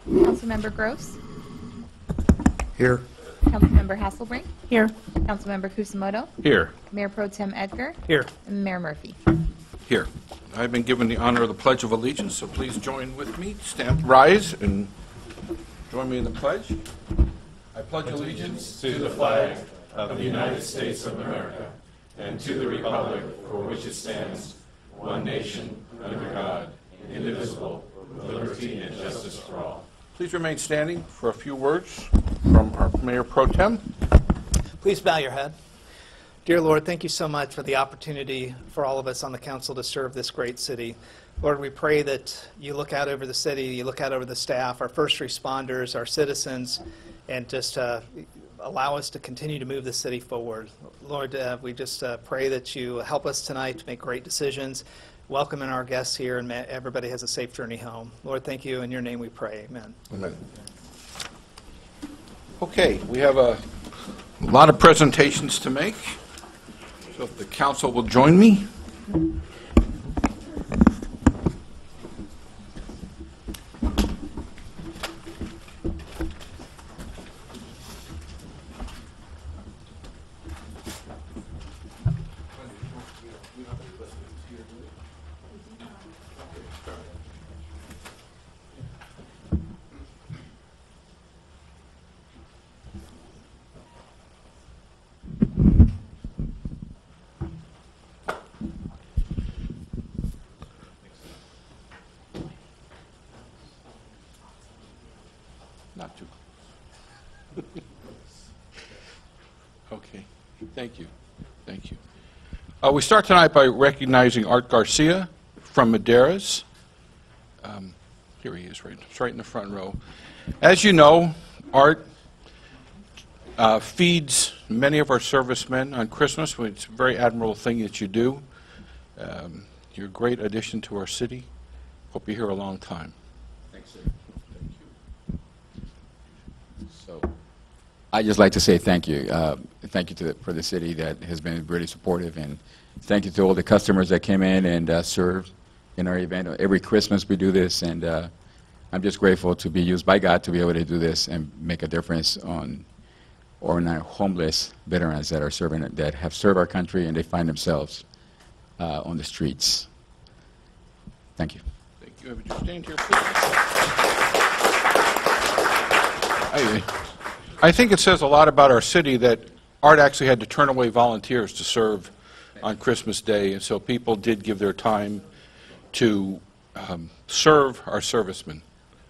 Councilmember Gross. Here. Councilmember Hasselbrink. Here. Councilmember Kusamoto. Here. Mayor Pro Tem Edgar. Here. And Mayor Murphy. Here. I've been given the honor of the Pledge of Allegiance, so please join with me. Rise and join me in the pledge. I pledge allegiance to the flag of the United States of America and to the republic for which it stands, one nation, under God, indivisible, with liberty and justice for all. Please remain standing for a few words from our Mayor Pro Tem. Please bow your head. Dear Lord, thank you so much for the opportunity for all of us on the council to serve this great city. Lord, we pray that you look out over the city, you look out over the staff, our first responders, our citizens, and just allow us to continue to move the city forward. Lord, we just pray that you help us tonight to make great decisions, welcoming our guests here, and everybody has a safe journey home. Lord, thank you. In your name we pray. Amen. Amen. Okay, we have a lot of presentations to make, so if the council will join me. Not too close. Okay, thank you. Thank you. We start tonight by recognizing Art Garcia from Madeiras. Here he is, right in the front row. As you know, Art feeds many of our servicemen on Christmas. It's a very admirable thing that you do. You're a great addition to our city. Hope you're here a long time. Thanks, sir. Thank you. So, I'd just like to say thank you. Thank you for the city that has been really supportive, and thank you to all the customers that came in and served in our event. Every Christmas we do this, and I'm just grateful to be used by God to be able to do this and make a difference on our homeless veterans that are serving, that have served our country and they find themselves on the streets. Thank you. Thank you. Would you stand here, please? I think it says a lot about our city that Art actually had to turn away volunteers to serve on Christmas Day, and so people did give their time to serve our servicemen.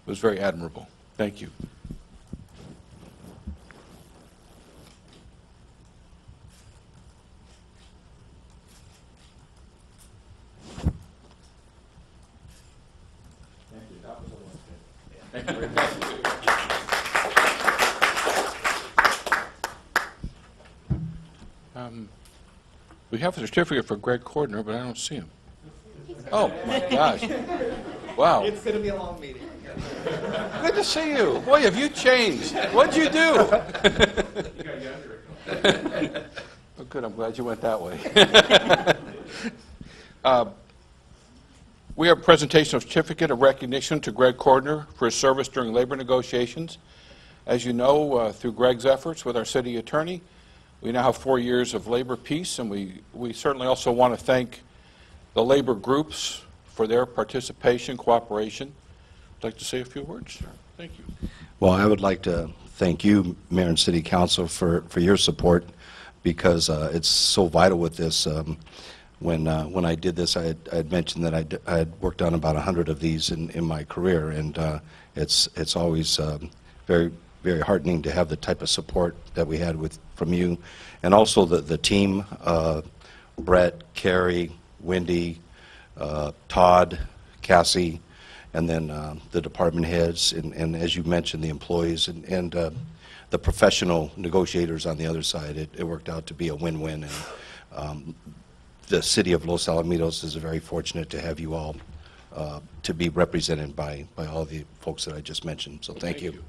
It was very admirable. Thank you. We have a certificate for Greg Cordner, but I don't see him. Oh, my gosh. Wow. It's going to be a long meeting. Good to see you. Boy, have you changed. What'd you do? You got younger. Oh, good. I'm glad you went that way. We have a presentation of certificate of recognition to Greg Cordner for his service during labor negotiations. As you know, through Greg's efforts with our city attorney, we now have 4 years of labor peace, and we certainly also want to thank the labor groups for their participation, cooperation. I'd like to say a few words, sir. Thank you. Well, I would like to thank you, Mayor and City Council, for your support, because it's so vital with this. When I did this, I had mentioned that I had worked on about 100 of these in my career, and it's always very, very heartening to have the type of support that we had from you, and also the team, Brett, Carrie, Wendy, Todd, Cassie, and then the department heads, and as you mentioned, the employees, and the professional negotiators on the other side. It worked out to be a win-win, and the city of Los Alamitos is very fortunate to have you all to be represented by all the folks that I just mentioned. So thank you.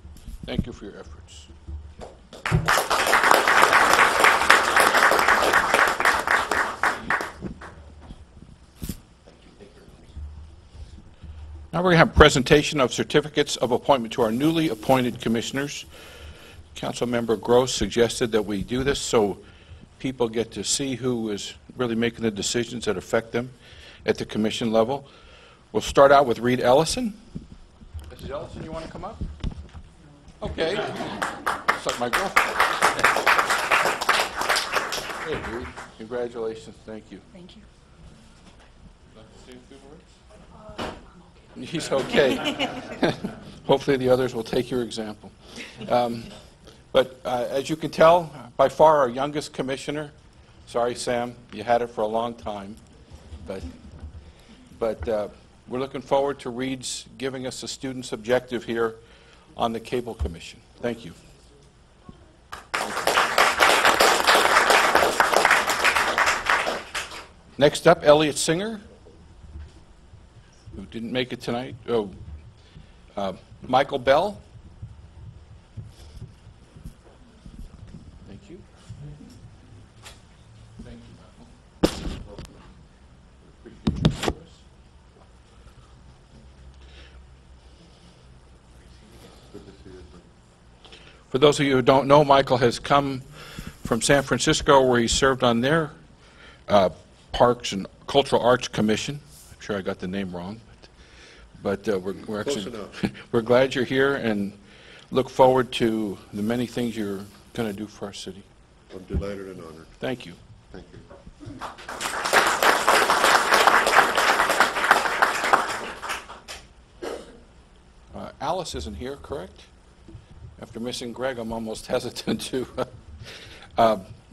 Thank you for your efforts. Now we're going to have a presentation of certificates of appointment to our newly appointed commissioners. Councilmember Gross suggested that we do this so people get to see who is really making the decisions that affect them at the commission level. We'll start out with Reed Ellison. Mrs. Ellison, you want to come up? Okay. Looks like my girlfriend. Hey, Reed. Congratulations. Thank you. Thank you. He's okay. Hopefully the others will take your example. But as you can tell, by far our youngest commissioner. Sorry, Sam, you had it for a long time. But we're looking forward to Reed's giving us a student's objective here on the Cable Commission. Thank you. Next up, Elliot Singer, who didn't make it tonight. Oh, Michael Bell. Thank you. Thank you, Michael. Appreciate your service. For those of you who don't know, Michael has come from San Francisco, where he served on their Parks and Cultural Arts Commission. I'm sure I got the name wrong, but we're actually we're glad you're here and look forward to the many things you're going to do for our city. I'm delighted and honored. Thank you. Thank you. Alice isn't here, correct? After missing Greg, I'm almost hesitant to.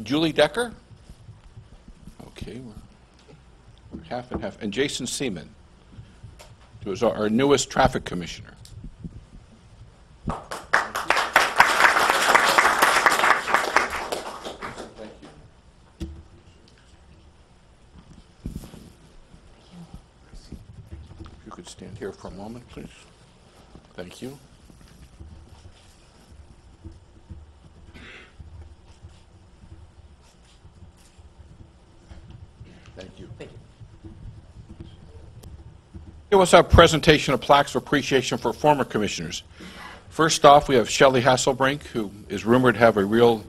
Julie Decker? Okay, we're half and half. And Jason Seaman, who is our newest traffic commissioner. Thank you. If you could stand here for a moment, please. Thank you. Thank you. Thank you. Here was our presentation of plaques of appreciation for former commissioners. First off, we have Shelley Hasselbrink, who is rumored to have a real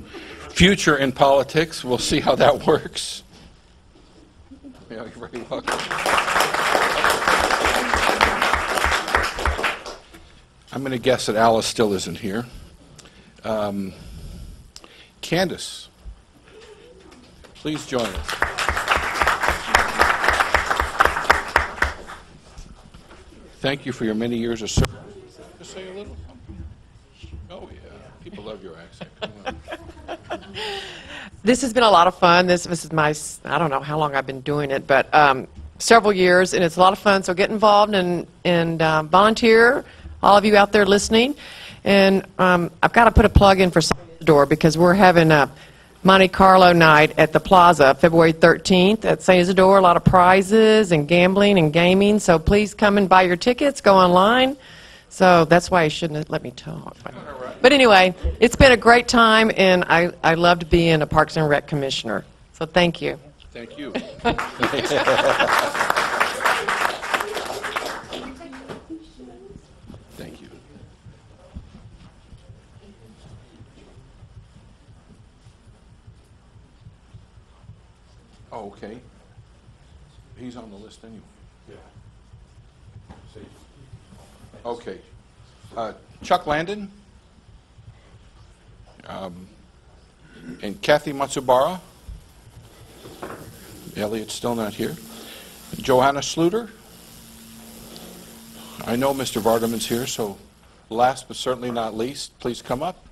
future in politics. We'll see how that works. Yeah, you're very welcome. I'm going to guess that Alice still isn't here. Candace, please join us. Thank you for your many years of service. Just say a little something. Oh, yeah. People love your accent. Come on. This has been a lot of fun. This is my, I don't know how long I've been doing it, but several years, and it's a lot of fun. So get involved and volunteer, all of you out there listening. And I've got to put a plug in for San Isidore because we're having a Monte Carlo night at the Plaza, February 13th at San Isidore. A lot of prizes and gambling and gaming. So please come and buy your tickets. Go online. So that's why you shouldn't have let me talk. But anyway, it's been a great time, and I loved being a Parks and Rec commissioner. So thank you. Thank you. Thank you. Oh, okay. He's on the list anyway. Yeah. Okay. Chuck Landon. And Kathy Matsubara. Elliot's still not here. Johanna Sluter. I know Mr. Vardaman's here, so last but certainly not least, please come up.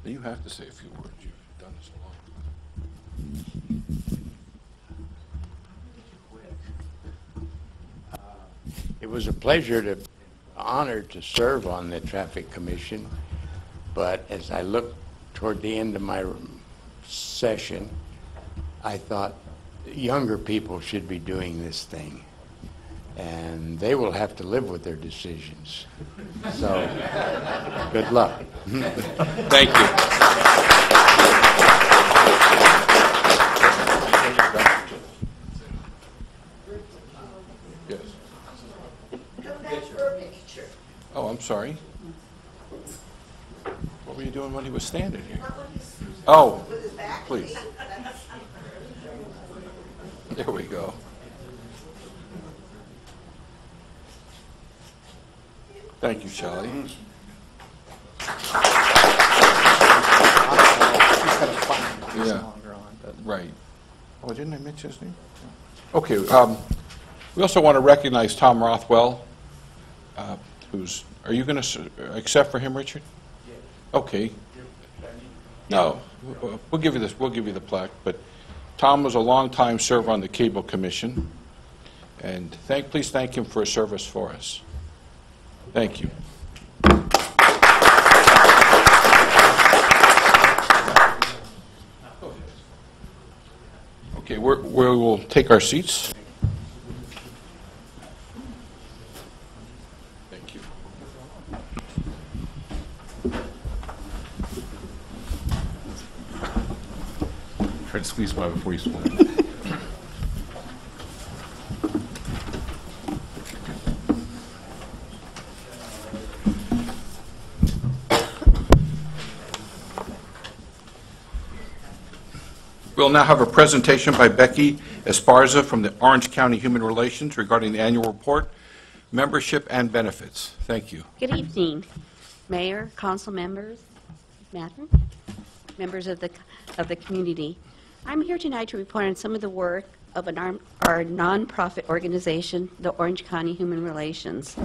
You have to say a few words. You've done this a lot. It was a pleasure to, honored to serve on the Traffic Commission, but as I looked toward the end of my session, I thought younger people should be doing this thing. and they will have to live with their decisions. So, good luck. Thank you. Yes. Oh, I'm sorry. What were you doing when he was standing here? Oh, please. There we go. Thank you, Charlie. Yeah. Right. Oh, didn't I mention his name? Okay. We also want to recognize Tom Rothwell, who's. Are you going to accept for him, Richard? Okay. No, we'll give you this. We'll give you the plaque. But Tom was a long-time server on the Cable Commission, and please thank him for his service for us. Thank you. Okay, we will take our seats. Thank you. Try to squeeze by before you swim. We'll now have a presentation by Becky Esparza from the Orange County Human Relations regarding the annual report, membership, and benefits. Thank you. Good evening, Mayor, council members, Madam, members of the community. I'm here tonight to report on some of the work of our nonprofit organization, the Orange County Human Relations,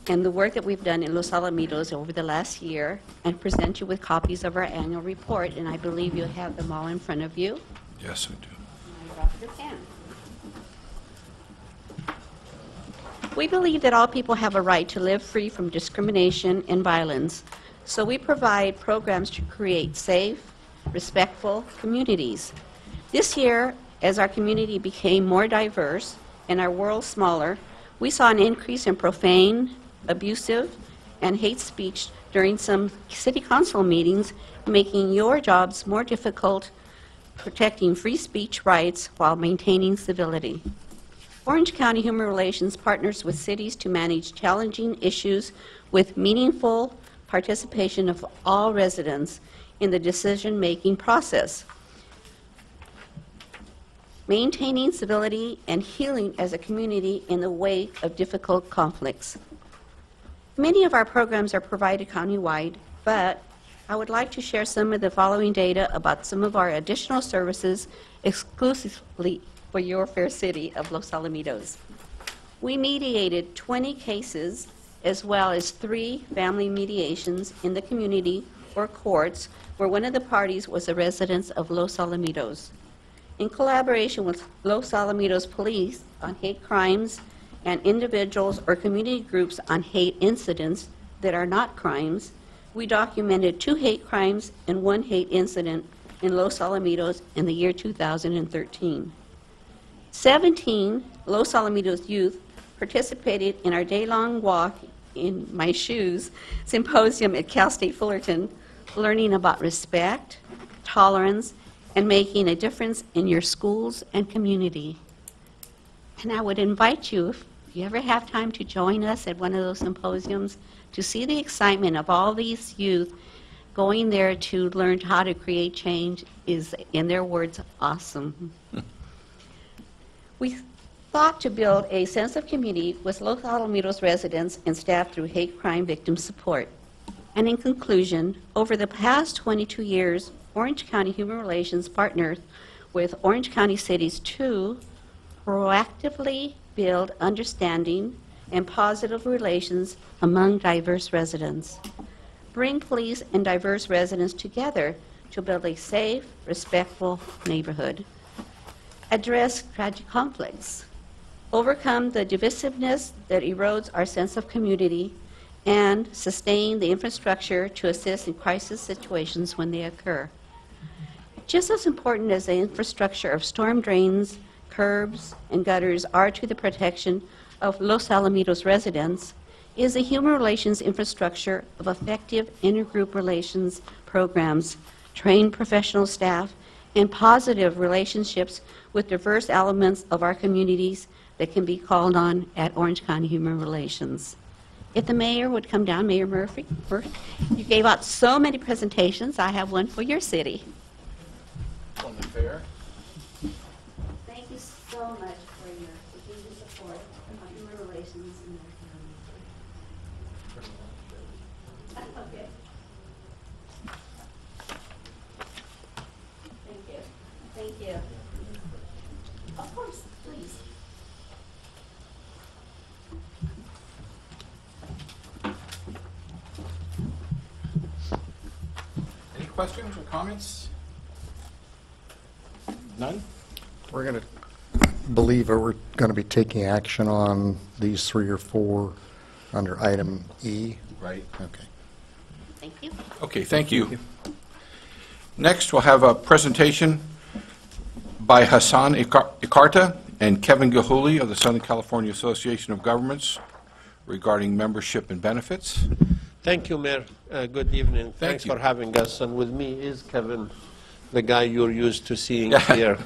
and the work that we've done in Los Alamitos over the last year, and present you with copies of our annual report, and I believe you have them all in front of you. Yes, we do. I brought your pen. We believe that all people have a right to live free from discrimination and violence, so we provide programs to create safe, respectful communities. This year, as our community became more diverse and our world smaller, we saw an increase in profane, abusive, and hate speech during some city council meetings, making your jobs more difficult, protecting free speech rights while maintaining civility. Orange County Human Relations partners with cities to manage challenging issues with meaningful participation of all residents in the decision-making process, maintaining civility and healing as a community in the wake of difficult conflicts. Many of our programs are provided countywide, but I would like to share some of the following data about some of our additional services exclusively for your fair city of Los Alamitos. We mediated 20 cases as well as 3 family mediations in the community or courts where one of the parties was a resident of Los Alamitos. In collaboration with Los Alamitos Police on hate crimes and individuals or community groups on hate incidents that are not crimes, we documented 2 hate crimes and 1 hate incident in Los Alamitos in the year 2013. 17 Los Alamitos youth participated in our day-long walk in my shoes symposium at Cal State Fullerton, learning about respect, tolerance, and making a difference in your schools and community. And I would invite you, if you ever have time, to join us at one of those symposiums to see the excitement of all these youth going there to learn how to create change is, in their words, awesome. We thought to build a sense of community with Los Alamitos residents and staff through hate crime victim support. And in conclusion, over the past 22 years, Orange County Human Relations partnered with Orange County cities to proactively build understanding and positive relations among diverse residents, bring police and diverse residents together to build a safe, respectful neighborhood, address tragic conflicts, overcome the divisiveness that erodes our sense of community, and sustain the infrastructure to assist in crisis situations when they occur. Just as important as the infrastructure of storm drains, curbs and gutters are to the protection of Los Alamitos residents is a human relations infrastructure of effective intergroup relations programs, trained professional staff, and positive relationships with diverse elements of our communities that can be called on at Orange County Human Relations. If the mayor would come down, Mayor Murphy, you gave out so many presentations. I have one for your city. On the fair. Thank you so much for your continued support of human relations in our county. Okay. Thank you. Thank you. Of course, please. Any questions or comments? None? We're going to believe that we're going to be taking action on these 3 or 4 under item E. Right. Okay. Thank you. Okay, thank you. Next, we'll have a presentation by Hassan Ikarta and Kevin Gahuli of the Southern California Association of Governments regarding membership and benefits. Thank you, Mayor. Good evening. Thanks you. for having us. And with me is Kevin, the guy you're used to seeing here.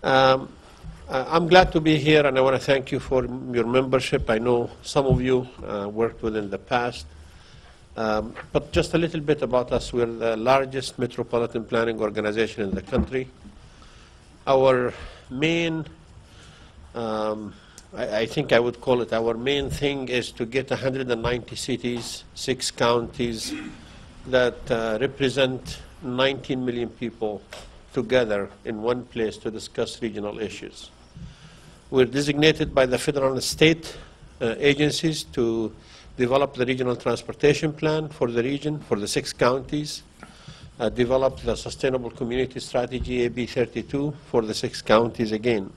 I'm glad to be here, and I want to thank you for your membership. I know some of you worked with in the past. But just a little bit about us. We're the largest metropolitan planning organization in the country. Our main, I think I would call it, our main thing is to get 190 cities, 6 counties that represent 19 million people together in one place to discuss regional issues. We're designated by the federal and state agencies to develop the regional transportation plan for the region, for the 6 counties, develop the sustainable community strategy, AB 32, for the 6 counties again.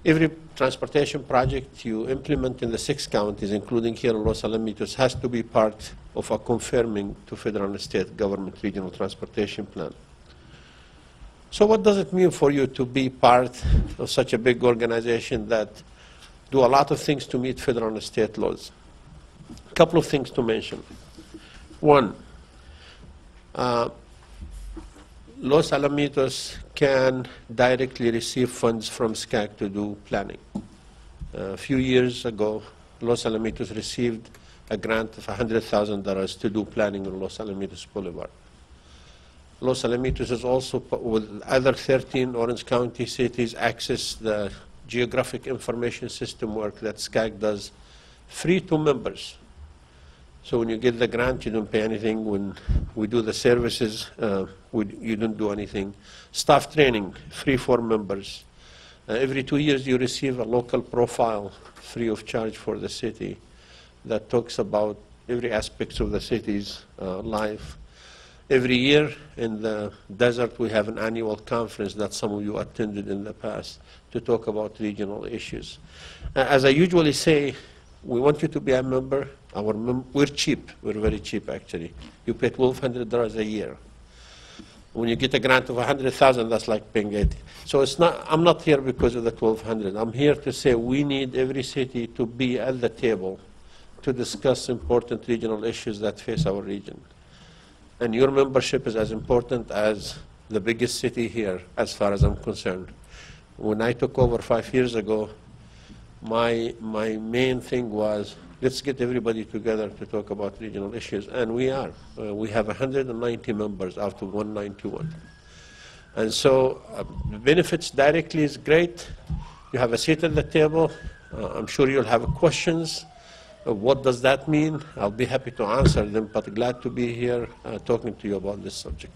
Every transportation project you implement in the 6 counties, including here in Los Alamitos, has to be part of a confirming to federal and state government regional transportation plan. So what does it mean for you to be part of such a big organization that do a lot of things to meet federal and state laws? A couple of things to mention. One, Los Alamitos can directly receive funds from SCAG to do planning. A few years ago, Los Alamitos received a grant of $100,000 to do planning on Los Alamitos Boulevard. Los Alamitos is also, with other 13 Orange County cities, access the geographic information system work that SCAG does free to members. So when you get the grant, you don't pay anything. When we do the services, you don't do anything. Staff training, free for members. Every 2 years, you receive a local profile free of charge for the city that talks about every aspect of the city's life. Every year in the desert, we have an annual conference that some of you attended in the past to talk about regional issues. As I usually say, we want you to be a member. We're cheap. We're very cheap, actually. You pay $1,200 a year. When you get a grant of $100,000, that's like paying $80. So it's not. I'm not here because of the $1,200. I'm here to say we need every city to be at the table to discuss important regional issues that face our region. And your membership is as important as the biggest city here, as far as I'm concerned. When I took over 5 years ago, my main thing was, let's get everybody together to talk about regional issues, and we are. We have 190 members out of 191. And so benefits directly is great. You have a seat at the table. I'm sure you'll have questions. What does that mean? I'll be happy to answer them, but glad to be here talking to you about this subject.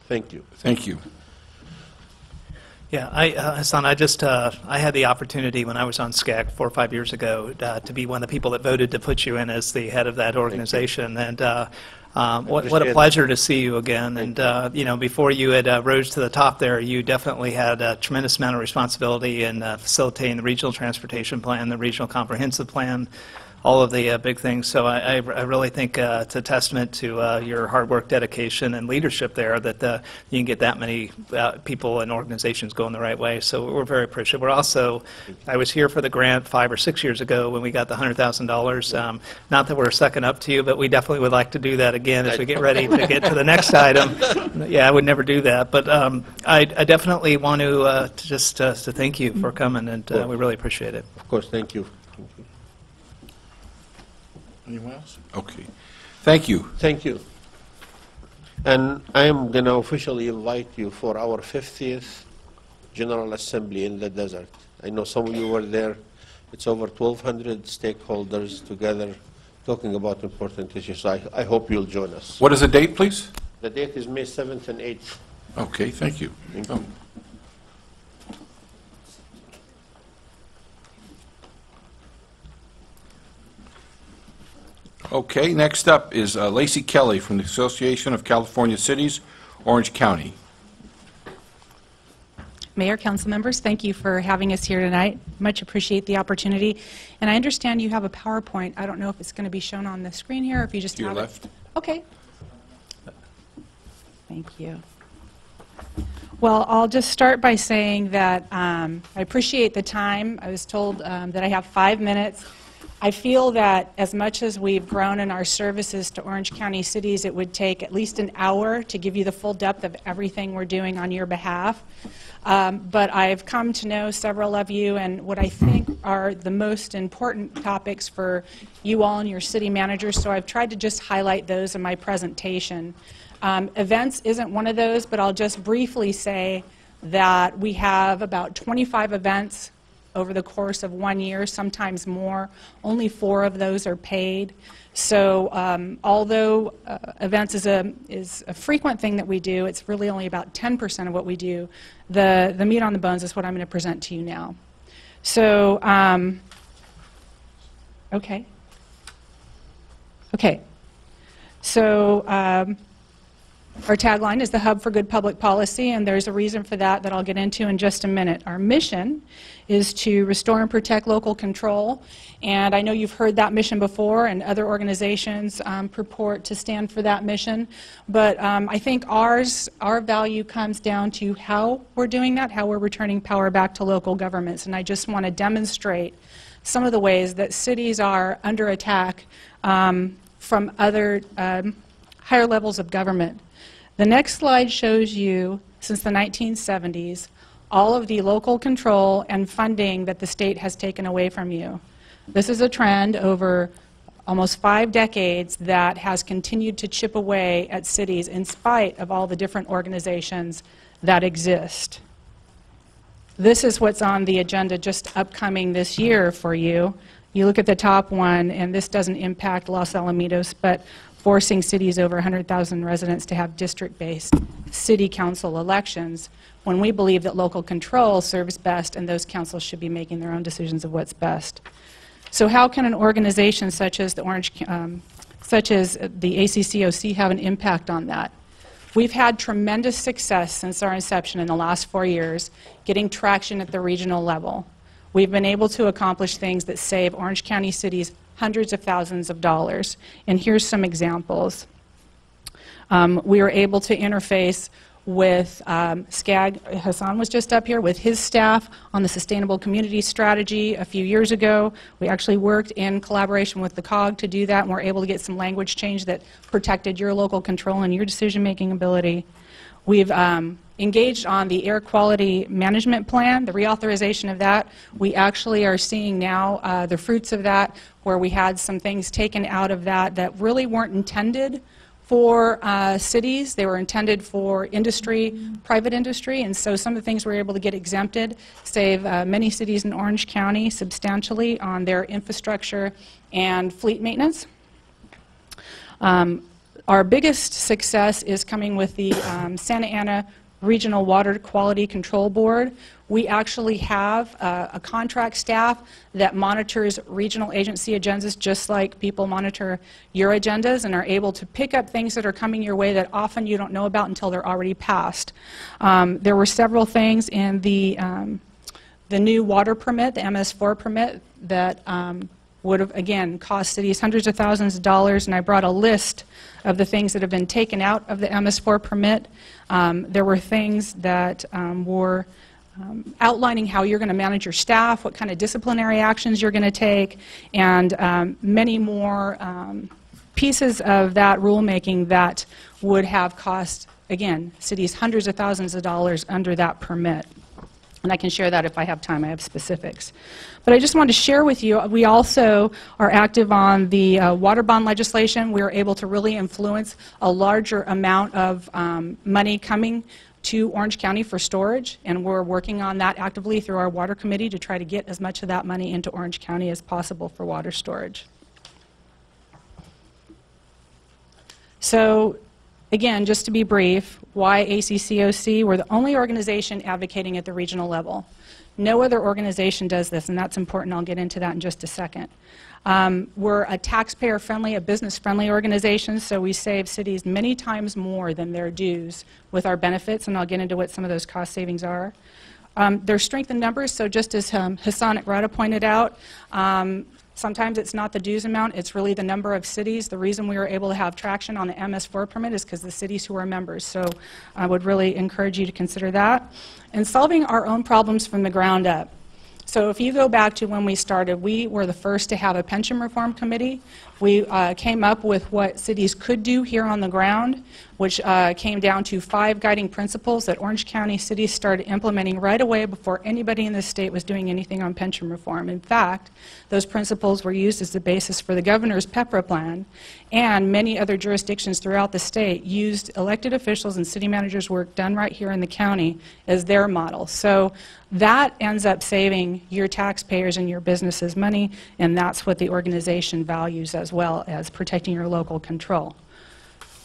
Thank you. Thank you. Yeah, Hassan, I had the opportunity when I was on SCAG 4 or 5 years ago to be one of the people that voted to put you in as the head of that organization. And what a pleasure to see you again. And you know, before you had rose to the top there, you definitely had a tremendous amount of responsibility in facilitating the regional transportation plan, the regional comprehensive plan, all of the big things. So I really think it's a testament to your hard work, dedication, and leadership there that you can get that many people and organizations going the right way. So we're very appreciative. We're also, I was here for the grant 5 or 6 years ago when we got the $100,000. Not that we're sucking up to you, but we definitely would like to do that again as we get ready to get to the next item. Yeah, I would never do that. But I definitely want to just to thank you for coming, and we really appreciate it. Of course, thank you. Anyone else? Okay. Thank you. Thank you. And I am going to officially invite you for our 50th General Assembly in the desert. I know some of you were there. It's over 1,200 stakeholders together talking about important issues. I hope you'll join us. What is the date, please? The date is May 7th and 8th. Okay, thank you. Thank you. Okay, next up is Lacey Kelly from the Association of California Cities, Orange County. Mayor, council members, thank you for having us here tonight. Much appreciate the opportunity. And I understand you have a PowerPoint. I don't know if it's going to be shown on the screen here or if you just To your have left. it. Okay. Thank you. Well, I'll just start by saying that I appreciate the time. I was told that I have 5 minutes. I feel that as much as we've grown in our services to Orange County cities, it would take at least an hour to give you the full depth of everything we're doing on your behalf. But I've come to know several of you, and what I think are the most important topics for you all and your city managers, so I've tried to just highlight those in my presentation. Events isn't one of those, but I'll just briefly say that we have about 25 events over the course of 1 year, sometimes more. Only 4 of those are paid. So although events is a frequent thing that we do, it's really only about 10% of what we do. The meat on the bones is what I'm going to present to you now. So, okay. So our tagline is the hub for good public policy, and there's a reason for that I'll get into in just a minute. Our mission is to restore and protect local control, and I know you've heard that mission before, and other organizations purport to stand for that mission, but I think our value comes down to how we're doing that, how we're returning power back to local governments, and I just want to demonstrate some of the ways that cities are under attack from other higher levels of government. The next slide shows you, since the 1970s, all of the local control and funding that the state has taken away from you. This is a trend over almost 5 decades that has continued to chip away at cities in spite of all the different organizations that exist. This is what's on the agenda just upcoming this year for you. You look at the top one, and this doesn't impact Los Alamitos, but forcing cities over 100,000 residents to have district-based city council elections when we believe that local control serves best and those councils should be making their own decisions of what's best. So how can an organization such as the ACCOC have an impact on that? We've had tremendous success since our inception in the last 4 years getting traction at the regional level. We've been able to accomplish things that save Orange County cities hundreds of thousands of dollars. And here's some examples. We were able to interface with SCAG. Hassan was just up here with his staff on the Sustainable Community Strategy a few years ago. We actually worked in collaboration with the COG to do that, and we're able to get some language change that protected your local control and your decision-making ability. We've engaged on the air quality management plan, the reauthorization of that. We actually are seeing now the fruits of that, where we had some things taken out of that that really weren't intended for cities. They were intended for industry, private industry, and so some of the things we were able to get exempted save many cities in Orange County substantially on their infrastructure and fleet maintenance. Our biggest success is coming with the Santa Ana Regional Water Quality Control Board. We actually have a contract staff that monitors regional agency agendas just like people monitor your agendas, and are able to pick up things that are coming your way that often you don't know about until they're already passed. There were several things in the new water permit, the MS4 permit, that would have, again, cost cities hundreds of thousands of dollars, and I brought a list of the things that have been taken out of the MS4 permit. There were things that were outlining how you're going to manage your staff, what kind of disciplinary actions you're going to take, and many more pieces of that rulemaking that would have cost, again, cities hundreds of thousands of dollars under that permit. And I can share that if I have time. I have specifics. But I just wanted to share with you, we also are active on the water bond legislation. We are able to really influence a larger amount of money coming to Orange County for storage, and we're working on that actively through our water committee to try to get as much of that money into Orange County as possible for water storage. So, again, just to be brief, why ACCOC? We're the only organization advocating at the regional level. No other organization does this, and that's important. I'll get into that in just a second. We're a taxpayer-friendly, a business-friendly organization, so we save cities many times more than their dues with our benefits, and I'll get into what some of those cost savings are. There's strength in numbers, so just as Hassan Iqrata pointed out, sometimes it's not the dues amount, it's really the number of cities. The reason we were able to have traction on the MS4 permit is because the cities who are members. So I would really encourage you to consider that. And solving our own problems from the ground up. So if you go back to when we started, we were the first to have a pension reform committee. We came up with what cities could do here on the ground, which came down to 5 guiding principles that Orange County cities started implementing right away before anybody in the state was doing anything on pension reform. In fact, those principles were used as the basis for the governor's PEPRA plan, and many other jurisdictions throughout the state used elected officials and city managers' work done right here in the county as their model. So that ends up saving your taxpayers and your businesses money, and that's what the organization values as well as protecting your local control.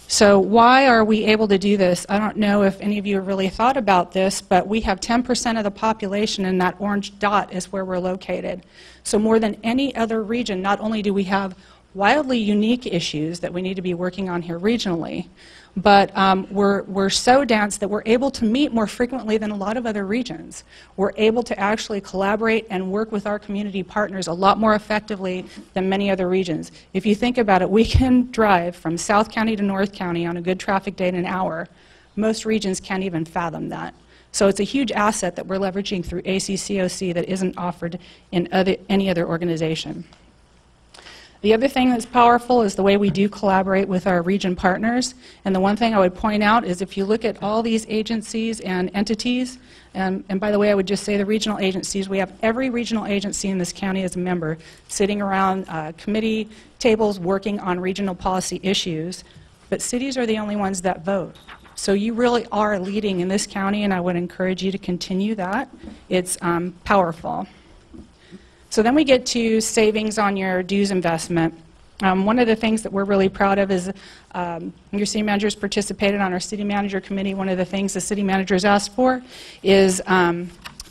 So why are we able to do this? I don't know if any of you have really thought about this, but we have 10% of the population, and that orange dot is where we're located. So more than any other region, not only do we have wildly unique issues that we need to be working on here regionally, but we're so dense that we're able to meet more frequently than a lot of other regions. We're able to actually collaborate and work with our community partners a lot more effectively than many other regions. If you think about it, we can drive from South County to North County on a good traffic day in an hour. Most regions can't even fathom that. So it's a huge asset that we're leveraging through ACCOC that isn't offered in any other organization. The other thing that's powerful is the way we do collaborate with our region partners. And the one thing I would point out is if you look at all these agencies and entities, and by the way, I would just say the regional agencies, we have every regional agency in this county as a member sitting around committee tables working on regional policy issues, but cities are the only ones that vote. So you really are leading in this county, and I would encourage you to continue that. It's powerful. So then we get to savings on your dues investment. One of the things that we're really proud of is your city managers participated on our city manager committee. One of the things the city managers asked for is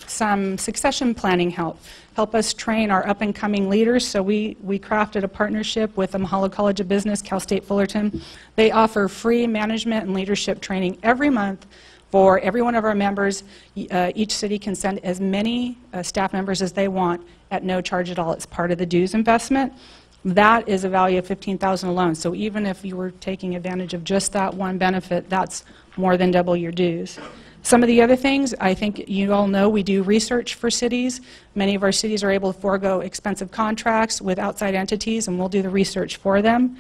some succession planning help. Help us train our up-and-coming leaders. So we crafted a partnership with the Mahalo College of Business, Cal State Fullerton. They offer free management and leadership training every month for every one of our members. Each city can send as many staff members as they want at no charge at all. It's part of the dues investment. That is a value of $15,000 alone. So even if you were taking advantage of just that one benefit, that's more than double your dues. Some of the other things, I think you all know we do research for cities. Many of our cities are able to forego expensive contracts with outside entities, and we'll do the research for them.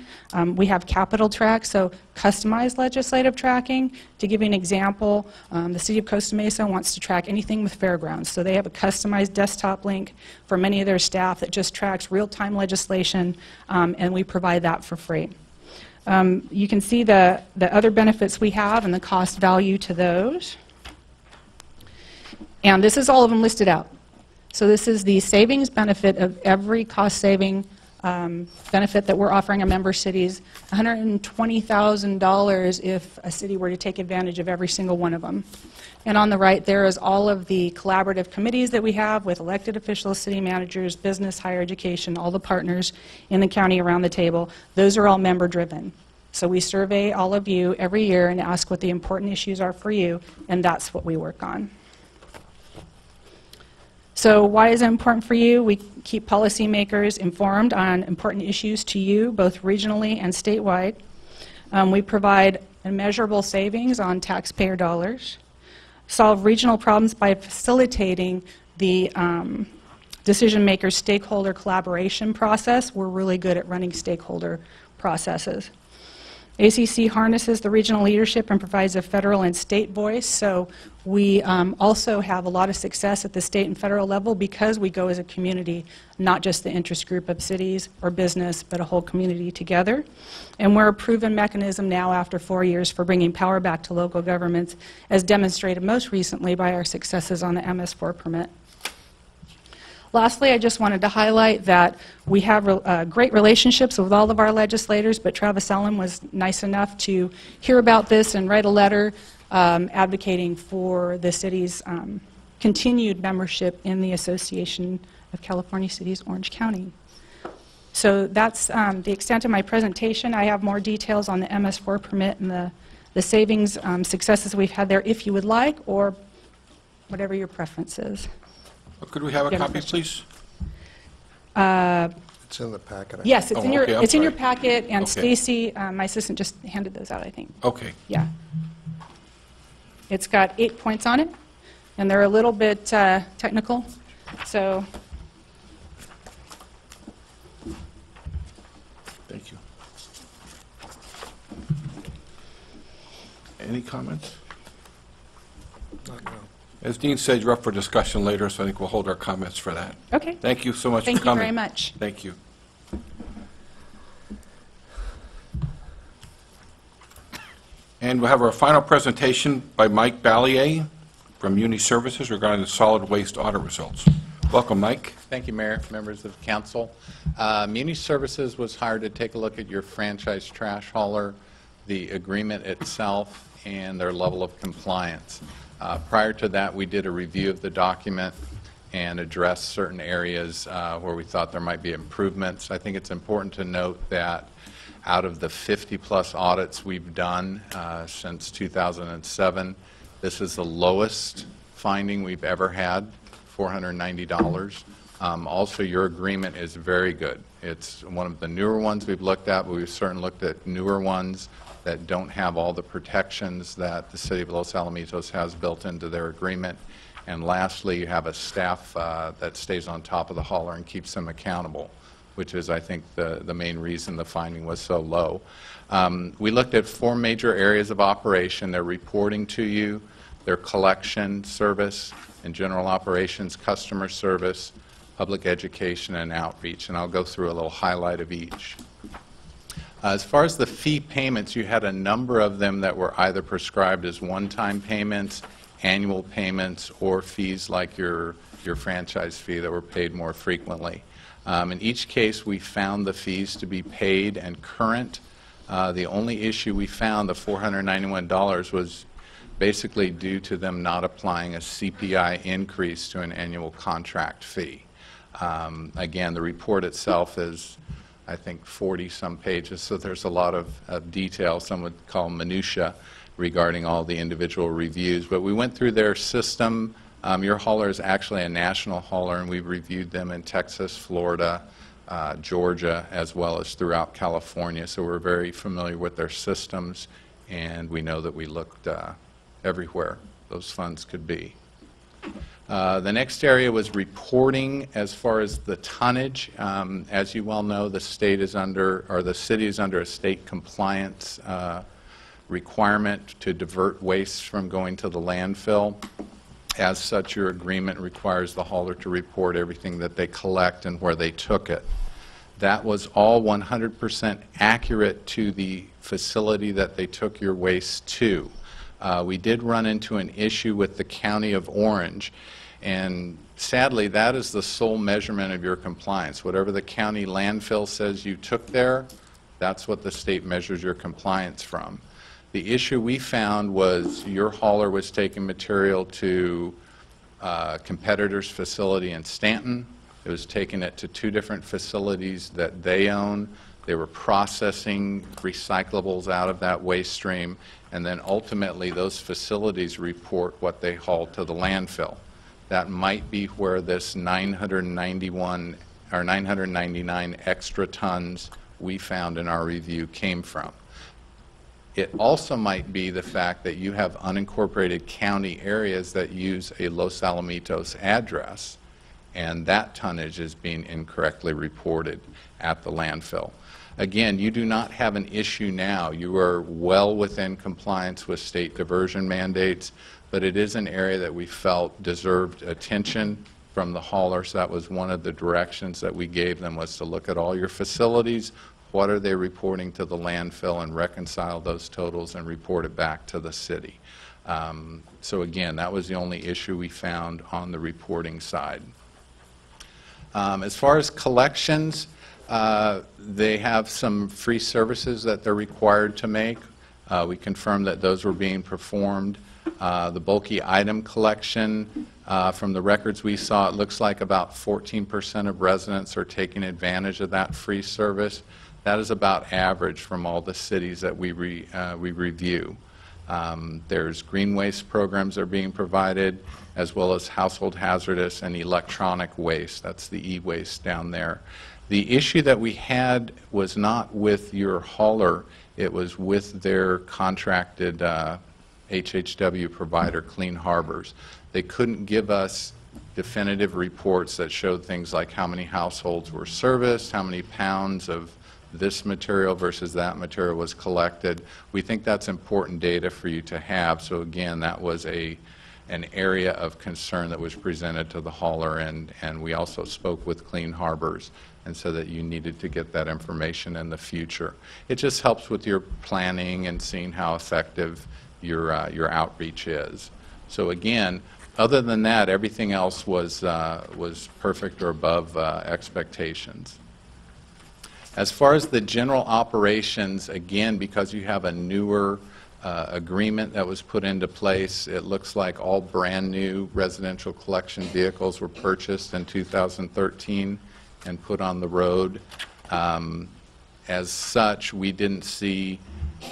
We have capital tracks, so customized legislative tracking. To give you an example, the city of Costa Mesa wants to track anything with fairgrounds, so they have a customized desktop link for many of their staff that just tracks real-time legislation, and we provide that for free. You can see the other benefits we have and the cost value to those. And this is all of them listed out. So this is the savings benefit of every cost-saving benefit that we're offering our member cities, $120,000 if a city were to take advantage of every single one of them. And on the right there is all of the collaborative committees that we have with elected officials, city managers, business, higher education, all the partners in the county around the table. Those are all member-driven. So we survey all of you every year and ask what the important issues are for you, and that's what we work on. So why is it important for you? We keep policymakers informed on important issues to you, both regionally and statewide. We provide immeasurable savings on taxpayer dollars, solve regional problems by facilitating the decision-maker stakeholder collaboration process. We're really good at running stakeholder processes. ACC harnesses the regional leadership and provides a federal and state voice, so we also have a lot of success at the state and federal level because we go as a community, not just the interest group of cities or business, but a whole community together. And we're a proven mechanism now after 4 years for bringing power back to local governments, as demonstrated most recently by our successes on the MS4 permit. Lastly, I just wanted to highlight that we have great relationships with all of our legislators, but Travis Allen was nice enough to hear about this and write a letter advocating for the city's continued membership in the Association of California Cities Orange County. So that's the extent of my presentation. I have more details on the MS4 permit and the savings successes we've had there if you would like, or whatever your preference is. Could we have a copy, please? It's in the packet. Yes, it's in your okay, it's in your sorry. packet, and Okay. Stacy, my assistant, just handed those out, I think. Okay. Yeah. It's got 8 points on it, and they're a little bit technical, so Thank you. Any comments? As Dean said, you're up for discussion later, so I think we'll hold our comments for that. okay. Thank you so much Thank for you coming. very much. Thank you. And we'll have our final presentation by Mike Ballier from Muni Services regarding the solid waste audit results. Welcome, Mike. Thank you, Mayor, members of council. Muni Services was hired to take a look at your franchise trash hauler, the agreement itself, and their level of compliance. Prior to that, we did a review of the document and addressed certain areas where we thought there might be improvements. I think it's important to note that out of the 50-plus audits we've done since 2007, this is the lowest finding we've ever had, $490. Also, your agreement is very good. It's one of the newer ones we've looked at, but we've certainly looked at newer ones that don't have all the protections that the City of Los Alamitos has built into their agreement. And lastly, you have a staff that stays on top of the hauler and keeps them accountable, which is, I think, the main reason the finding was so low. We looked at 4 major areas of operation: their reporting to you, their collection service, and general operations, customer service, public education, and outreach. And I'll go through a little highlight of each. As far as the fee payments, you had a number of them that were either prescribed as one-time payments, annual payments, or fees like your franchise fee that were paid more frequently. In each case, we found the fees to be paid and current. The only issue we found, the $491, was basically due to them not applying a CPI increase to an annual contract fee. Again, the report itself is, I think, 40-some pages, so there's a lot of detail, some would call minutia, regarding all the individual reviews. But we went through their system. Your hauler is actually a national hauler, and we've reviewed them in Texas, Florida, Georgia, as well as throughout California. So we're very familiar with their systems, and we know that we looked everywhere those funds could be. The next area was reporting as far as the tonnage. As you well know, the state is under, or the city is under a state compliance requirement to divert waste from going to the landfill. As such, your agreement requires the hauler to report everything that they collect and where they took it. That was all 100% accurate to the facility that they took your waste to. We did run into an issue with the County of Orange, and sadly, that is the sole measurement of your compliance. Whatever the county landfill says you took there, that's what the state measures your compliance from. The issue we found was your hauler was taking material to a competitor's facility in Stanton. It was taking it to 2 different facilities that they own. They were processing recyclables out of that waste stream, and then ultimately those facilities report what they hauled to the landfill. that might be where this 991 or 999 extra tons we found in our review came from. It also might be the fact that you have unincorporated county areas that use a Los Alamitos address, and that tonnage is being incorrectly reported at the landfill. Again, you do not have an issue now. You are well within compliance with state diversion mandates, but it is an area that we felt deserved attention from the haulers. That was one of the directions that we gave them, was to look at all your facilities, what are they reporting to the landfill, and reconcile those totals and report it back to the city. So again, that was the only issue we found on the reporting side. As far as collections, they have some free services that they're required to make. We confirmed that those were being performed. The bulky item collection, from the records we saw, it looks like about 14% of residents are taking advantage of that free service. That is about average from all the cities that we review. There's green waste programs that are being provided, as well as household hazardous and electronic waste. That's the e-waste down there. The issue that we had was not with your hauler, it was with their contracted HHW provider, Clean Harbors. They couldn't give us definitive reports that showed things like how many households were serviced, how many pounds of this material versus that material was collected. We think that's important data for you to have. So again, that was an area of concern that was presented to the hauler, and we also spoke with Clean Harbors and said that you needed to get that information in the future. It just helps with your planning and seeing how effective your outreach is. So again, other than that, everything else was perfect or above expectations. As far as the general operations, again, because you have a newer agreement that was put into place, it looks like all brand new residential collection vehicles were purchased in 2013 and put on the road. As such, we didn't see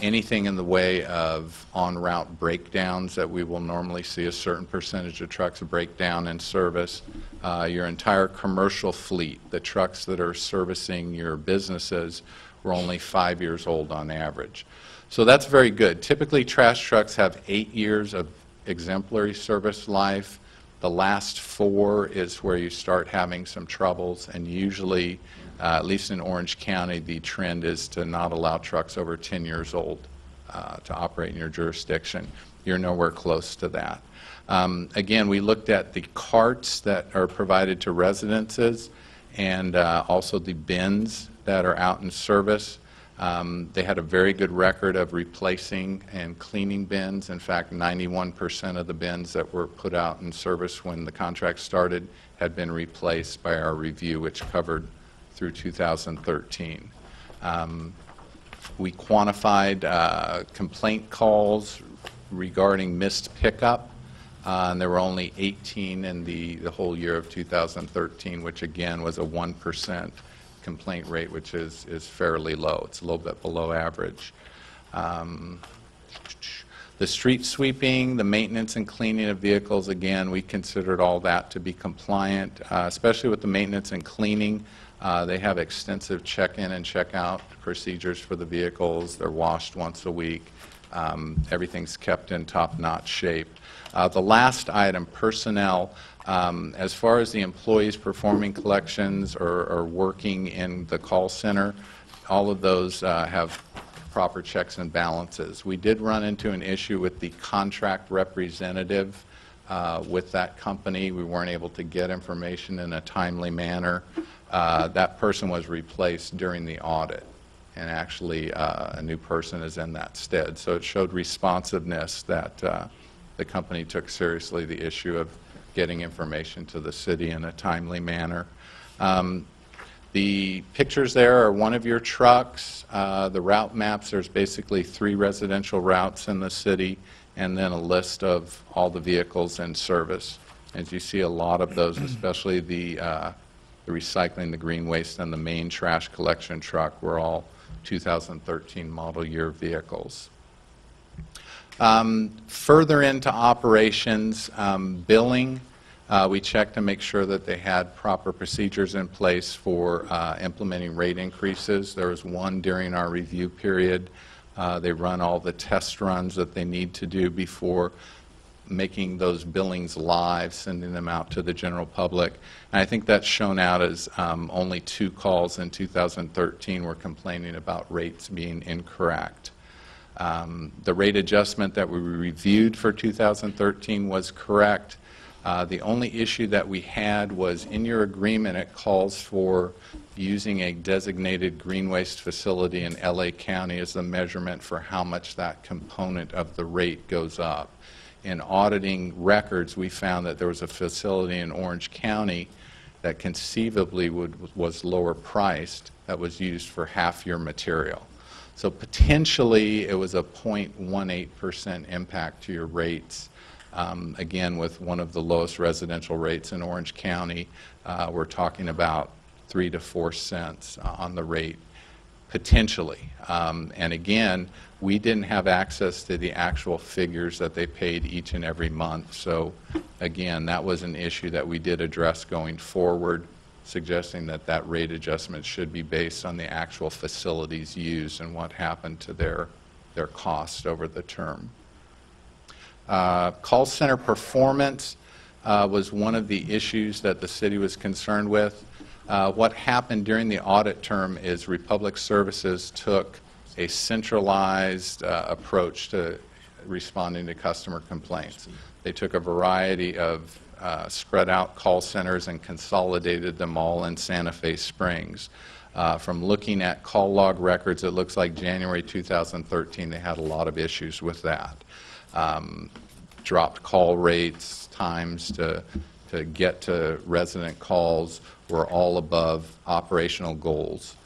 anything in the way of en-route breakdowns that we will normally see. A certain percentage of trucks break down in service. Your entire commercial fleet, the trucks that are servicing your businesses, were only 5 years old on average. So that's very good. Typically, trash trucks have 8 years of exemplary service life. The last 4 is where you start having some troubles, and usually, at least in Orange County, the trend is to not allow trucks over 10 years old to operate in your jurisdiction. You're nowhere close to that. Again, we looked at the carts that are provided to residences and also the bins that are out in service. They had a very good record of replacing and cleaning bins. In fact, 91% of the bins that were put out in service when the contract started had been replaced by our review, which covered through 2013. We quantified complaint calls regarding missed pickup, and there were only 18 in the whole year of 2013, which again was a 1% complaint rate, which is fairly low. It's a little bit below average. The street sweeping, the maintenance and cleaning of vehicles, again, we considered all that to be compliant, especially with the maintenance and cleaning. They have extensive check-in and check-out procedures for the vehicles. They're washed once a week. Everything's kept in top-notch shape. The last item, personnel, as far as the employees performing collections or working in the call center, all of those have proper checks and balances. We did run into an issue with the contract representative with that company. We weren't able to get information in a timely manner. That person was replaced during the audit, and actually a new person is in that stead. So it showed responsiveness that the company took seriously the issue of getting information to the city in a timely manner. The pictures there are one of your trucks. The route maps, there's basically 3 residential routes in the city, and then a list of all the vehicles in service. As you see, a lot of those, especially the recycling, the green waste, and the main trash collection truck were all 2013 model year vehicles. Further into operations, billing, We checked to make sure that they had proper procedures in place for implementing rate increases. There was one during our review period. They run all the test runs that they need to do before making those billings live, sending them out to the general public. And I think that's shown out as only 2 calls in 2013 were complaining about rates being incorrect. The rate adjustment that we reviewed for 2013 was correct. The only issue that we had was in your agreement it calls for using a designated green waste facility in LA County as the measurement for how much that component of the rate goes up. In auditing records, we found that there was a facility in Orange County that conceivably was lower priced that was used for half your material. So potentially it was a 0.18% impact to your rates. Again, with one of the lowest residential rates in Orange County, we're talking about 3 to 4 cents on the rate, potentially. And again, we didn't have access to the actual figures that they paid each and every month. So again, that was an issue that we did address going forward, suggesting that that rate adjustment should be based on the actual facilities used and what happened to their cost over the term. Call center performance was one of the issues that the city was concerned with. What happened during the audit term is Republic Services took a centralized approach to responding to customer complaints. They took a variety of spread out call centers and consolidated them all in Santa Fe Springs. From looking at call log records, it looks like January 2013 they had a lot of issues with that. Dropped call rates, times to get to resident calls were all above operational goals.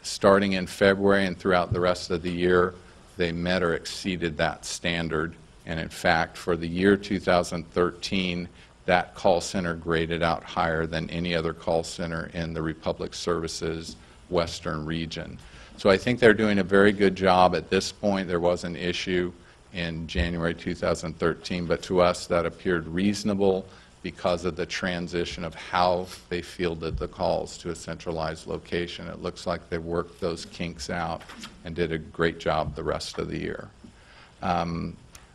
Starting in February and throughout the rest of the year, they met or exceeded that standard. And in fact, for the year 2013, that call center graded out higher than any other call center in the Republic Services Western region. So I think they're doing a very good job at this point. There was an issue in January 2013, but to us that appeared reasonable because of the transition of how they fielded the calls to a centralized location. It looks like they worked those kinks out and did a great job the rest of the year.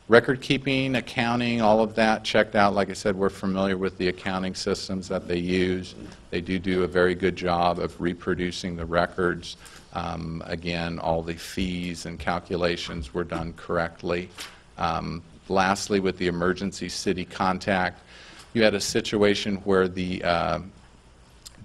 Record keeping, accounting, all of that checked out. Like I said, we're familiar with the accounting systems that they use. They do a very good job of reproducing the records. Again, all the fees and calculations were done correctly. Lastly, with the emergency city contact, you had a situation where the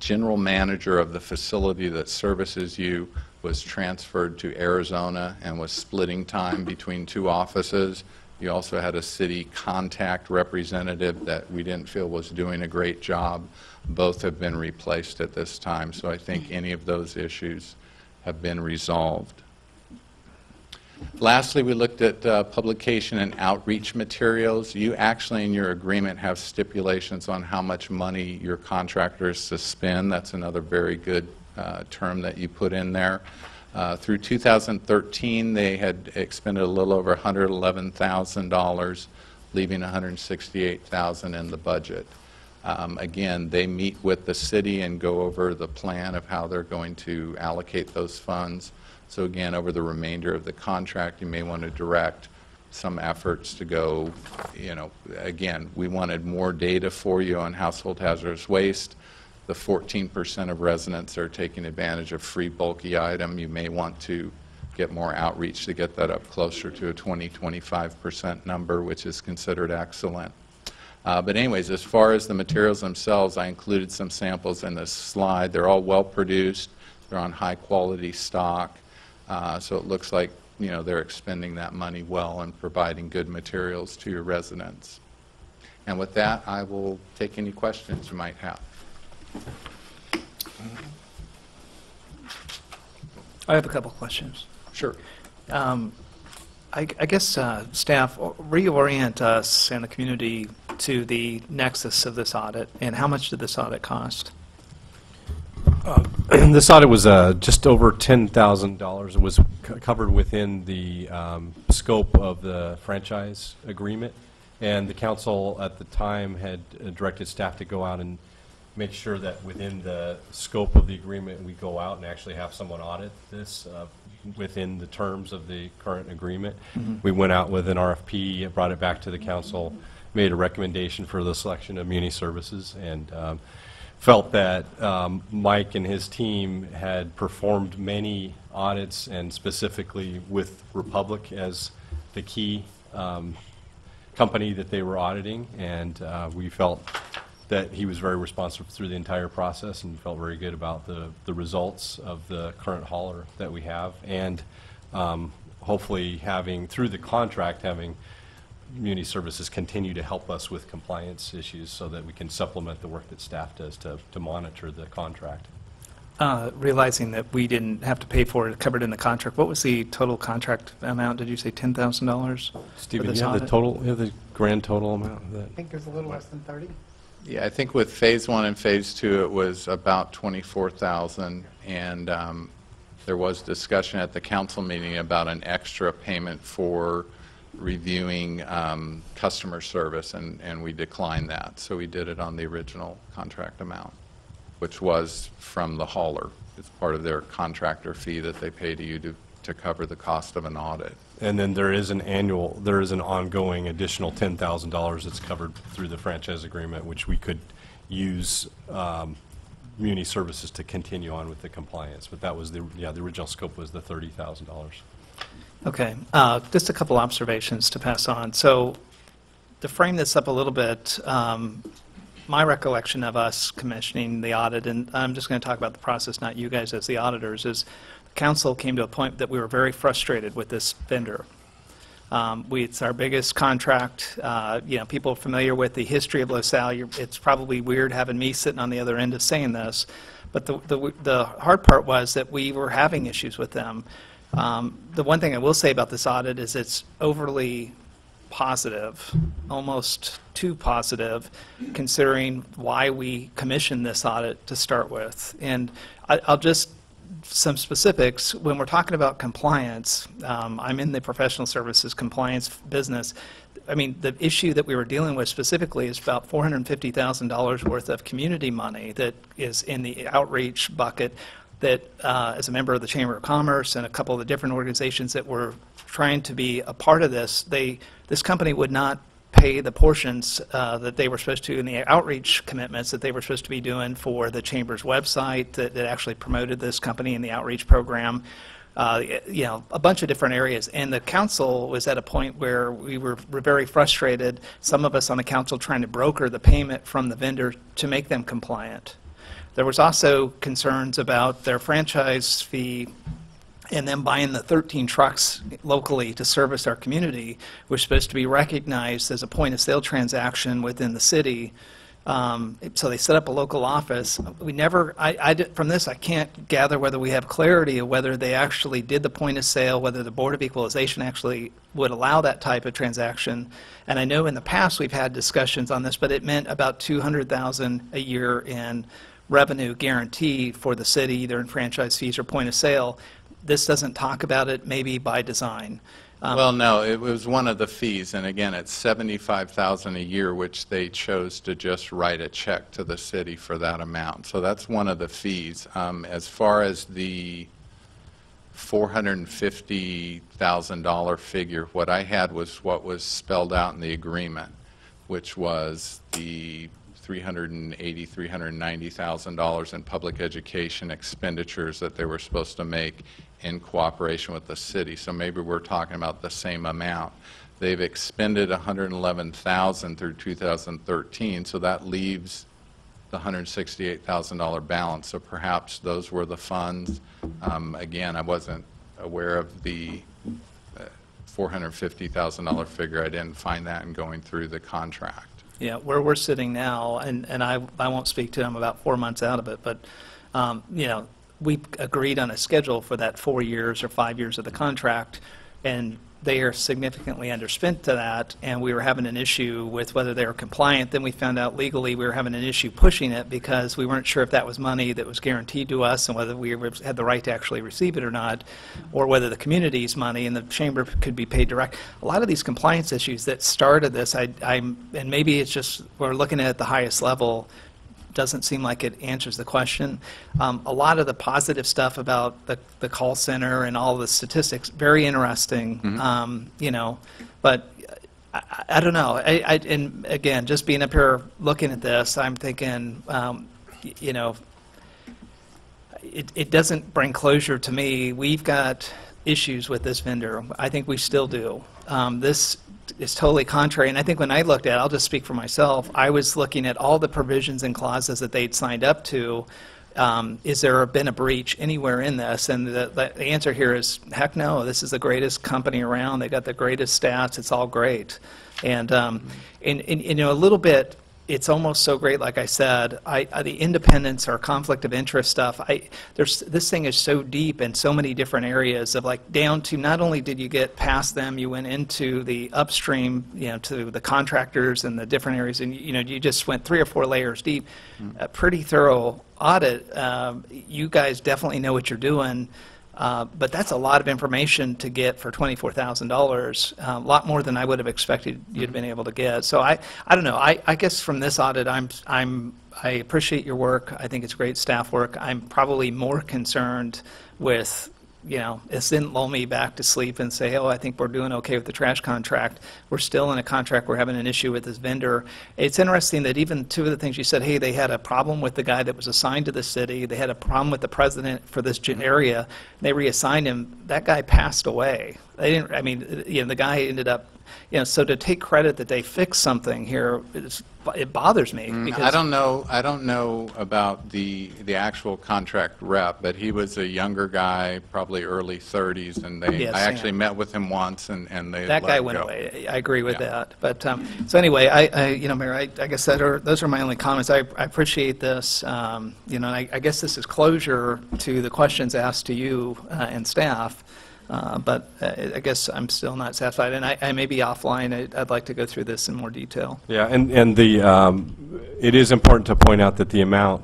general manager of the facility that services you was transferred to Arizona and was splitting time between 2 offices. You also had a city contact representative that we didn't feel was doing a great job. Both have been replaced at this time, so I think any of those issues have been resolved. Lastly, we looked at publication and outreach materials. You actually, in your agreement, have stipulations on how much money your contractor is to spend. That's another very good term that you put in there. Through 2013, they had expended a little over $111,000, leaving $168,000 in the budget. Again, they meet with the city and go over the plan of how they're going to allocate those funds. So again, over the remainder of the contract, you may want to direct some efforts to go, again, we wanted more data for you on household hazardous waste. The 14% of residents are taking advantage of free bulky item. You may want to get more outreach to get that up closer to a 20-25% number, which is considered excellent. But anyways, as far as the materials themselves, I included some samples in this slide. They're all well produced. They're on high quality stock. So it looks like they're expending that money well and providing good materials to your residents. And with that, I will take any questions you might have. I have a couple questions. Sure. I guess staff, reorient us and the community to the nexus of this audit, and how much did this audit cost? This audit was just over $10,000. It was covered within the scope of the franchise agreement. And the council at the time had directed staff to go out and make sure that within the scope of the agreement, we go out and actually have someone audit this within the terms of the current agreement. We went out with an RFP, brought it back to the council, made a recommendation for the selection of Muni Services, and felt that Mike and his team had performed many audits, and specifically with Republic as the key company that they were auditing, and we felt that he was very responsive through the entire process, and felt very good about the results of the current hauler that we have, and hopefully having, through the contract, having Muni Services continue to help us with compliance issues so that we can supplement the work that staff does to monitor the contract. Realizing that we didn't have to pay for it, covered in the contract, what was the total contract amount? Did you say $10,000? Stephen, do you have the total, you have the grand total amount of that? I think there's a little less than 30. Yeah, I think with Phase 1 and Phase 2, it was about $24,000, and there was discussion at the council meeting about an extra payment for reviewing customer service, and we declined that. So we did it on the original contract amount, which was from the hauler. It's part of their contractor fee that they pay to you to cover the cost of an audit. And then there is an ongoing additional $10,000 that's covered through the franchise agreement, which we could use Muni Services to continue on with the compliance. But that was the original scope was the $30,000. Okay, just a couple observations to pass on. So to frame this up a little bit, my recollection of us commissioning the audit, and I'm just going to talk about the process, not you guys as the auditors, is the council came to a point that we were very frustrated with this vendor. It's our biggest contract. People familiar with the history of LaSalle, it's probably weird having me sitting on the other end of saying this, but the hard part was that we were having issues with them. The one thing I will say about this audit is it's overly positive, almost too positive, considering why we commissioned this audit to start with. And I'll just, some specifics, when we're talking about compliance, I'm in the professional services compliance business. I mean, the issue that we were dealing with specifically is about $450,000 worth of community money that is in the outreach bucket that, as a member of the Chamber of Commerce and a couple of the different organizations that were trying to be a part of this, this company would not pay the portions that they were supposed to in the outreach commitments that they were supposed to be doing for the Chamber's website that actually promoted this company in the outreach program. A bunch of different areas. And the council was at a point where we were very frustrated, some of us on the council trying to broker the payment from the vendor to make them compliant. There was also concerns about their franchise fee and them buying the 13 trucks locally to service our community was supposed to be recognized as a point-of-sale transaction within the city. So they set up a local office. We never, from this, I can't gather whether we have clarity of whether they actually did the point-of-sale, whether the Board of Equalization actually would allow that type of transaction. And I know in the past we've had discussions on this, but it meant about $200,000 a year in revenue guaranteed for the city, either in franchise fees or point-of-sale. This doesn't talk about it, maybe by design. Well, no, it was one of the fees, and again, it's $75,000 a year, which they chose to just write a check to the city for that amount. So that's one of the fees. As far as the $450,000 figure, what I had was what was spelled out in the agreement, which was the $380,000, $390,000 in public education expenditures that they were supposed to make in cooperation with the city. So maybe we're talking about the same amount. They've expended $111,000 through 2013, so that leaves the $168,000 balance. So perhaps those were the funds. Again, I wasn't aware of the $450,000 figure. I didn't find that in going through the contract. Yeah, where we're sitting now, and I won't speak to them about 4 months out of it, but we agreed on a schedule for that 4 years or 5 years of the contract, and they are significantly underspent to that, and we were having an issue with whether they were compliant. Then we found out legally we were having an issue pushing it because we weren't sure if that was money that was guaranteed to us and whether we had the right to actually receive it or not, or whether the community's money and the chamber could be paid direct. A lot of these compliance issues that started this, and maybe it's just we're looking at it at the highest level, doesn't seem like it answers the question. A lot of the positive stuff about the call center and all the statistics, very interesting, you know, but I don't know. And again, just being up here looking at this, I'm thinking, you know, it doesn't bring closure to me. We've got issues with this vendor. I think we still do. This is totally contrary. And I think when I looked at it, I'll just speak for myself, I was looking at all the provisions and clauses that they'd signed up to. Is there been a breach anywhere in this? And the answer here is, heck no. This is the greatest company around. They got the greatest stats. It's all great. And you know, a little bit, it's almost so great, like I said, the independence or conflict of interest stuff, this thing is so deep in so many different areas of like down to not only did you get past them, you went into the upstream, you know, to the contractors and the different areas, and you know, you just went 3 or 4 layers deep. A pretty thorough audit. You guys definitely know what you're doing. But that's a lot of information to get for $24,000, a lot more than I would have expected you'd been able to get. So I don't know. I guess from this audit, I appreciate your work. I think it's great staff work. I'm probably more concerned with, you know, this didn't lull me back to sleep and say, oh, I think we're doing okay with the trash contract. We're still in a contract. We're having an issue with this vendor. It's interesting that even 2 of the things you said, hey, they had a problem with the guy that was assigned to the city. They had a problem with the president for this area. They reassigned him. That guy passed away. They didn't, I mean, you know, the guy ended up, you know, so to take credit that they fixed something here, it bothers me. Because I don't know about the actual contract rep, but he was a younger guy, probably early 30s, and Yes, I actually yeah. met with him once, and they that let guy him went go. away. I agree with that. But so anyway, you know, Mayor, I guess those are my only comments. I appreciate this. You know, I guess this is closure to the questions asked to you and staff. But I guess I'm still not satisfied, and I may be offline. I'd like to go through this in more detail. Yeah, and it is important to point out that the amount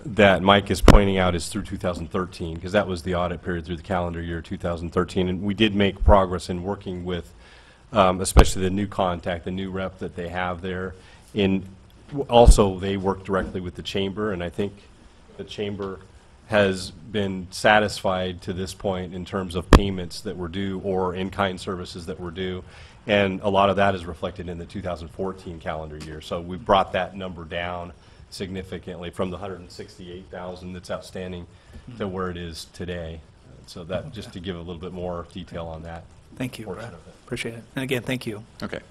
that Mike is pointing out is through 2013, because that was the audit period through the calendar year 2013, and we did make progress in working with, especially the new contact, the new rep that they have there. Also, they work directly with the chamber, and I think the chamber has been satisfied to this point in terms of payments that were due or in-kind services that were due, and a lot of that is reflected in the 2014 calendar year. So we brought that number down significantly from the 168,000 that's outstanding to where it is today. So that, just to give a little bit more detail on that. Thank you, portion Brad. of it. Appreciate it. And again, thank you. Okay.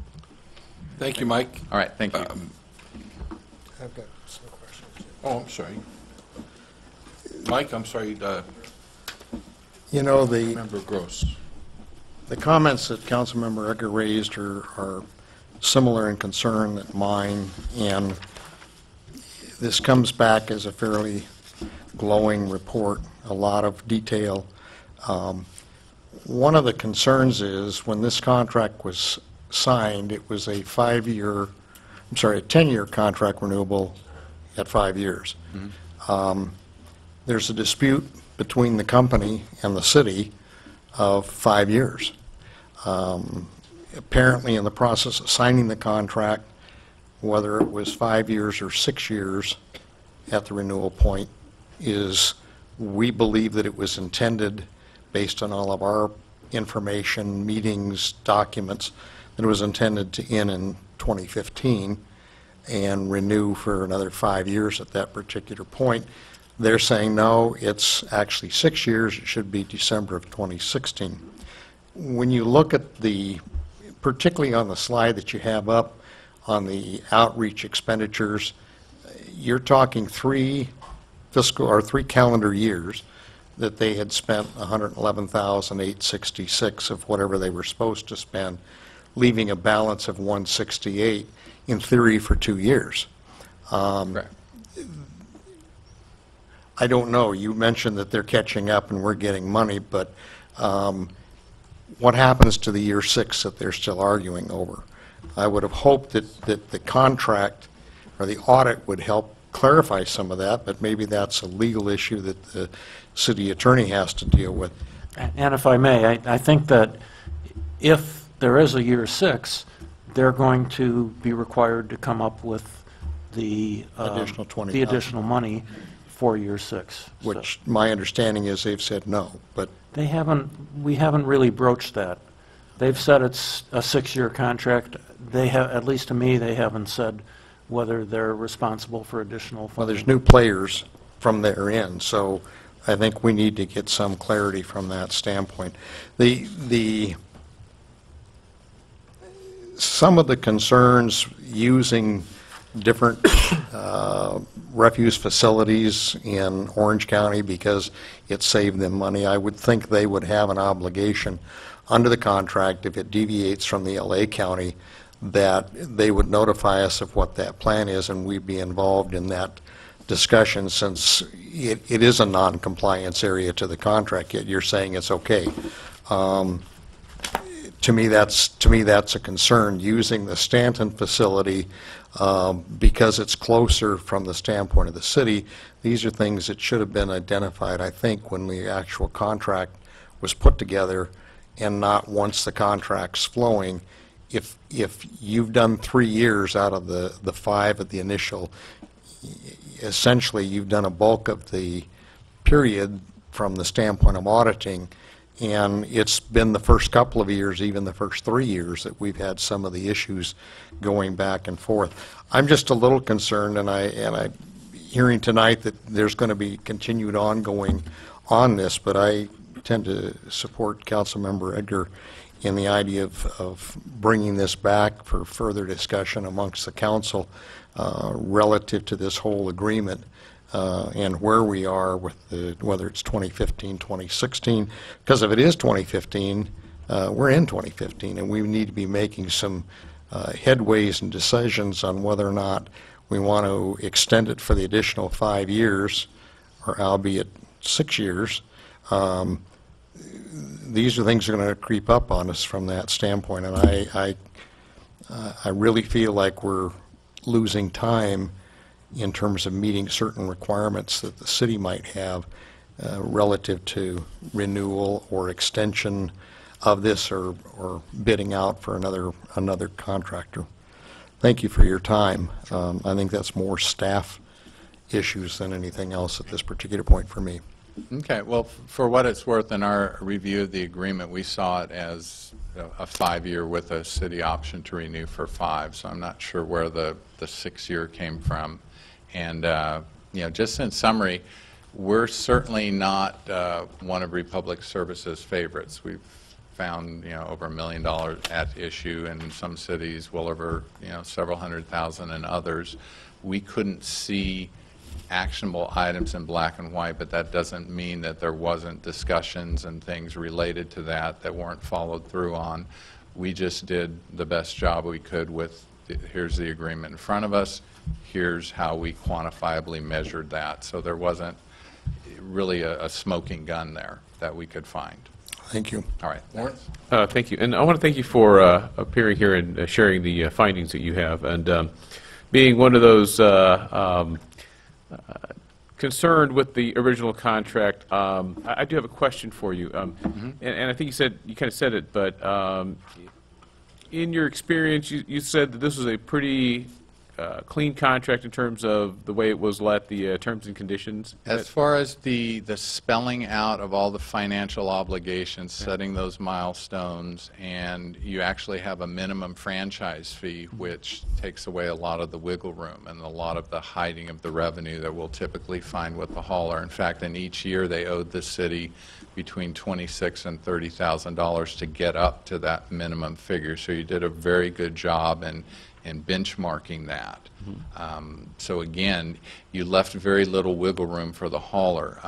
Thank you, Mike. All right. Thank you. I've got some questions. Oh, I'm sorry. Mike, I'm sorry, You know, the Member Gross. comments that Councilmember Egger raised are similar in concern that mine, and this comes back as a fairly glowing report, a lot of detail. One of the concerns is when this contract was signed, it was a 10-year contract renewable at 5 years. There's a dispute between the company and the city of 5 years. Apparently, in the process of signing the contract, whether it was 5 years or 6 years at the renewal point, we believe that it was intended, based on all of our information, meetings, documents, that it was intended to end in 2015 and renew for another 5 years at that particular point. They're saying, no, it's actually 6 years. It should be December of 2016. When you look at particularly on the slide that you have up on the outreach expenditures, you're talking 3 calendar years that they had spent $111,866 of whatever they were supposed to spend, leaving a balance of $168 in theory for 2 years. Correct. I don't know. You mentioned that they're catching up and we're getting money, but what happens to the year 6 that they're still arguing over? I would have hoped that the contract or the audit would help clarify some of that, but maybe that's a legal issue that the city attorney has to deal with. And if I may, I think that if there is a year 6, they're going to be required to come up with the Additional $20,000. the additional money for year 6. Which my understanding is they've said no, but They haven't, we haven't really broached that. They've said it's a 6-year contract. They have, at least to me, they haven't said whether they're responsible for additional funding. well, there's new players from their end, so I think we need to get some clarity from that standpoint. Some of the concerns using different refuse facilities in Orange County because it saved them money, I would think they would have an obligation under the contract, if it deviates from the LA County, that they would notify us of what that plan is, and we'd be involved in that discussion, since it is a non-compliance area to the contract, yet you're saying it's okay. To me, that's a concern. Using the Stanton facility, because it's closer from the standpoint of the city, these are things that should have been identified, I think, when the actual contract was put together, and not once the contract's flowing. If you've done 3 years out of the 5 of the initial, essentially you've done a bulk of the period from the standpoint of auditing, and it's been the first couple of years, even the first 3 years, that we've had some of the issues going back and forth. I'm just a little concerned, and I'm hearing tonight that there's going to be continued ongoing on this, but I tend to support Councilmember Edgar in the idea of bringing this back for further discussion amongst the council relative to this whole agreement and where we are with whether it's 2015, 2016, because if it is 2015, we're in 2015, and we need to be making some headways and decisions on whether or not we want to extend it for the additional 5 years, or albeit 6 years. These are things that are going to creep up on us from that standpoint, and I really feel like we're losing time in terms of meeting certain requirements that the city might have relative to renewal or extension of this, or bidding out for another contractor. Thank you for your time. I think that's more staff issues than anything else at this particular point for me. Okay, well, for what it's worth, in our review of the agreement, we saw it as a 5-year with a city option to renew for 5, so I'm not sure where the 6-year came from. And, just in summary, we're certainly not one of Republic Services' favorites. We've found, over $1 million at issue in some cities, well over, several $100,000 in others. We couldn't see actionable items in black and white, but that doesn't mean that there wasn't discussions and things related to that weren't followed through on. We just did the best job we could with, here's the agreement in front of us, here's how we quantifiably measured that. So there wasn't really a smoking gun there that we could find. Thank you. All right. Lawrence? Thank you. And I want to thank you for appearing here and sharing the findings that you have. And being one of those concerned with the original contract, I do have a question for you. And I think you kind of said it, but in your experience, you said that this was a pretty clean contract in terms of the way it was let, the terms and conditions? As far as the spelling out of all the financial obligations, setting those milestones, and you actually have a minimum franchise fee, which takes away a lot of the wiggle room and a lot of the hiding of the revenue that we'll typically find with the hauler. In fact, in each year they owed the city between $26,000 and $30,000 to get up to that minimum figure. So you did a very good job in benchmarking that. So again, you left very little wiggle room for the hauler.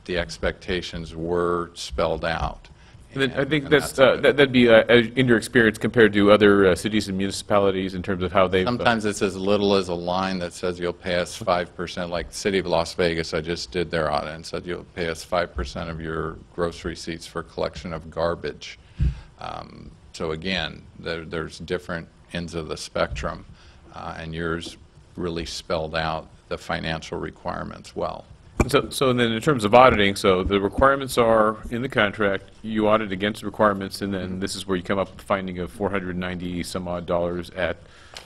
The expectations were spelled out. And then I think that'd be, in your experience, compared to other cities and municipalities in terms of how they've... Sometimes it's as little as a line that says you'll pay us 5%, like the City of Las Vegas, I just did their audit and said you'll pay us 5% of your gross receipts for collection of garbage. So again, there's different ends of the spectrum, and yours really spelled out the financial requirements well. So then in terms of auditing, so the requirements are in the contract, you audit against the requirements, and then this is where you come up with the finding of $490 some odd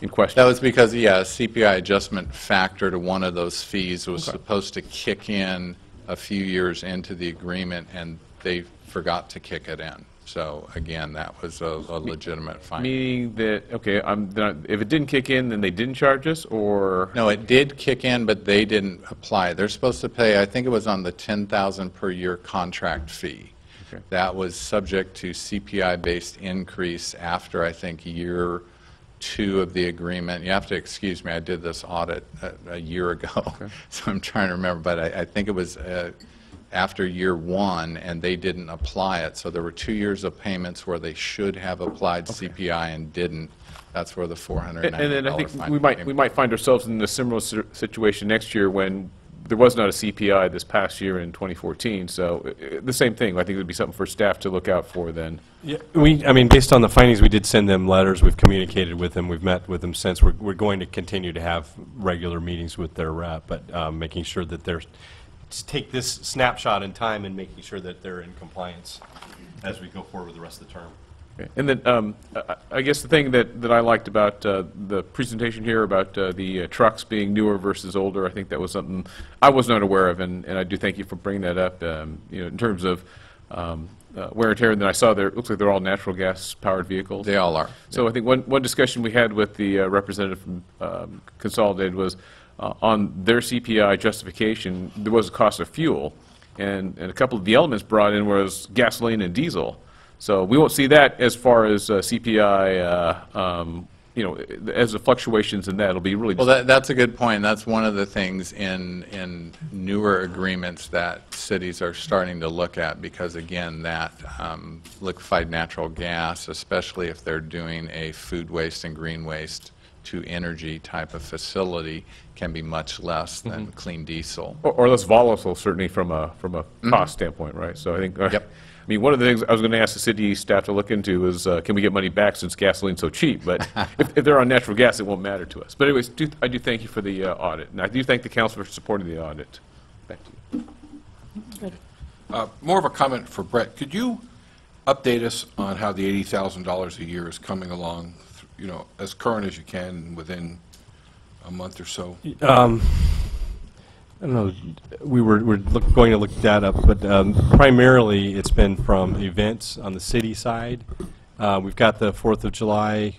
in question. That was because, yeah, a CPI adjustment factor to one of those fees was supposed to kick in a few years into the agreement, and they forgot to kick it in. So again, that was a legitimate finding. Meaning that, okay, if it didn't kick in, then they didn't charge us, or? No, it did kick in, but they didn't apply. They're supposed to pay, I think it was on the $10,000 per year contract fee. Okay. That was subject to CPI-based increase after, I think, year 2 of the agreement. You have to excuse me, I did this audit a year ago, so I'm trying to remember, but I think it was after year 1, and they didn't apply it. So there were 2 years of payments where they should have applied CPI and didn't. That's where the $490 And then I think fine we might find ourselves in a similar situation next year when there was not a CPI this past year in 2014. So the same thing. I think it would be something for staff to look out for then. Yeah, I mean, based on the findings, we did send them letters. We've communicated with them. We've met with them since. We're going to continue to have regular meetings with their rep, but making sure that they're take this snapshot in time and making sure that they're in compliance as we go forward with the rest of the term. Okay. And then I guess the thing that I liked about the presentation here about the trucks being newer versus older, I think that was something I was not aware of, and I do thank you for bringing that up. You know, in terms of wear and tear, and then I saw there, it looks like they're all natural gas powered vehicles. They all are. So I think one discussion we had with the representative from Consolidated was on their CPI justification, there was a cost of fuel, and a couple of the elements brought in was gasoline and diesel. So we won't see that as far as CPI, you know, as the fluctuations in that, it'll be really. Well, that's a good point. That's one of the things in newer agreements that cities are starting to look at, because again, that liquefied natural gas, especially if they're doing a food waste and green waste to energy type of facility, can be much less than clean diesel. Or less volatile, certainly from a cost standpoint, right? So I think. Yep. I mean, one of the things I was going to ask the city staff to look into is, can we get money back since gasoline's so cheap? But if they're on natural gas, it won't matter to us. But anyways, I do thank you for the audit, and I do thank the council for supporting the audit. Back to you. Good. More of a comment for Brett. Could you update us on how the $80,000 a year is coming along, you know, as current as you can within a month or so? I don't know, we're going to look that up, but primarily it's been from events on the city side. We've got the 4th of July.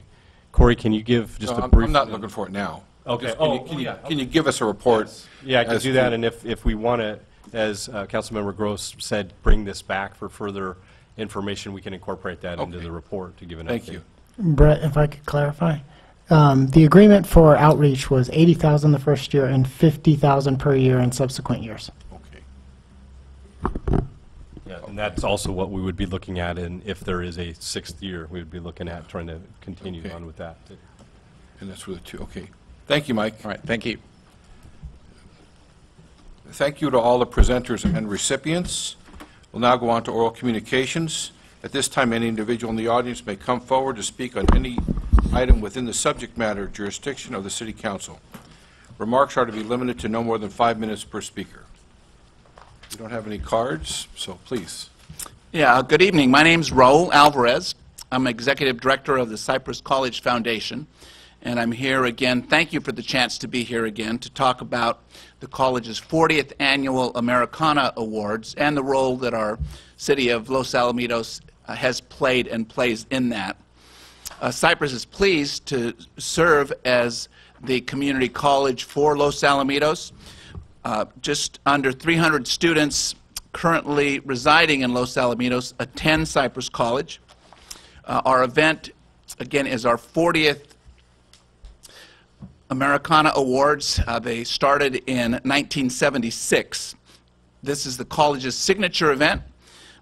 Corey, can you give just a brief? I'm not looking for it now. Okay. Just, can you give us a report? Yes. Yeah, I can do that, and if we want to, as Councilmember Gross said, bring this back for further information, we can incorporate that into the report to give an update. Thank you. Brett, if I could clarify. The agreement for outreach was $80,000 the first year and $50,000 per year in subsequent years. Okay. Yeah, and that's also what we would be looking at, and if there is a 6th year, we would be looking at trying to continue on with that. And that's for the 2. Okay. Thank you, Mike. All right. Thank you. Thank you to all the presenters and recipients. We'll now go on to oral communications. At this time, any individual in the audience may come forward to speak on any item within the subject matter jurisdiction of the City Council. Remarks are to be limited to no more than 5 minutes per speaker. We don't have any cards, so please. Yeah, good evening. My name's Raul Alvarez. I'm Executive Director of the Cypress College Foundation, and I'm here again. Thank you for the chance to be here again to talk about the college's 40th Annual Americana Awards and the role that our city of Los Alamitos has played and plays in that. Cypress is pleased to serve as the community college for Los Alamitos. Just under 300 students currently residing in Los Alamitos attend Cypress College. Our event, again, is our 40th Americana Awards. They started in 1976. This is the college's signature event.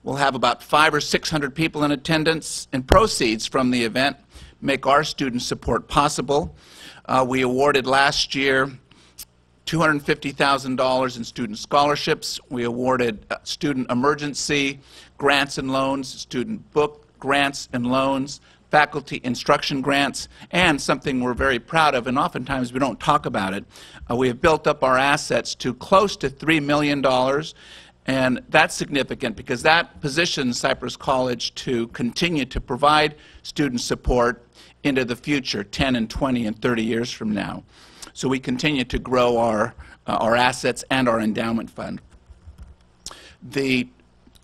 We'll have about 500 or 600 people in attendance, and proceeds from the event make our student support possible. We awarded last year $250,000 in student scholarships. We awarded student emergency grants and loans, student book grants and loans, faculty instruction grants, and something we're very proud of, and oftentimes we don't talk about it. We have built up our assets to close to $3 million, and that's significant because that positions Cypress College to continue to provide student support into the future, 10 and 20 and 30 years from now. So we continue to grow our assets and our endowment fund. The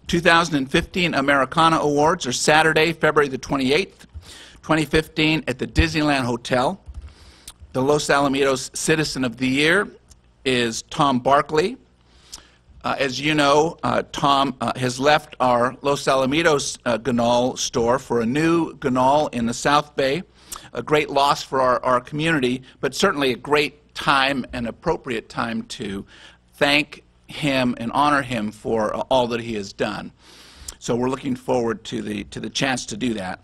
2015 Americana Awards are Saturday, February the 28th, 2015 at the Disneyland Hotel. The Los Alamitos Citizen of the Year is Tom Barkley. As you know, Tom has left our Los Alamitos Ganal store for a new Ganal in the South Bay. A great loss for our community, but certainly a great time and appropriate time to thank him and honor him for all that he has done. So we're looking forward to the chance to do that.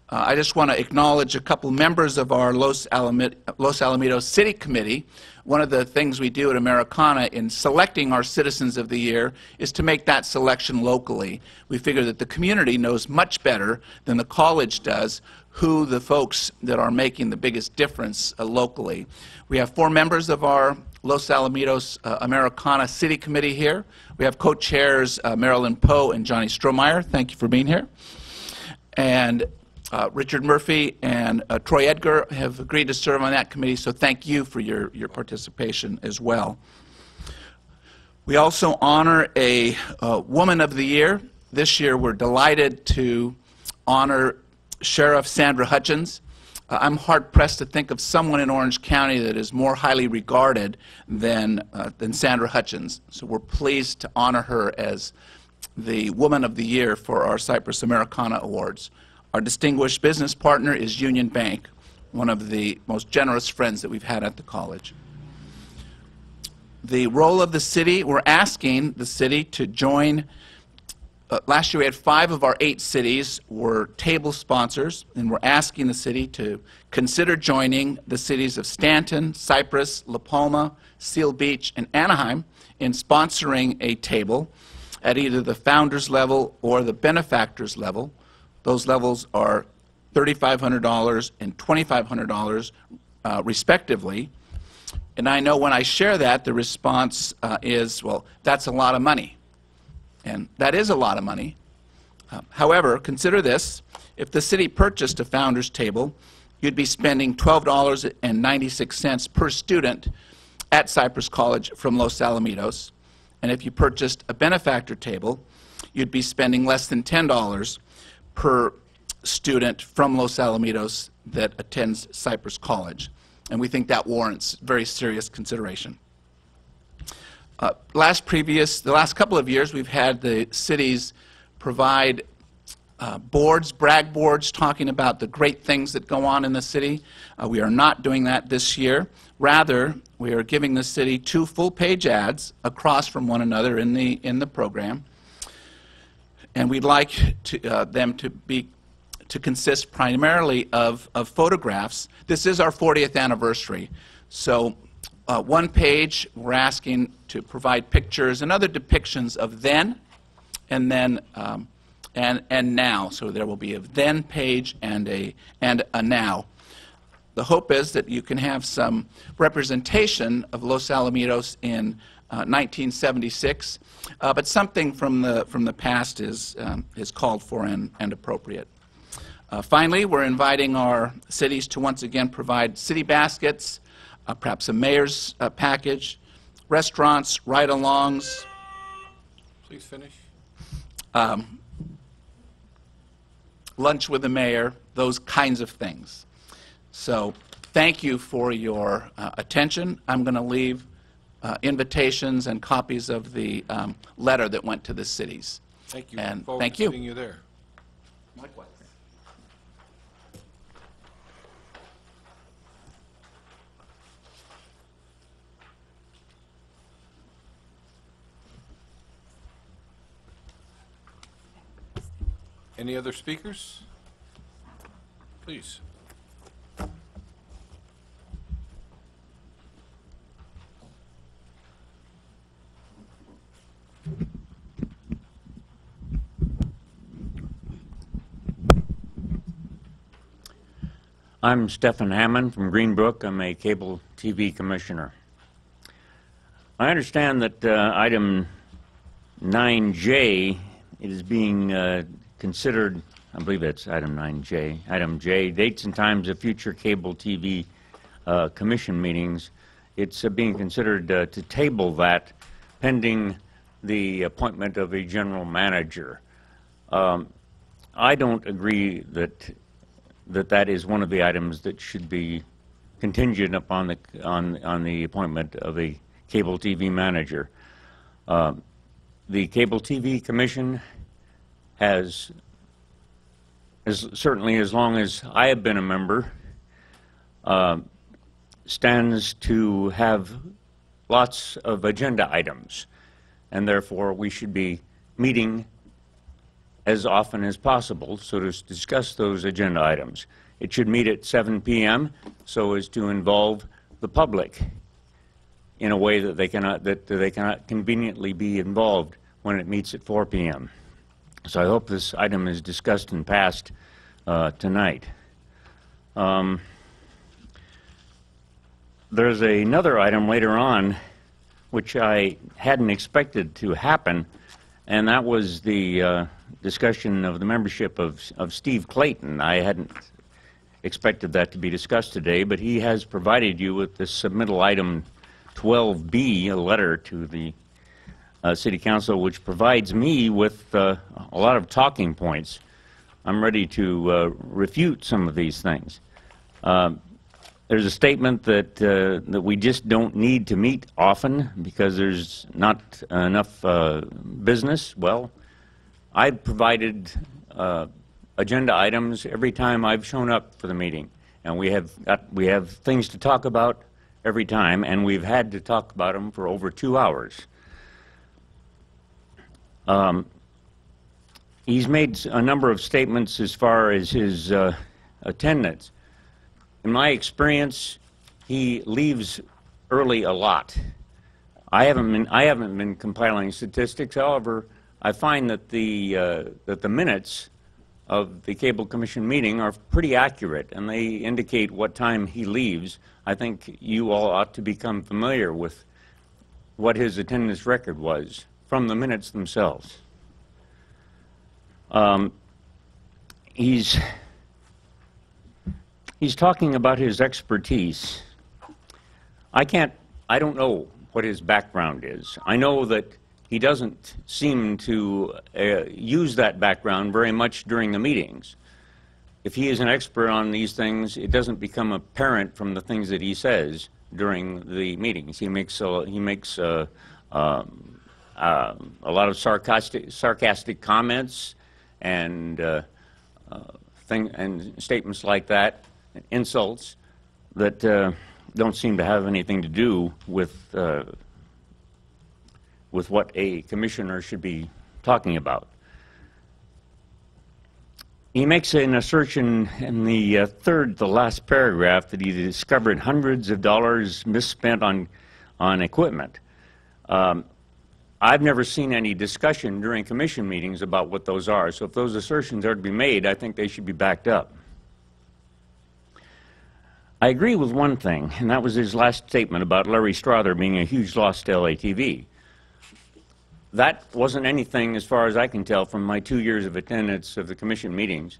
I just want to acknowledge a couple members of our Los Alamitos City Committee. One of the things we do at Americana in selecting our Citizens of the Year is to make that selection locally. We figure that the community knows much better than the college does who the folks that are making the biggest difference locally. We have 4 members of our Los Alamitos Americana City Committee here. We have co-chairs Marilyn Poe and Johnny Strohmeyer. Thank you for being here. And Richard Murphy and Troy Edgar have agreed to serve on that committee, so thank you for your participation as well. We also honor a Woman of the Year. This year we're delighted to honor Sheriff Sandra Hutchins. I'm hard-pressed to think of someone in Orange County that is more highly regarded than Sandra Hutchins. So we're pleased to honor her as the Woman of the Year for our Cypress Americana Awards. Our distinguished business partner is Union Bank, one of the most generous friends that we've had at the college. The role of the city, we're asking the city to join. Last year we had 5 of our 8 cities were table sponsors, and we're asking the city to consider joining the cities of Stanton, Cypress, La Palma, Seal Beach, and Anaheim in sponsoring a table at either the founders level or the benefactors level. Those levels are $3,500 and $2,500 respectively. And I know when I share that, the response is, well, that's a lot of money. And that is a lot of money. However, consider this. If the city purchased a founders table, you'd be spending $12.96 per student at Cypress College from Los Alamitos. And if you purchased a benefactor table, you'd be spending less than $10 per student from Los Alamitos that attends Cypress College. And we think that warrants very serious consideration. The last couple of years, we've had the cities provide boards, brag boards, talking about the great things that go on in the city. We are not doing that this year. Rather, we are giving the city 2 full-page ads across from one another in the program. And we'd like them to consist primarily of photographs. This is our 40th anniversary. So one page, we're asking to provide pictures and other depictions of then and then and now. So there will be a then page and a now. The hope is that you can have some representation of Los Alamitos in 1976, but something from the past is called for and appropriate. Finally, we're inviting our cities to once again provide city baskets, perhaps a mayor's package, restaurants, ride-alongs. Please finish. Lunch with the mayor, those kinds of things. So thank you for your attention. I'm going to leave invitations and copies of the letter that went to the cities. Thank you. And Forward thank to you. seeing you there. Likewise. Any other speakers? Please. I'm Stephen Hammond from Greenbrook. I'm a cable TV commissioner. I understand that item 9J is being considered, I believe it's item 9J, item J, dates and times of future cable TV commission meetings. It's being considered to table that pending the appointment of a general manager. I don't agree that is one of the items that should be contingent upon the appointment of a cable TV manager. The Cable TV Commission has, certainly as long as I have been a member, stands to have lots of agenda items, and therefore we should be meeting as often as possible so to discuss those agenda items. It should meet at 7 p.m. so as to involve the public in a way that they cannot conveniently be involved when it meets at 4 p.m. So I hope this item is discussed and passed tonight. There's another item later on which I hadn't expected to happen, and that was the discussion of the membership of Steve Clayton. I hadn't expected that to be discussed today, but he has provided you with this submittal item 12B, a letter to the City Council, which provides me with a lot of talking points. I'm ready to refute some of these things. There's a statement that we just don't need to meet often because there's not enough business. Well, I've provided agenda items every time I've shown up for the meeting, and we have things to talk about every time, and we've had to talk about them for over 2 hours. He's made a number of statements as far as his attendance. In my experience, he leaves early a lot. I haven't been compiling statistics. However, I find that the minutes of the Cable Commission meeting are pretty accurate, and they indicate what time he leaves. I think you all ought to become familiar with what his attendance record was from the minutes themselves. He's talking about his expertise. I don't know what his background is. I know that he doesn't seem to use that background very much during the meetings. If he is an expert on these things, it doesn't become apparent from the things that he says during the meetings. He makes a lot of sarcastic comments and statements like that, insults that don't seem to have anything to do with what a commissioner should be talking about. He makes an assertion in the third to last paragraph that he discovered hundreds of dollars misspent on equipment. I've never seen any discussion during commission meetings about what those are, so if those assertions are to be made, I think they should be backed up. I agree with one thing, and that was his last statement about Larry Strother being a huge loss to LATV. That wasn't anything, as far as I can tell, from my 2 years of attendance of the commission meetings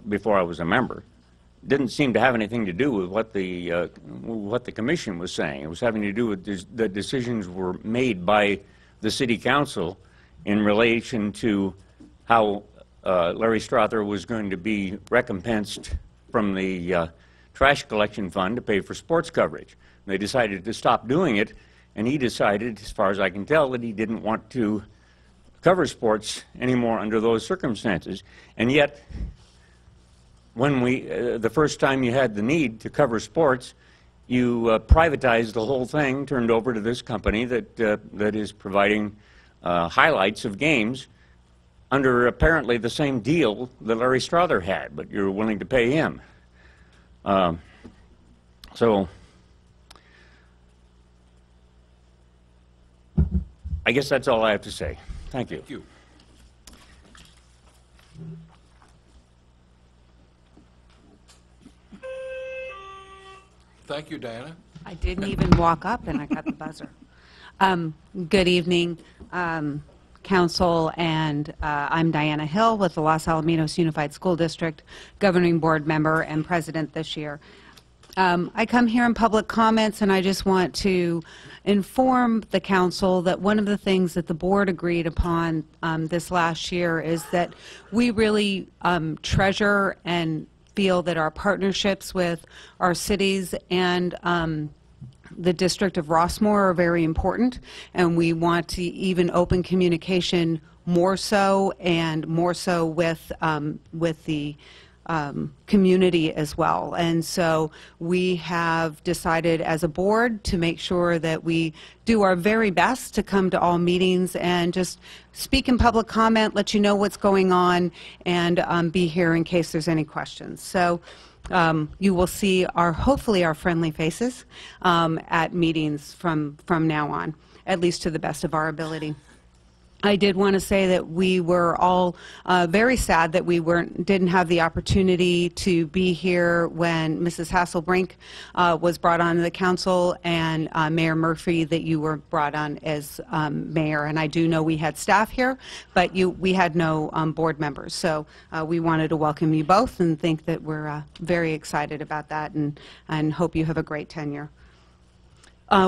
before I was a member. Didn't seem to have anything to do with what the commission was saying. It was having to do with the decisions were made by the City Council in relation to how Larry Strother was going to be recompensed from the trash collection fund to pay for sports coverage. They decided to stop doing it, and he decided, as far as I can tell, that he didn't want to cover sports anymore under those circumstances. And yet, when the first time you had the need to cover sports, you privatized the whole thing, turned over to this company that is providing highlights of games under apparently the same deal that Larry Strother had, but you're willing to pay him. So I guess that's all I have to say. Thank you. Thank you. thank you, Diana. I didn't even walk up and I got the buzzer. Good evening, Council, and I'm Diana Hill with the Los Alamitos Unified School District, Governing Board member and President this year. I come here in public comments, and I just want to inform the Council that one of the things that the Board agreed upon this last year is that we really treasure and feel that our partnerships with our cities and the District of Rossmore are very important, and we want to even open communication more so and more so with the community as well. And so we have decided as a board to make sure that we do our very best to come to all meetings and just speak in public comment, let you know what's going on, and be here in case there's any questions. So you will see hopefully our friendly faces at meetings from now on, at least to the best of our ability. I did want to say that we were all very sad that we didn't have the opportunity to be here when Mrs. Hasselbrink was brought on to the council, and Mayor Murphy, that you were brought on as mayor. And I do know we had staff here, but we had no board members. So we wanted to welcome you both and think that we're very excited about that, and hope you have a great tenure.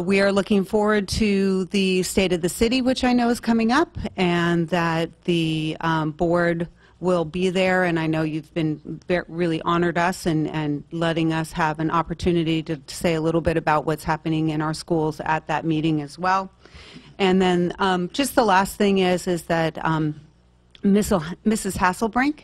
We are looking forward to the State of the City, which I know is coming up, and that the board will be there. And I know you've been really honored us and letting us have an opportunity to say a little bit about what's happening in our schools at that meeting as well. And then just the last thing is that Mrs. Hasselbrink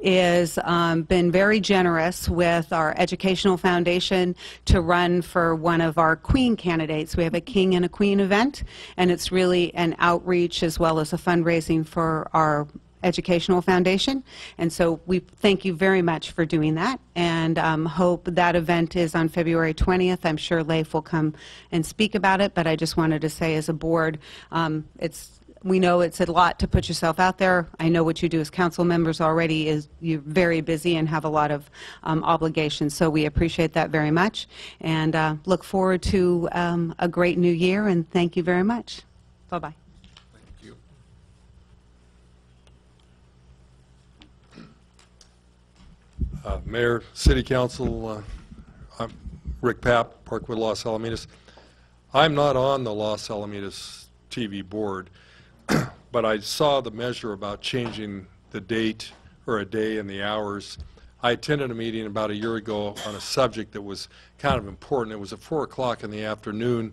has been very generous with our educational foundation to run for one of our Queen candidates. We have a King and a Queen event, and it's really an outreach as well as a fundraising for our educational foundation. And so we thank you very much for doing that, and hope that event is on February 20th. I'm sure Leif will come and speak about it, but I just wanted to say as a board, we know it's a lot to put yourself out there. I know what you do as council members already is you're very busy and have a lot of obligations, so we appreciate that very much, and look forward to a great new year, and thank you very much. Bye-bye. Thank you. Mayor, City Council, I'm Rick Papp, Parkwood, Los Alamitos. I'm not on the Los Alamitos TV board, but I saw the measure about changing the date or a day and the hours. I attended a meeting about a year ago on a subject that was kind of important. It was at 4 o'clock in the afternoon,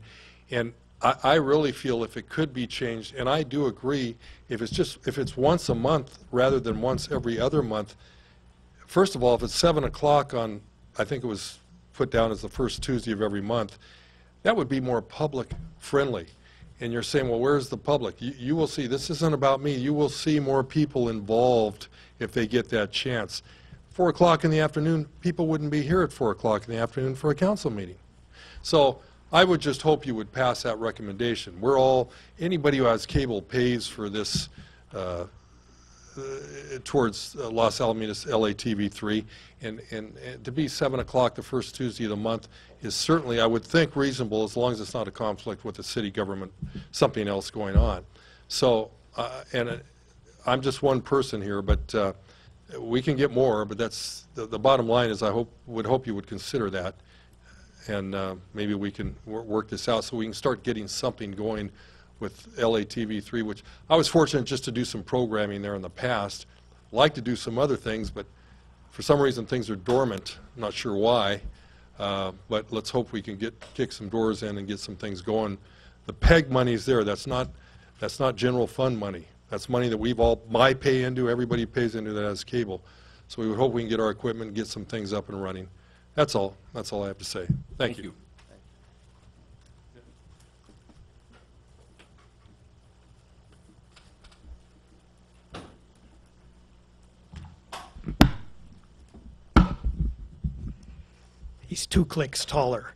and I really feel if it could be changed, and I do agree, if it's once a month rather than once every other month. First of all, if it's 7 o'clock on, I think it was put down as the first Tuesday of every month, that would be more public friendly. And you're saying, well, where's the public? You will see, this isn't about me. You will see more people involved if they get that chance. 4 o'clock in the afternoon, people wouldn't be here at 4 o'clock in the afternoon for a council meeting. So I would just hope you would pass that recommendation. Anybody who has cable pays for this towards Los Alamitos LATV3, and to be 7 o'clock the first Tuesday of the month is certainly, I would think, reasonable, as long as it's not a conflict with the city government, something else going on. So, I'm just one person here, but we can get more, but that's the bottom line is I would hope you would consider that, and maybe we can work this out so we can start getting something going with LATV3, which I was fortunate just to do some programming there in the past. I'd like to do some other things, but for some reason things are dormant. I'm not sure why, but let's hope we can kick some doors in and get some things going. The PEG money's there. That's not general fund money. That's money that I pay into, everybody pays into that has cable. So we would hope we can get our equipment and get some things up and running. That's all. That's all I have to say. Thank you. He's 2 clicks taller.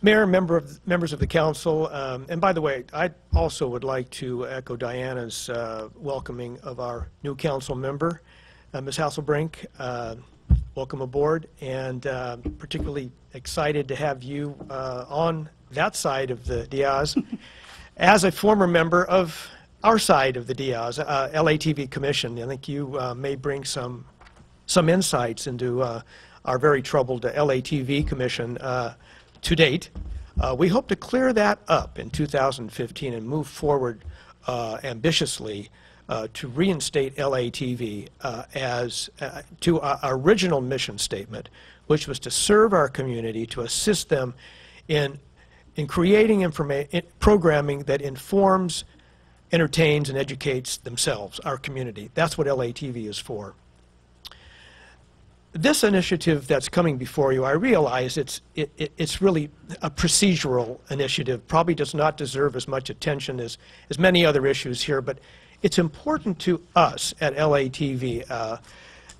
Mayor, members of the council, and by the way, I also would like to echo Diana's welcoming of our new council member, Ms. Hasselbrink. welcome aboard, and particularly excited to have you on that side of the Diaz. As a former member of our side of the Diaz, LATV Commission, I think you may bring some insights into our very troubled LATV Commission to date. We hope to clear that up in 2015 and move forward ambitiously to reinstate LATV to our original mission statement, which was to serve our community, to assist them in creating programming that informs, entertains, and educates themselves, our community. That's what LATV is for. This initiative that's coming before you, I realize it's really a procedural initiative, probably does not deserve as much attention as many other issues here, but it's important to us at LATV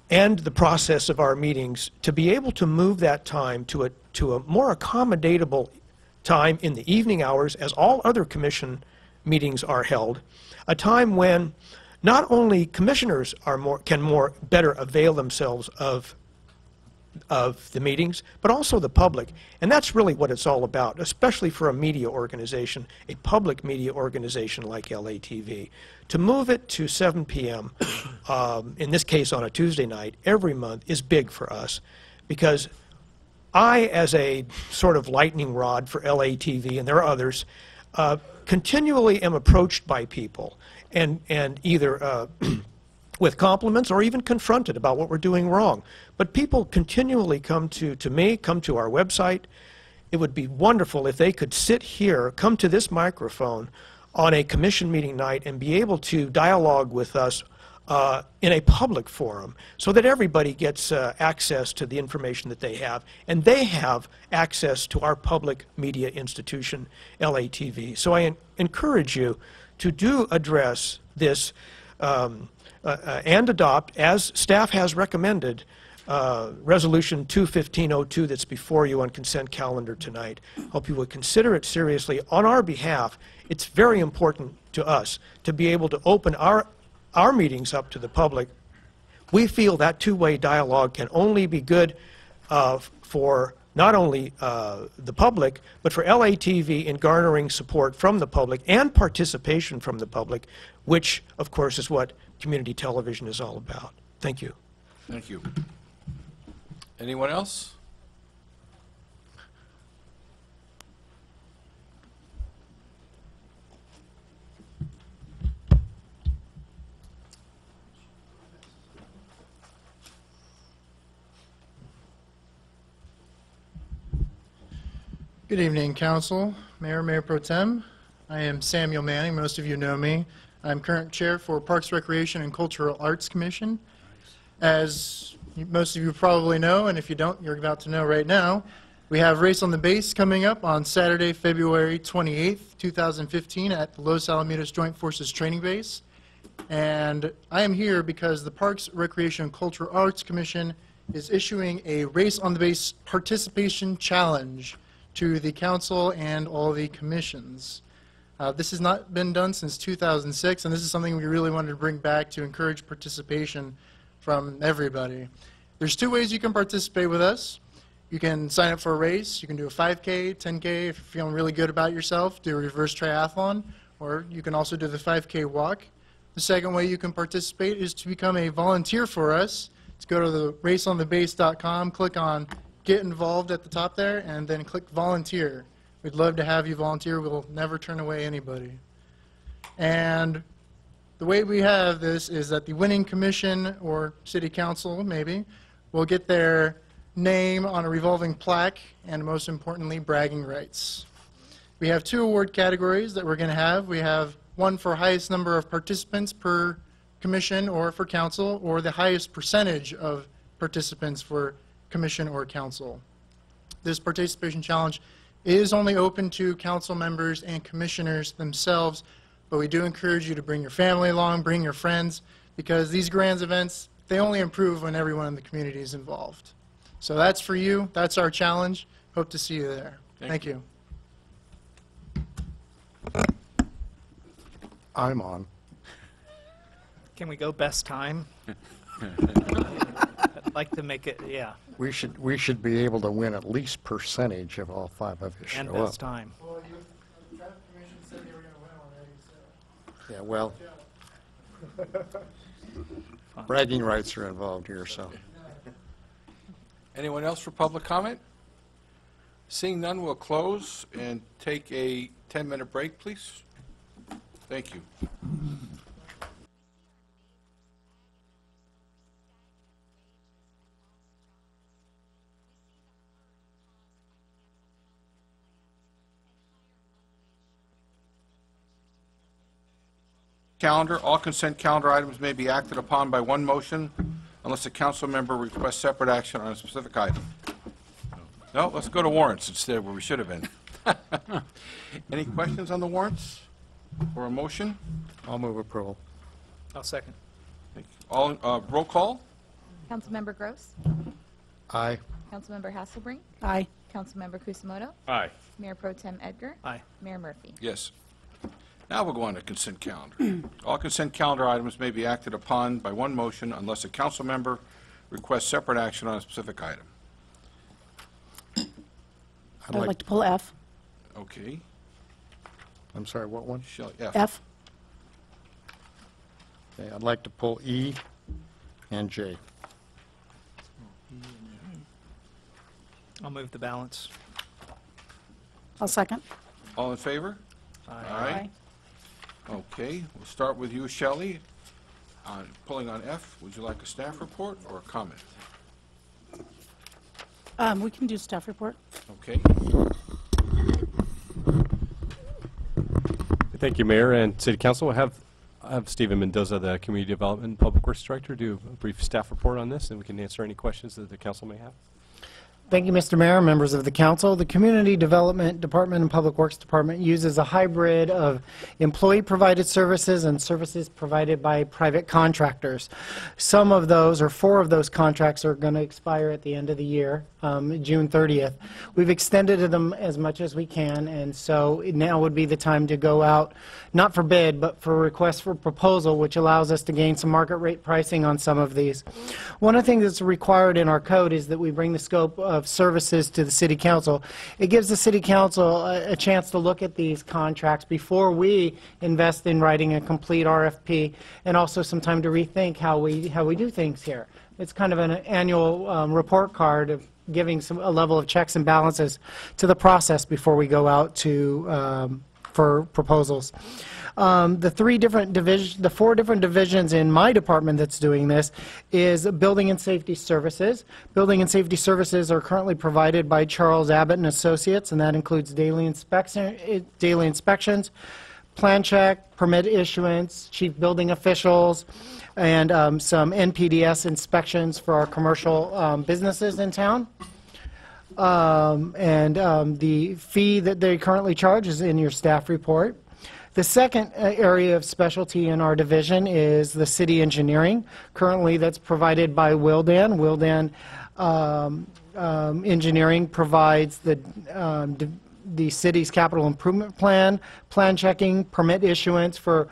and the process of our meetings to be able to move that time to a more accommodatable time in the evening hours, as all other commission meetings are held, a time when not only commissioners can better avail themselves of the meetings, but also the public. And that's really what it's all about, especially for a media organization, a public media organization like LATV. To move it to 7 p.m., in this case on a Tuesday night, every month is big for us, because I, as a sort of lightning rod for LATV, and there are others, continually am approached by people and either with compliments or even confronted about what we're doing wrong. But people continually come to me, come to our website. It would be wonderful if they could sit here, come to this microphone on a commission meeting night and be able to dialogue with us in a public forum, so that everybody gets access to the information that they have, and they have access to our public media institution, LATV. So I encourage you to do address this and adopt, as staff has recommended, Resolution 21502 that's before you on consent calendar tonight. Hope you would consider it seriously on our behalf. It's very important to us to be able to open our meetings up to the public. We feel that two-way dialogue can only be good for not only the public, but for LATV in garnering support from the public and participation from the public, which, of course, is what community television is all about. Thank you. Thank you. Anyone else? Good evening, Council, Mayor Pro Tem. I am Samuel Manning. Most of you know me. I'm current chair for Parks, Recreation, and Cultural Arts Commission. As most of you probably know, and if you don't, you're about to know right now, we have Race on the Base coming up on Saturday, February 28th, 2015 at the Los Alamitos Joint Forces Training Base. And I am here because the Parks, Recreation, and Cultural Arts Commission is issuing a Race on the Base participation challenge to the council and all the commissions. This has not been done since 2006, and this is something we really wanted to bring back to encourage participation from everybody. There's two ways you can participate with us. You can sign up for a race. You can do a 5K, 10K if you're feeling really good about yourself, do a reverse triathlon, or you can also do the 5K walk. The second way you can participate is to become a volunteer for us. Let's go to the raceonthebase.com, click on Get Involved at the top there, and then click Volunteer. We'd love to have you volunteer. We'll never turn away anybody. And the way we have this is that the winning commission, or city council maybe, will get their name on a revolving plaque, and most importantly, bragging rights. We have two award categories that we're going to have. We have one for highest number of participants per commission or for council, or the highest percentage of participants for commission or council. This participation challenge is only open to council members and commissioners themselves, but we do encourage you to bring your family along, bring your friends, because these grand events, they only improve when everyone in the community is involved. So that's for you. That's our challenge. Hope to see you there. Thank you. I'm on. Can we go best time? I'd like to make it, yeah, We should be able to win at least percentage if all 5 of you show and up. best time. Well, the traffic commission said they were going to win already, so. Yeah, well, bragging rights are involved here, so. Anyone else for public comment? Seeing none, we'll close and take a 10-minute break, please. Thank you. Calendar. All consent calendar items may be acted upon by one motion unless a council member requests separate action on a specific item. No, let's go to warrants instead, where we should have been. Any questions on the warrants or a motion? I'll move approval. I'll second. All, roll call? Councilmember Gross. Aye. Councilmember Hasselbrink. Aye. Councilmember Kusamoto. Aye. Mayor Pro Tem Edgar. Aye. Mayor Murphy. Yes. Now we'll go on to consent calendar. All consent calendar items may be acted upon by one motion unless a council member requests separate action on a specific item. I'd I'd like to pull F. Okay. I'm sorry, what one? Shelley, F. F. Okay, I'd like to pull E and J. I'll move the balance. I'll second. All in favor? Aye. Okay, we'll start with you, Shelley. Pulling on F, would you like a staff report or a comment? We can do staff report. Okay. Thank you, Mayor and City Council. I have Stephen Mendoza, the Community Development and Public Works Director, do a brief staff report on this, and we can answer any questions that the council may have. Thank you, Mr. Mayor, members of the council. The Community Development Department and Public Works Department uses a hybrid of employee-provided services and services provided by private contractors. Some of those, or 4 of those contracts, are going to expire at the end of the year, June 30th. We've extended them as much as we can, and so now would be the time to go out, not for bid, but for request for proposal, which allows us to gain some market rate pricing on some of these. One of the things that's required in our code is that we bring the scope of services to the City Council. It gives the City Council a chance to look at these contracts before we invest in writing a complete RFP, and also some time to rethink how we do things here. It's kind of an annual report card of giving a level of checks and balances to the process before we go out to for proposals. The 4 different divisions in my department that's doing this is Building and Safety Services. Building and Safety Services are currently provided by Charles Abbott and Associates, and that includes daily inspections, plan check, permit issuance, chief building officials, and some NPDS inspections for our commercial businesses in town. The fee that they currently charge is in your staff report. The second area of specialty in our division is the city engineering. Currently, that's provided by Wildan. Wildan Engineering provides the city's capital improvement plan checking, permit issuance for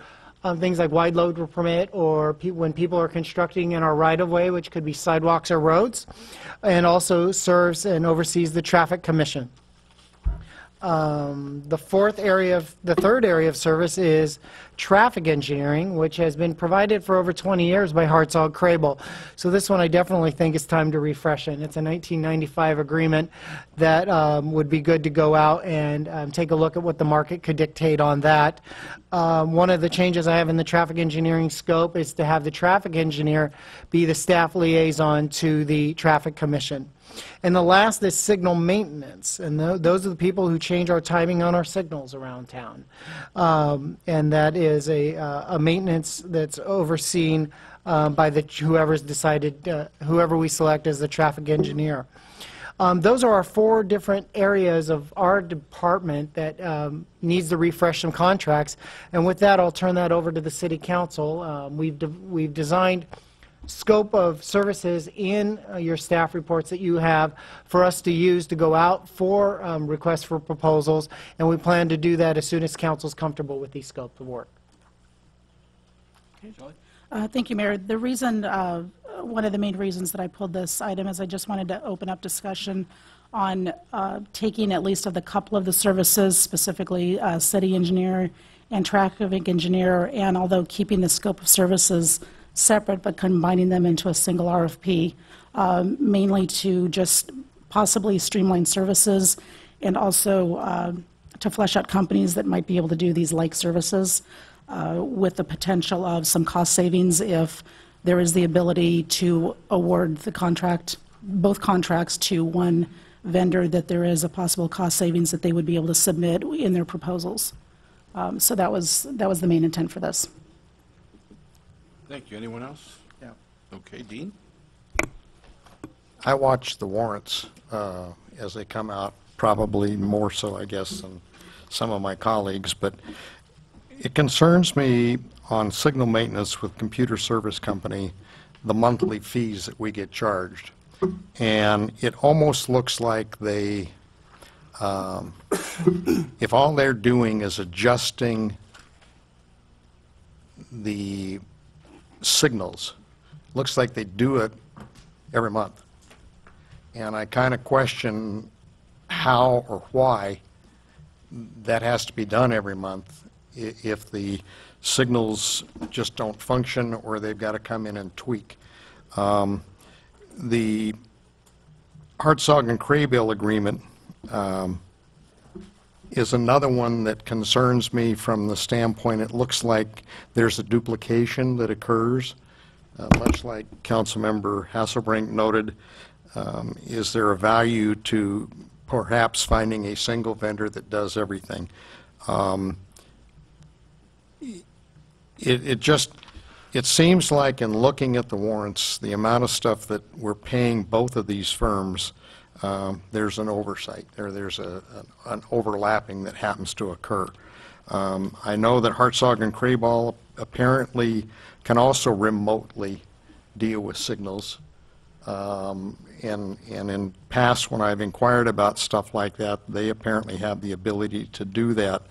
things like wide load permit, or when people are constructing in our right-of-way, which could be sidewalks or roads, and also serves and oversees the traffic commission. The third area of service is traffic engineering, which has been provided for over 20 years by Hartzog-Crable. So this one I definitely think is time to refresh it. It's a 1995 agreement that would be good to go out and take a look at what the market could dictate on that. One of the changes I have in the traffic engineering scope is to have the traffic engineer be the staff liaison to the traffic commission. And the last is signal maintenance, and those are the people who change our timing on our signals around town. And that is a maintenance that's overseen by whoever we select as the traffic engineer. Those are our 4 different areas of our department that needs to refresh some contracts. And with that, I'll turn that over to the City Council. We've designed scope of services in your staff reports that you have for us to use to go out for requests for proposals, and we plan to do that as soon as council's comfortable with these scopes of work. Thank you, Mayor. The reason one of the main reasons that I pulled this item is I just wanted to open up discussion on taking at least of the couple of the services, specifically city engineer and traffic engineer, and although keeping the scope of services separate but combining them into a single RFP, mainly to just possibly streamline services and also to flesh out companies that might be able to do these like services with the potential of some cost savings if there is the ability to award the contract, both contracts to one vendor, that there is a possible cost savings that they would be able to submit in their proposals. So that was the main intent for this. Thank you. Anyone else? Yeah. Okay, Dean? I watch the warrants as they come out, probably more so, I guess, than some of my colleagues, but it concerns me on signal maintenance with Computer Service Company, the monthly fees that we get charged. And it almost looks like they, if all they're doing is adjusting the signals, looks like they do it every month. And I kind of question how or why that has to be done every month if the signals just don't function or they've got to come in and tweak. The Hartzog and Craybill agreement is another one that concerns me from the standpoint it looks like there's a duplication that occurs, much like Councilmember Hasselbrink noted. Is there a value to perhaps finding a single vendor that does everything? It seems like in looking at the warrants, the amount of stuff that we're paying both of these firms, there's an oversight, there's an overlapping that happens to occur. I know that Hartzog and Craybill apparently can also remotely deal with signals. And in past, when I've inquired about stuff like that, they apparently have the ability to do that.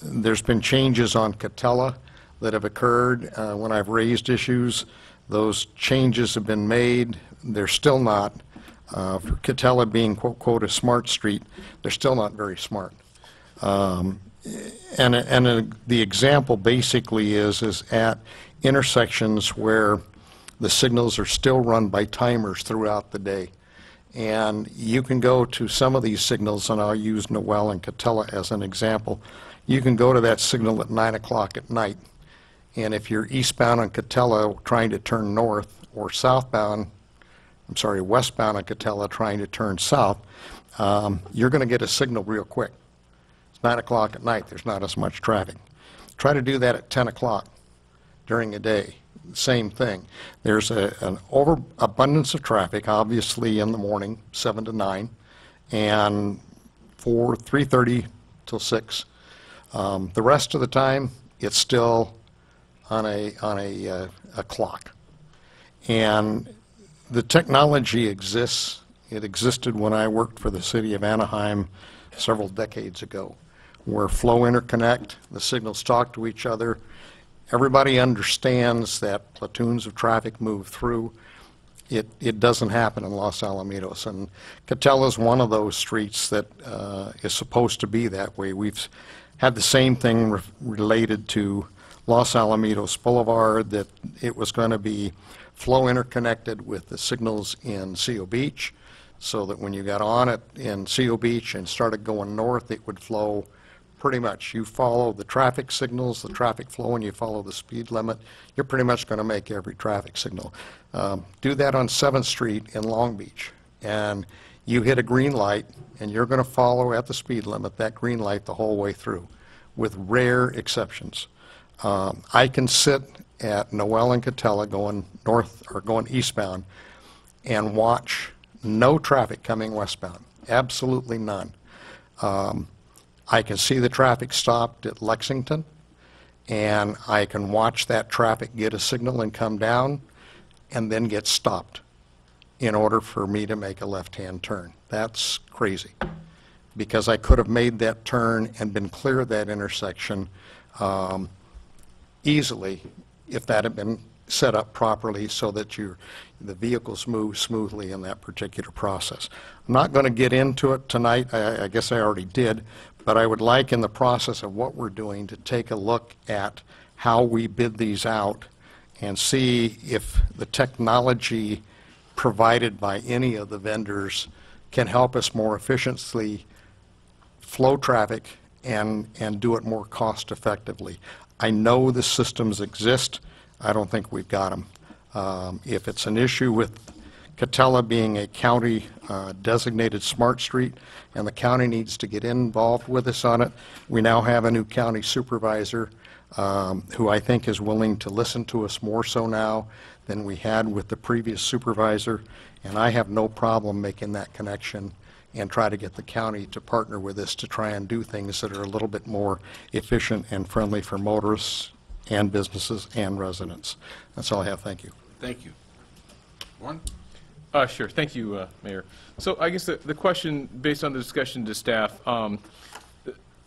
There's been changes on Catella that have occurred when I've raised issues. Those changes have been made. They're still not, for Catella being, quote, quote, a smart street, they're still not very smart. And the example basically is at intersections where the signals are still run by timers throughout the day. And you can go to some of these signals, and I'll use Noel and Catella as an example. You can go to that signal at 9 o'clock at night, and if you're eastbound on Catella trying to turn north, or westbound on Catella trying to turn south, you're going to get a signal real quick. It's 9 o'clock at night. There's not as much traffic. Try to do that at 10 o'clock during the day. Same thing. There's an overabundance of traffic, obviously in the morning, 7 to 9, and 3:30 till 6. The rest of the time, it's still on a clock. And the technology exists. It existed when I worked for the city of Anaheim several decades ago, where flow interconnect, the signals talk to each other. Everybody understands that platoons of traffic move through. It doesn't happen in Los Alamitos, and Catella is one of those streets that is supposed to be that way. We've had the same thing related to Los Alamitos Boulevard, that it was going to be flow interconnected with the signals in CO Beach, so that when you got on it in CO Beach and started going north, it would flow pretty much. You follow the traffic signals, the traffic flow, and you follow the speed limit, you're pretty much going to make every traffic signal. Do that on 7th Street in Long Beach, and you hit a green light, and you're going to follow at the speed limit that green light the whole way through, with rare exceptions. I can sit at Noel and Catella going north or going eastbound and watch no traffic coming westbound, absolutely none. I can see the traffic stopped at Lexington, and I can watch that traffic get a signal and come down and then get stopped in order for me to make a left-hand turn. That's crazy, because I could have made that turn and been clear of that intersection easily if that had been set up properly so that the vehicles move smoothly in that particular process. I'm not going to get into it tonight. I guess I already did, but I would like in the process of what we're doing to take a look at how we bid these out and see if the technology provided by any of the vendors can help us more efficiently flow traffic and do it more cost effectively. I know the systems exist. I don't think we've got them. If it's an issue with Catella being a county designated smart street and the county needs to get involved with us on it, we now have a new county supervisor who I think is willing to listen to us more so now than we had with the previous supervisor, and I have no problem making that connection and try to get the county to partner with us to try and do things that are a little bit more efficient and friendly for motorists and businesses and residents. That's all I have. Thank you. Thank you. Warren? Sure. Thank you, Mayor. So I guess the question, based on the discussion to staff,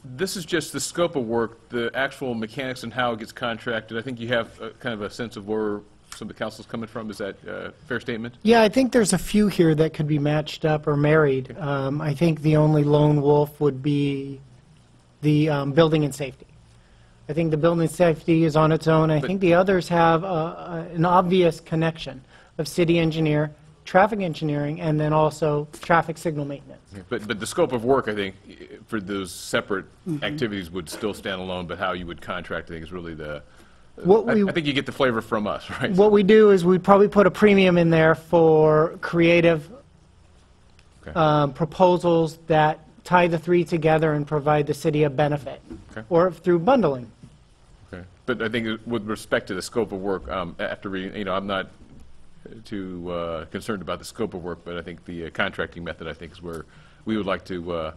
this is just the scope of work, the actual mechanics and how it gets contracted. I think you have kind of a sense of where some of the council's coming from. Is that a fair statement? Yeah, I think there's a few here that could be matched up or married. I think the only lone wolf would be the building and safety. I think the building and safety is on its own. I think the others have an obvious connection of city engineer, traffic engineering, and then also traffic signal maintenance. But the scope of work, I think, for those separate activities would still stand alone, but how you would contract, I think, is really the... I think you get the flavor from us, right? What we do is we'd probably put a premium in there for creative proposals that tie the three together and provide the city a benefit, or through bundling. Okay. But I think with respect to the scope of work, after reading, I'm not too concerned about the scope of work, but I think the contracting method, I think, is where we would like to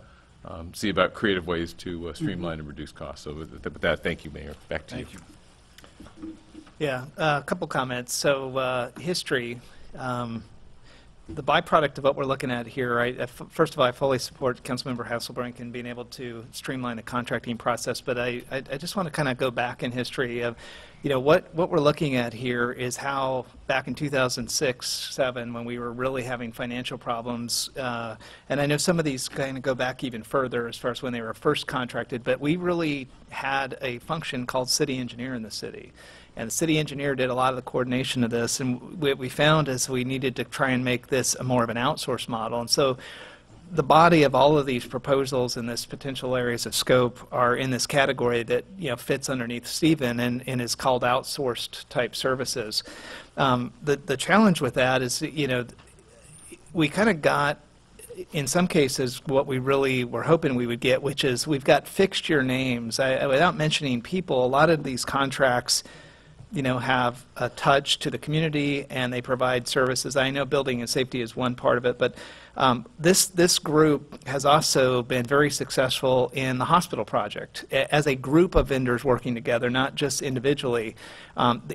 see about creative ways to streamline and reduce costs. So with that, thank you, Mayor. Back to you. Yeah, a couple comments. So history, the byproduct of what we're looking at here, first of all, I fully support Councilmember Hasselbrink in being able to streamline the contracting process, but I just want to kind of go back in history of, what we're looking at here is how back in 2006-07, when we were really having financial problems, and I know some of these kind of go back even further as far as when they were first contracted, but we really had a function called city engineer in the city. And the city engineer did a lot of the coordination of this, and what we found is we needed to try and make this more of an outsource model. And so the body of all of these proposals and this potential areas of scope are in this category that fits underneath Stephen and is called outsourced type services. The challenge with that is we kind of got, in some cases, what we really were hoping we would get, which is we've got fixture names. Without mentioning people, a lot of these contracts have a touch to the community and they provide services. I know building and safety is one part of it, but this group has also been very successful in the hospital project as a group of vendors working together, not just individually.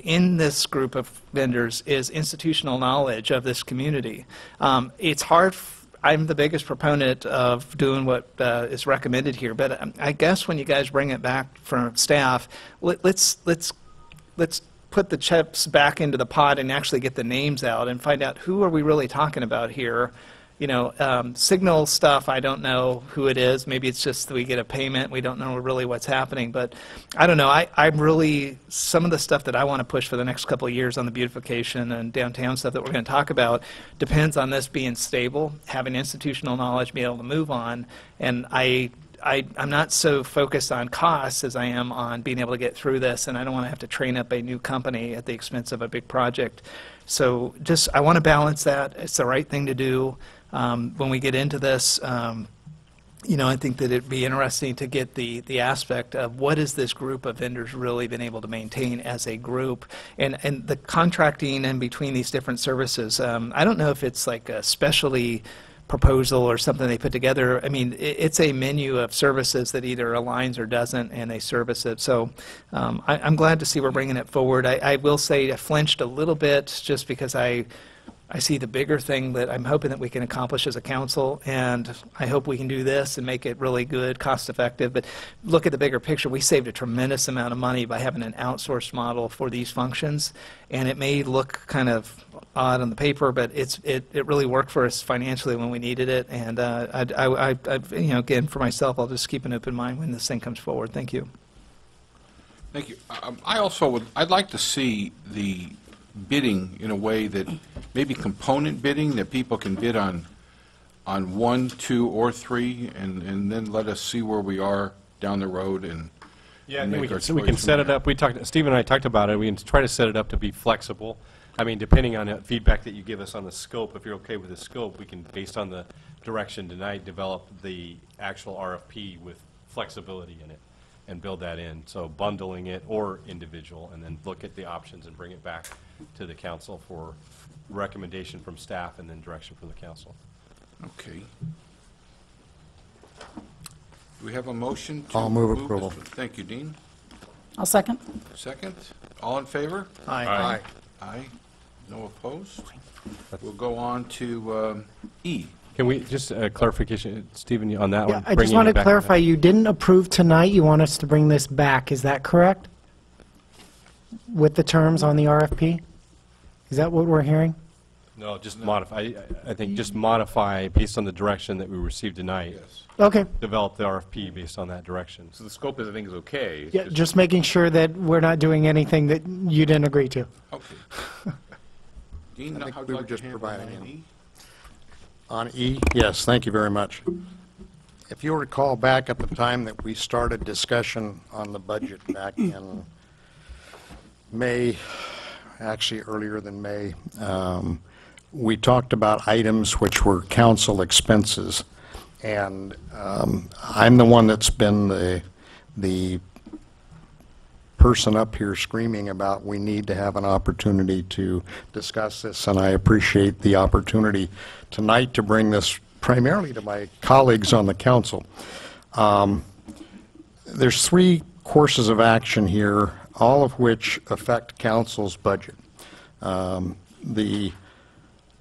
In this group of vendors is institutional knowledge of this community. It's hard. I'm the biggest proponent of doing what is recommended here, but I guess when you guys bring it back from staff, let's put the chips back into the pot and actually get the names out and find out who are we really talking about here. Signal stuff, I don't know who it is. Maybe it's just that we get a payment. We don't know really what's happening. But I don't know. I'm really, some of the stuff that I want to push for the next couple of years on the beautification and downtown stuff that we're going to talk about depends on this being stable, having institutional knowledge, being able to move on. And I'm not so focused on costs as I am on being able to get through this, and I don't want to have to train up a new company at the expense of a big project. So I want to balance that. It's the right thing to do. When we get into this, I think that it'd be interesting to get the aspect of what has this group of vendors really been able to maintain as a group, and the contracting in between these different services. I don't know if it's like a specialty proposal or something they put together. I mean, it's a menu of services that either aligns or doesn't, and they service it. So I'm glad to see we're bringing it forward. I will say I flinched a little bit just because I I see the bigger thing that I'm hoping that we can accomplish as a council, and I hope we can do this and make it really good, cost-effective. But look at the bigger picture. We saved a tremendous amount of money by having an outsourced model for these functions, and it may look kind of odd on the paper, but it really worked for us financially when we needed it. And again, for myself, I'll just keep an open mind when this thing comes forward. Thank you. Thank you. I'd like to see the bidding in a way that maybe component bidding, that people can bid on 1, 2, or 3, and then let us see where we are down the road and we can set it up. Steve and I talked about it. We can try to set it up to be flexible. I mean, depending on the feedback that you give us on the scope, if you're okay with the scope, we can, based on the direction tonight, develop the actual RFP with flexibility in it and build that in. So bundling it or individual, and then look at the options and bring it back to the council for recommendation from staff and then direction from the council. Okay. Do we have a motion to I'll move approval. Thank you, Dean. I'll second. Second. All in favor? Aye. Aye. No opposed? We'll go on to E. Can we, just a clarification, Stephen, on that one? I just want to clarify, you didn't approve tonight, you want us to bring this back, is that correct? With the terms on the RFP? Is that what we're hearing? No, just modify, I think just modify based on the direction that we received tonight. Yes. Okay. Develop the RFP based on that direction. So the scope of the thing is okay. It's Yeah, just making sure that we're not doing anything that you didn't agree to. Okay. Dean, I think how'd we you were like to just handle providing line him. E? On E, yes, thank you very much. If you'll recall back at the time that we started discussion on the budget back in May, actually earlier than May, we talked about items which were council expenses. And I'm the one that's been the person up here screaming about we need to have an opportunity to discuss this, and I appreciate the opportunity tonight to bring this primarily to my colleagues on the council. There's 3 courses of action here, all of which affect council's budget. The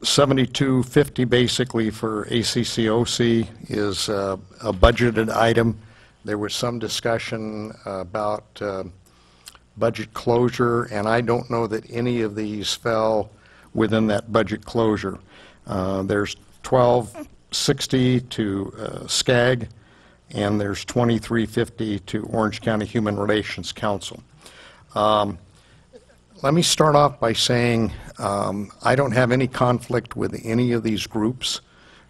7250 basically for ACCOC is a budgeted item. There was some discussion about budget closure, and I don't know that any of these fell within that budget closure. There's 1260 to SCAG, and there's 2350 to Orange County Human Relations Council. Let me start off by saying I don't have any conflict with any of these groups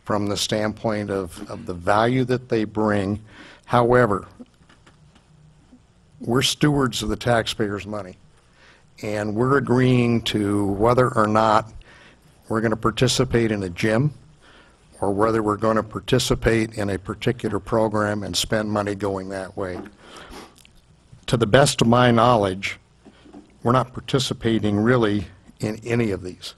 from the standpoint of the value that they bring. However, we're stewards of the taxpayers' money, and we're agreeing to whether or not we're going to participate in a gym or whether we're going to participate in a particular program and spend money going that way. To the best of my knowledge, we're not participating really in any of these.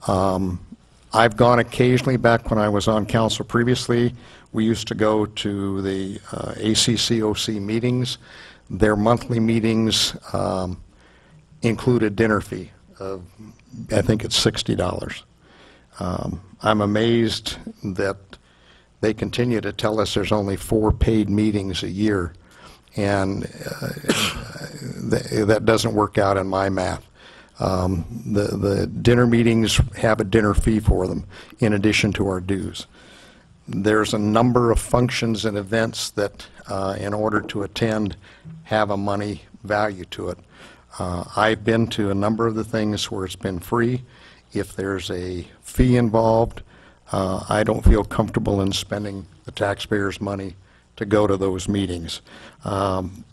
I've gone occasionally back when I was on council previously. We used to go to the ACCOC meetings. Their monthly meetings include a dinner fee of, I think it's $60. I'm amazed that they continue to tell us there's only 4 paid meetings a year, and that doesn't work out in my math. The dinner meetings have a dinner fee for them in addition to our dues. There's a number of functions and events that in order to attend have a money value to it. I've been to a number of the things where it's been free. If there's a fee involved, I don't feel comfortable in spending the taxpayers' money to go to those meetings.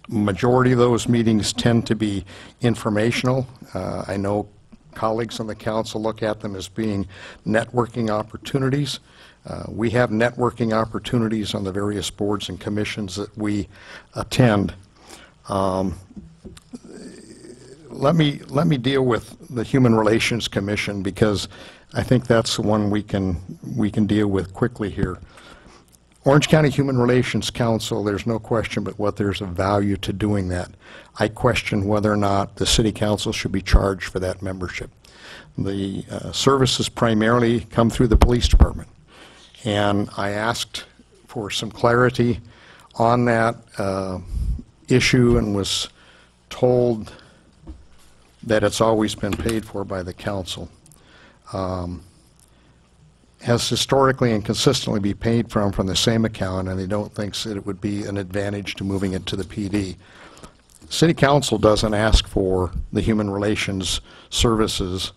Majority of those meetings tend to be informational. I know colleagues on the council look at them as being networking opportunities. We have networking opportunities on the various boards and commissions that we attend. Let me deal with the Human Relations Commission, because I think that's the one we can deal with quickly here. Orange County Human Relations Council, there's no question but what there's a value to doing that. I question whether or not the city council should be charged for that membership. The services primarily come through the police department, and I asked for some clarity on that issue and was told that it's always been paid for by the council. Has historically and consistently be paid from the same account, and they don't think that it would be an advantage to moving it to the PD. City Council doesn't ask for the human relations services,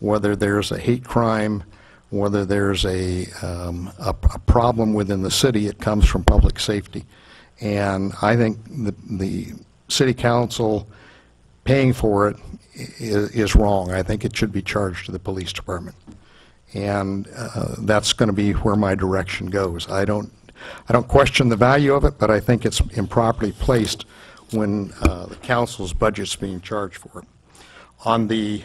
whether there's a hate crime, whether there's a problem within the city. It comes from public safety. And I think the City Council paying for it is wrong. I think it should be charged to the police department. And that's going to be where my direction goes. I don't question the value of it, but I think it's improperly placed when the council's budget's being charged for it. On the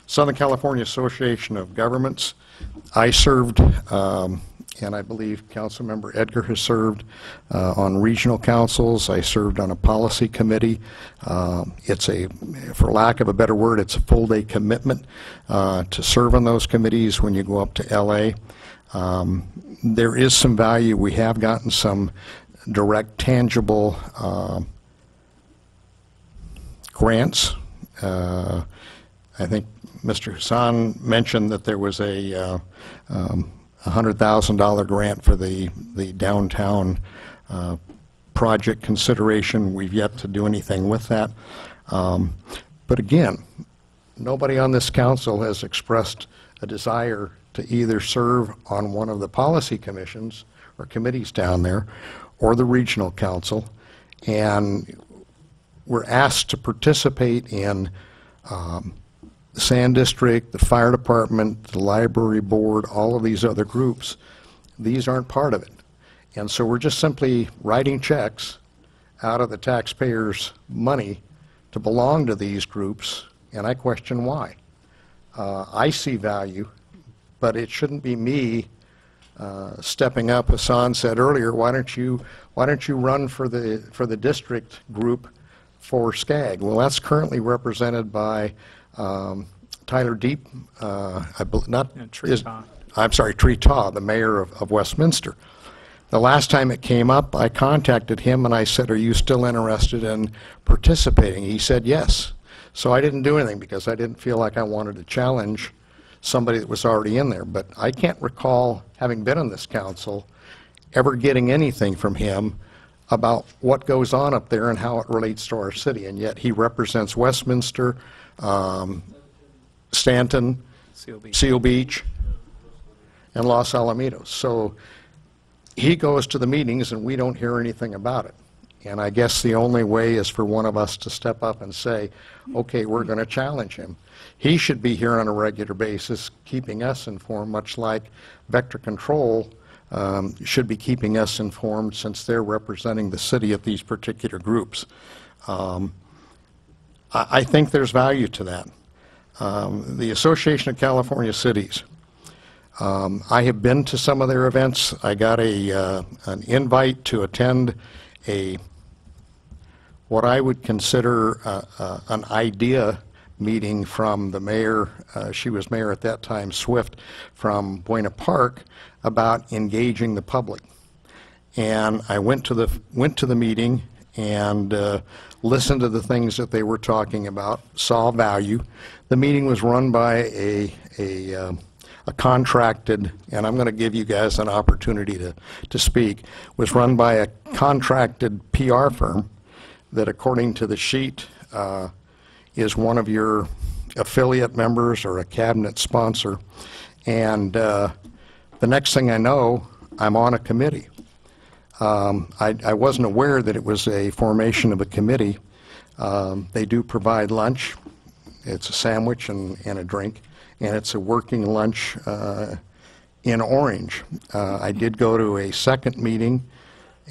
Southern California Association of Governments, I served, and I believe Councilmember Edgar has served on regional councils. I served on a policy committee. It's a, for lack of a better word, it's a full-day commitment to serve on those committees when you go up to LA. There is some value. We have gotten some direct, tangible grants. I think Mr. Hassan mentioned that there was a $100,000 grant for the downtown project consideration. We've yet to do anything with that. But again, nobody on this council has expressed a desire to either serve on one of the policy commissions or committees down there or the regional council. And we're asked to participate in the Sand District, the Fire Department, the Library Board, all of these other groups. These aren't part of it. And so we're just simply writing checks out of the taxpayers' money to belong to these groups, and I question why. I see value, but it shouldn't be me stepping up. Hassan said earlier, why don't you run for the district group for SCAG? Well, that's currently represented by Tyler Deep, Tree Taw, the mayor of Westminster. The last time it came up, I contacted him and I said, are you still interested in participating? He said yes. So I didn't do anything because I didn't feel like I wanted to challenge somebody that was already in there. But I can't recall, having been on this council, ever getting anything from him about what goes on up there and how it relates to our city. And yet he represents Westminster, Stanton, Seal Beach, and Los Alamitos. So he goes to the meetings and we don't hear anything about it. And I guess the only way is for one of us to step up and say, okay, we're going to challenge him. He should be here on a regular basis keeping us informed, much like Vector Control should be keeping us informed since they're representing the city at these particular groups. I think there's value to that. The Association of California Cities, I have been to some of their events. I got an invite to attend what I would consider an idea meeting from the mayor, she was mayor at that time, Swift, from Buena Park, about engaging the public. And I went to the meeting and listened to the things that they were talking about, saw value. The meeting was run by a contracted, and I'm going to give you guys an opportunity to speak, was run by a contracted PR firm that, according to the sheet, is one of your affiliate members or a cabinet sponsor. And the next thing I know, I'm on a committee. I wasn't aware that it was a formation of a committee. They do provide lunch. It's a sandwich and a drink, and it's a working lunch in Orange. I did go to a second meeting,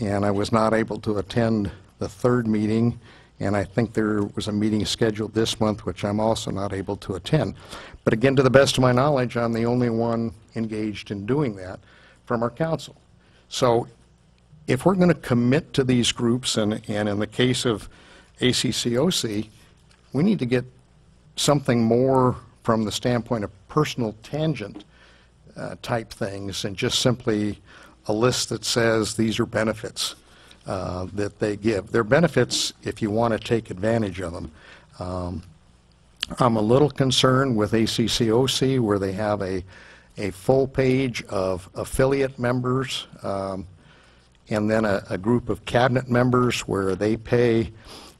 and I was not able to attend the third meeting, and I think there was a meeting scheduled this month, which I'm also not able to attend. But again, to the best of my knowledge, I'm the only one engaged in doing that from our council. So if we're going to commit to these groups, and in the case of ACCOC, we need to get something more from the standpoint of personal tangent type things and just simply a list that says these are benefits that they give. They're benefits if you want to take advantage of them. I'm a little concerned with ACCOC where they have a full page of affiliate members and then a group of cabinet members where they pay,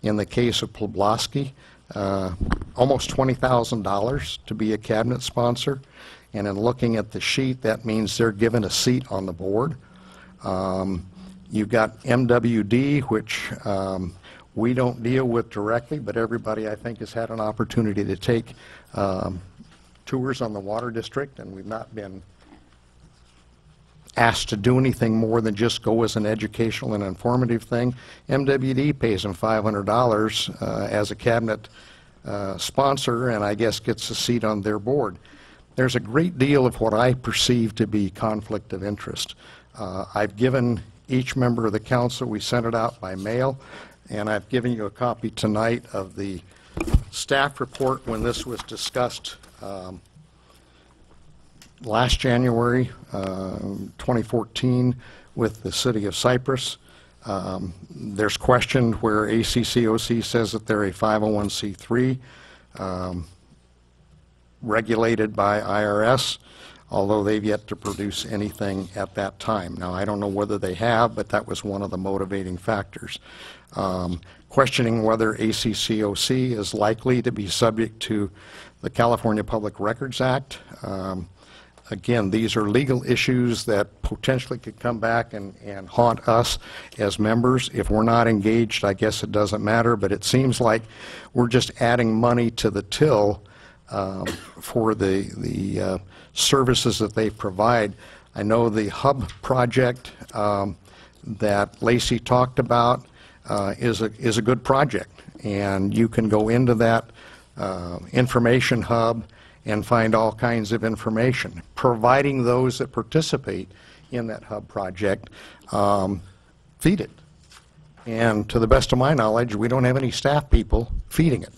in the case of Plobosky, almost $20,000 to be a cabinet sponsor. And in looking at the sheet, that means they're given a seat on the board. You've got MWD, which we don't deal with directly, but everybody, I think, has had an opportunity to take tours on the water district, and we've not been asked to do anything more than just go as an educational and informative thing. MWD pays them $500 as a cabinet sponsor, and I guess gets a seat on their board. There's a great deal of what I perceive to be conflict of interest. I've given each member of the council, we sent it out by mail, and I've given you a copy tonight of the staff report when this was discussed last January 2014 with the city of Cypress. There's questioned where ACCOC says that they're a 501c3 regulated by IRS, although they've yet to produce anything at that time. Now, I don't know whether they have, but that was one of the motivating factors. Questioning whether ACCOC is likely to be subject to the California Public Records Act. Again, these are legal issues that potentially could come back and haunt us as members. If we're not engaged, I guess it doesn't matter, but it seems like we're just adding money to the till for the services that they provide. I know the hub project that Lacey talked about is a good project, and you can go into that information hub and find all kinds of information, providing those that participate in that hub project feed it. And to the best of my knowledge, we don't have any staff people feeding it.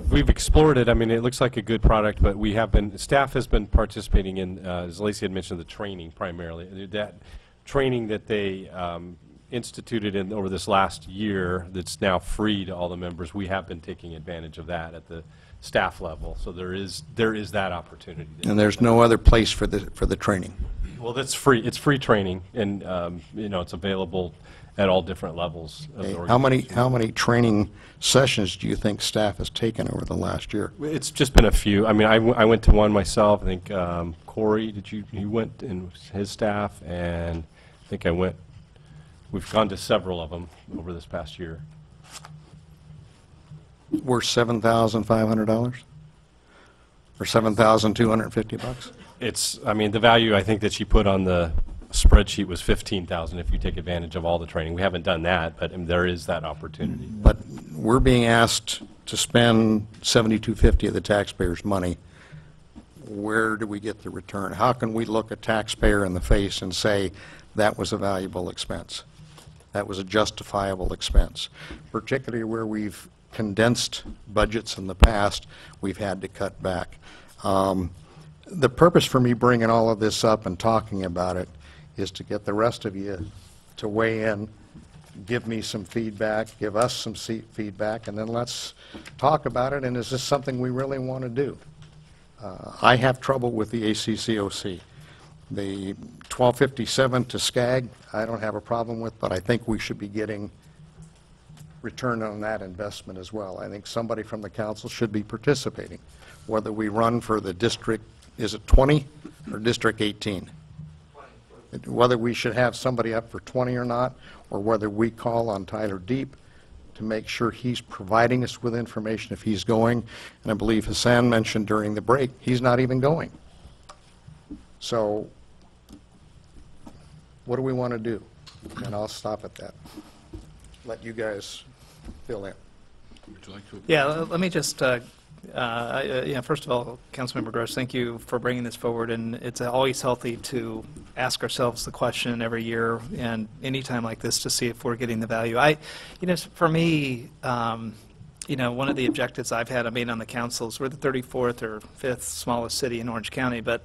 We've explored it. I mean, it looks like a good product, but staff has been participating in, as Lacey had mentioned, the training primarily. That training that they instituted over this last year that's now free to all the members, we have been taking advantage of that at the staff level. So there is that opportunity. And there's no other place for the training. Well, that's free. It's free training, and it's available at all different levels of the organization. How many training sessions do you think staff has taken over the last year? It's just been a few. I mean, I went to one myself. I think Corey, you went, and his staff, and I think I went. We've gone to several of them over this past year. Worth $7,500 or $7,250? It's. I mean, the value I think that she put on the spreadsheet was $15,000 if you take advantage of all the training. We haven't done that, but there is that opportunity. But we're being asked to spend $7,250 of the taxpayers' money. Where do we get the return? How can we look a taxpayer in the face and say that was a valuable expense? That was a justifiable expense, particularly where we've condensed budgets in the past, we've had to cut back. The purpose for me bringing all of this up and talking about it is to get the rest of you to weigh in, give me some feedback, give us some feedback, and then let's talk about it, and is this something we really want to do? I have trouble with the ACCOC. The 1257 to SCAG, I don't have a problem with, but I think we should be getting return on that investment as well. I think somebody from the council should be participating, whether we run for the district, is it 20 or district 18? Whether we should have somebody up for 20 or not, or whether we call on Tyler Deep to make sure he's providing us with information if he's going. And I believe Hassan mentioned during the break, he's not even going. So what do we want to do? And I'll stop at that. Let you guys fill in. Yeah, let me just First of all, Councilmember Gross, thank you for bringing this forward, and it's always healthy to ask ourselves the question every year and any time like this to see if we're getting the value. For me, one of the objectives I've had of being on the council is we're the 34th or 5th smallest city in Orange County, but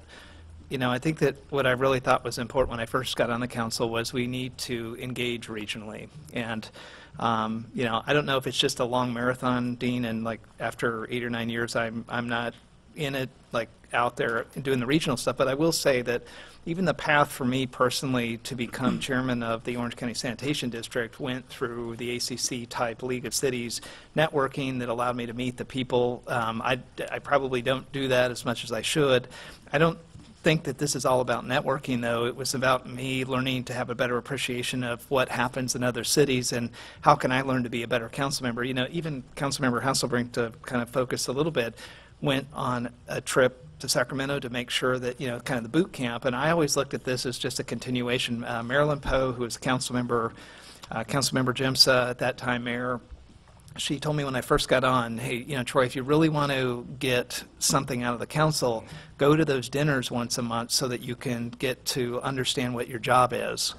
I think that what I really thought was important when I first got on the council was we need to engage regionally. And I don't know if it's just a long marathon, Dean, and like after 8 or 9 years, I'm not in it, like out there doing the regional stuff. But I will say that even the path for me personally to become chairman of the Orange County Sanitation District went through the ACC-type League of Cities networking that allowed me to meet the people. I probably don't do that as much as I should. I don't think that this is all about networking, though. It was about me learning to have a better appreciation of what happens in other cities and how can I learn to be a better council member. Even Councilmember Hasselbrink, to kind of focus a little bit, went on a trip to Sacramento to make sure that, kind of the boot camp, and I always looked at this as just a continuation. Marilyn Poe, who was Councilmember Jimsa at that time, mayor, she told me when I first got on, hey, Troy, if you really want to get something out of the council, go to those dinners once a month so that you can get to understand what your job is.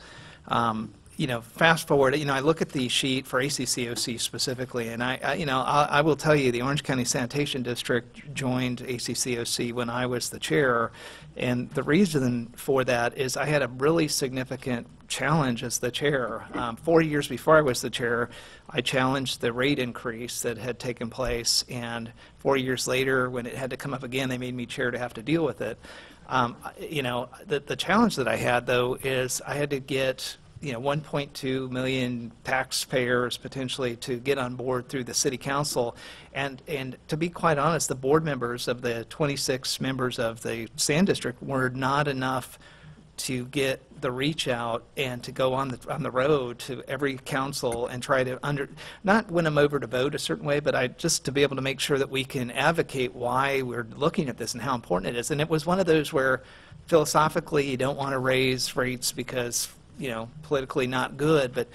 Fast forward, I look at the sheet for ACCOC specifically, and I will tell you the Orange County Sanitation District joined ACCOC when I was the chair, and the reason for that is I had a really significant challenge as the chair. 4 years before I was the chair, I challenged the rate increase that had taken place, and 4 years later, when it had to come up again, they made me chair to have to deal with it. The challenge that I had, though, is I had to get 1.2 million taxpayers potentially to get on board through the city council, and to be quite honest, the board members of the 26 members of the Sand District were not enough to get the reach out and to go on the road to every council and try to not win them over to vote a certain way, but just to be able to make sure that we can advocate why we're looking at this and how important it is. And it was one of those where philosophically you don't want to raise rates because politically not good, but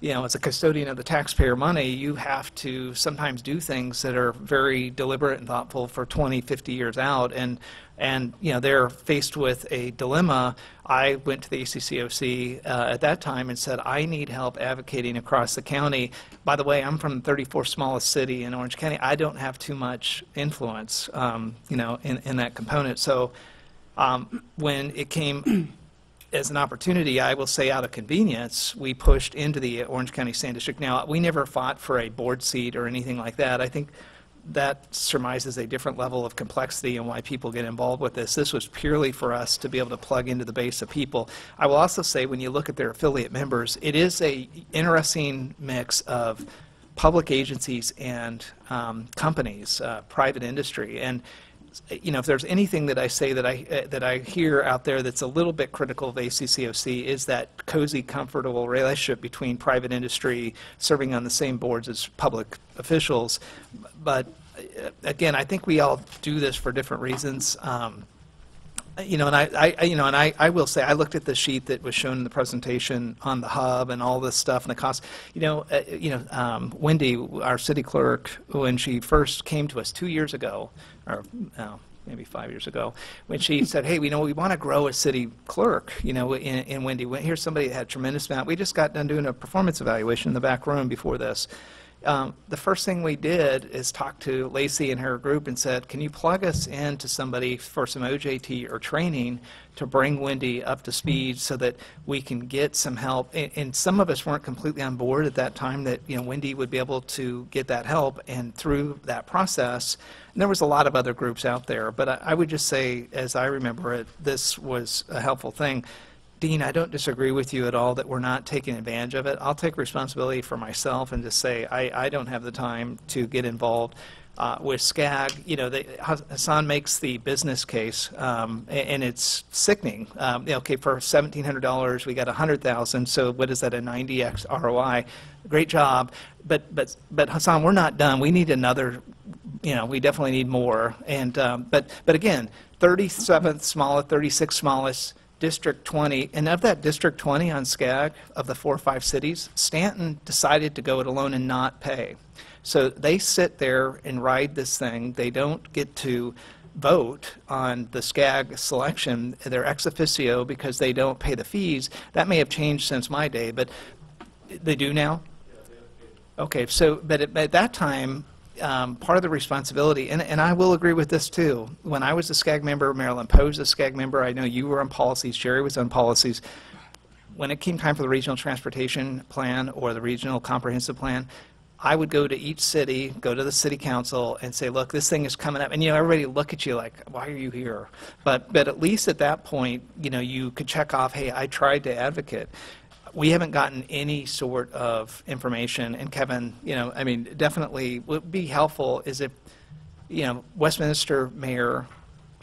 as a custodian of the taxpayer money, you have to sometimes do things that are very deliberate and thoughtful for 20, 50 years out, and they're faced with a dilemma. I went to the ACCOC at that time and said, I need help advocating across the county. By the way, I'm from the 34th smallest city in Orange County. I don't have too much influence, in that component. So when it came as an opportunity, I will say out of convenience, we pushed into the Orange County Sand District. Now, we never fought for a board seat or anything like that. I think that surmises a different level of complexity and why people get involved with this. This was purely for us to be able to plug into the base of people. I will also say, when you look at their affiliate members, it is an interesting mix of public agencies and companies, private industry. And if there's anything that I say that I hear out there that's a little bit critical of ACCOC is that cozy, comfortable relationship between private industry serving on the same boards as public officials. But again, I think we all do this for different reasons. And I will say, I looked at the sheet that was shown in the presentation on the hub and all this stuff and the cost. Wendy, our city clerk, when she first came to us 2 years ago, or maybe 5 years ago, when she said, hey, we want to grow a city clerk, in Wendy. Here's somebody that had a tremendous amount. We just got done doing a performance evaluation in the back room before this. The first thing we did is talk to Lacey and her group and said, can you plug us into somebody for some OJT or training to bring Wendy up to speed so that we can get some help? And some of us weren't completely on board at that time that Wendy would be able to get that help, and through that process, and there was a lot of other groups out there, but I would just say, as I remember it, this was a helpful thing. Dean, I don't disagree with you at all that we're not taking advantage of it. I'll take responsibility for myself and just say I don't have the time to get involved with SCAG. Hassan makes the business case, and it's sickening. Okay, for $1,700, we got $100,000. So what is that? A 90x ROI? Great job, but Hassan, we're not done. We need another. We definitely need more. And but again, 37th smallest, 36th smallest. District 20, and of that District 20 on SCAG, of the 4 or 5 cities, Stanton decided to go it alone and not pay. So they sit there and ride this thing. They don't get to vote on the SCAG selection. They're ex officio because they don't pay the fees. That may have changed since my day, but they do now? Okay, so, but at that time, part of the responsibility, and I will agree with this too, when I was a SCAG member, Marilyn Poe was a SCAG member, I know you were on policies, Sherry was on policies. When it came time for the regional transportation plan or the regional comprehensive plan, I would go to each city, go to the city council and say, look, this thing is coming up. And, you know, everybody look at you like, why are you here? But at least at that point, you know, you could check off, hey, I tried to advocate. We haven't gotten any sort of information. And Kevin, you know, I mean, definitely what would be helpful is if, you know, Westminster Mayor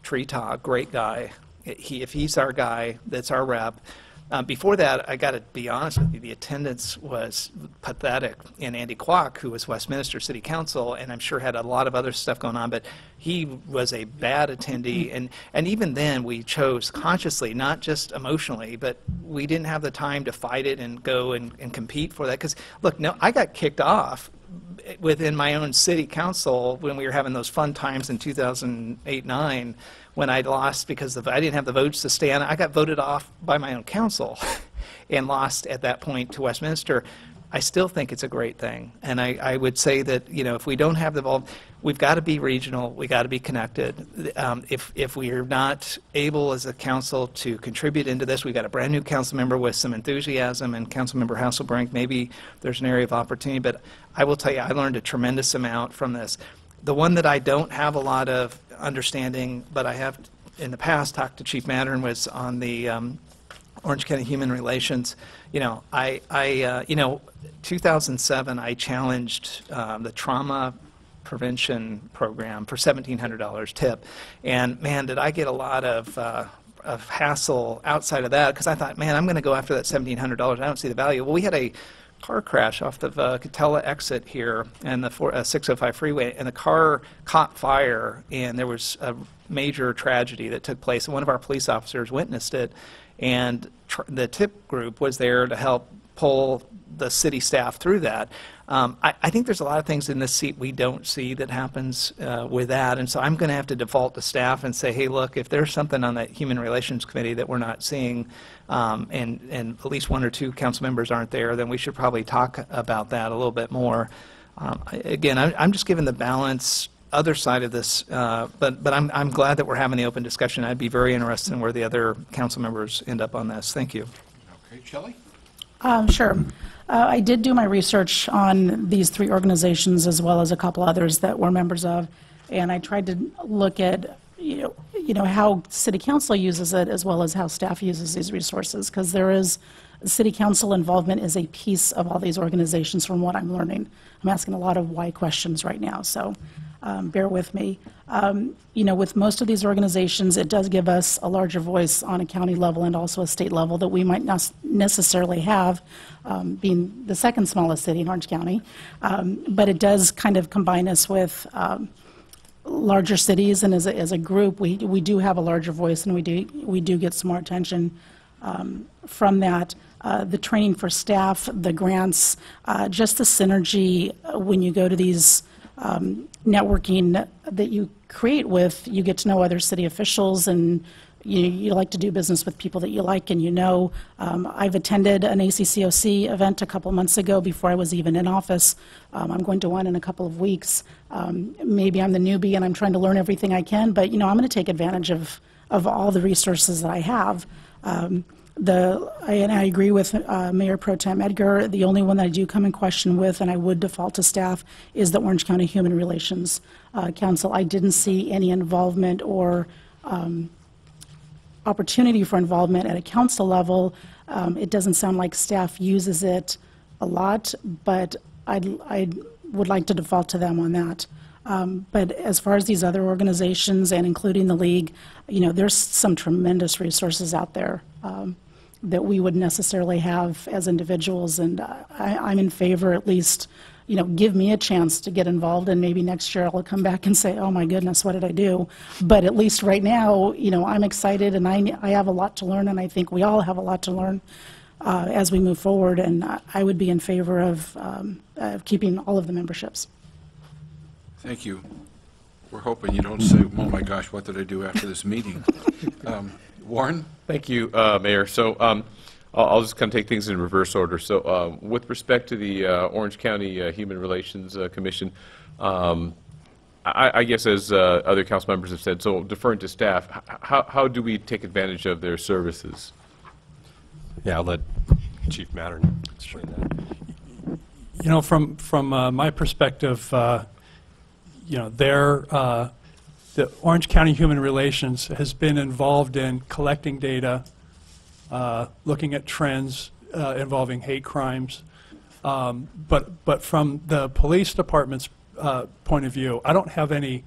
Treetaw, great guy. If he's our guy, that's our rep. Before that, I got to be honest with you, the attendance was pathetic. And Andy Kwok, who was Westminster City Council, and I'm sure had a lot of other stuff going on, but he was a bad attendee. And even then, we chose consciously, not just emotionally, but we didn't have the time to fight it and go and compete for that. Because, look, no, I got kicked off within my own city council when we were having those fun times in 2008-9 when I lost because I didn't have the votes to stand. I got voted off by my own council and lost at that point to Westminster. I still think it's a great thing. And I would say that, you know, if we don't have the involved, we've got to be regional, we got to be connected. If we are not able as a council to contribute into this, we've got a brand new council member with some enthusiasm, and Councilmember Hasselbrink, maybe there's an area of opportunity, but I will tell you, I learned a tremendous amount from this. The one that I don't have a lot of understanding, but I have in the past talked to Chief Mattern, was on the Orange County Human Relations. You know, you know, 2007, I challenged the trauma prevention program for $1,700 tip, and man, did I get a lot of hassle outside of that, because I thought, man, I'm going to go after that $1,700. I don't see the value. Well, we had a car crash off the Catella exit here and the 605 freeway, and the car caught fire, and there was a major tragedy that took place, and one of our police officers witnessed it, and the tip group was there to help pull the city staff through that. I think there's a lot of things in this seat we don't see that happens with that, and so I'm going to have to default to staff and say, hey, look, if there's something on that Human Relations Committee that we're not seeing, and at least one or two council members aren't there, then we should probably talk about that a little bit more. Again, I'm just giving the balance other side of this, but I'm glad that we're having the open discussion. I'd be very interested in where the other council members end up on this. Thank you. Okay, Shelley? Sure. I did do my research on these three organizations as well as a couple others that we're members of, and I tried to look at you know how City Council uses it as well as how staff uses these resources, because there is City Council involvement is a piece of all these organizations from what I'm learning. I'm asking a lot of why questions right now, so bear with me. You know, with most of these organizations, it does give us a larger voice on a county level and also a state level that we might not necessarily have, being the second smallest city in Orange County. But it does kind of combine us with larger cities, and as a group, we do have a larger voice, and we do get some more attention from that. The training for staff, the grants, just the synergy when you go to these networking that you create with, you get to know other city officials, and you like to do business with people that you like and you know. I've attended an ACCOC event a couple months ago before I was even in office. I'm going to one in a couple of weeks. Maybe I'm the newbie and I'm trying to learn everything I can, but you know, I'm going to take advantage of all the resources that I have. I agree with Mayor Pro Tem Edgar. The only one that I do come in question with, and I would default to staff, is the Orange County Human Relations Council. I didn't see any involvement or opportunity for involvement at a council level. It doesn't sound like staff uses it a lot, but I would like to default to them on that. But as far as these other organizations and including the league, you know, there's some tremendous resources out there that we would necessarily have as individuals, and I'm in favor, at least, you know, give me a chance to get involved, and maybe next year I'll come back and say, oh my goodness, what did I do? But at least right now, you know, I'm excited, and I have a lot to learn, and I think we all have a lot to learn as we move forward, and I would be in favor of keeping all of the memberships. Thank you. We're hoping you don't say, oh my gosh, what did I do after this meeting? Warren? Thank you, Mayor. So I'll just kind of take things in reverse order. So with respect to the Orange County Human Relations Commission, I guess as other council members have said, so deferring to staff, how do we take advantage of their services? Yeah, I'll let Chief Mattern explain that. You know, from my perspective, you know, the Orange County Human Relations has been involved in collecting data, looking at trends involving hate crimes. But from the police department's point of view, I don't have any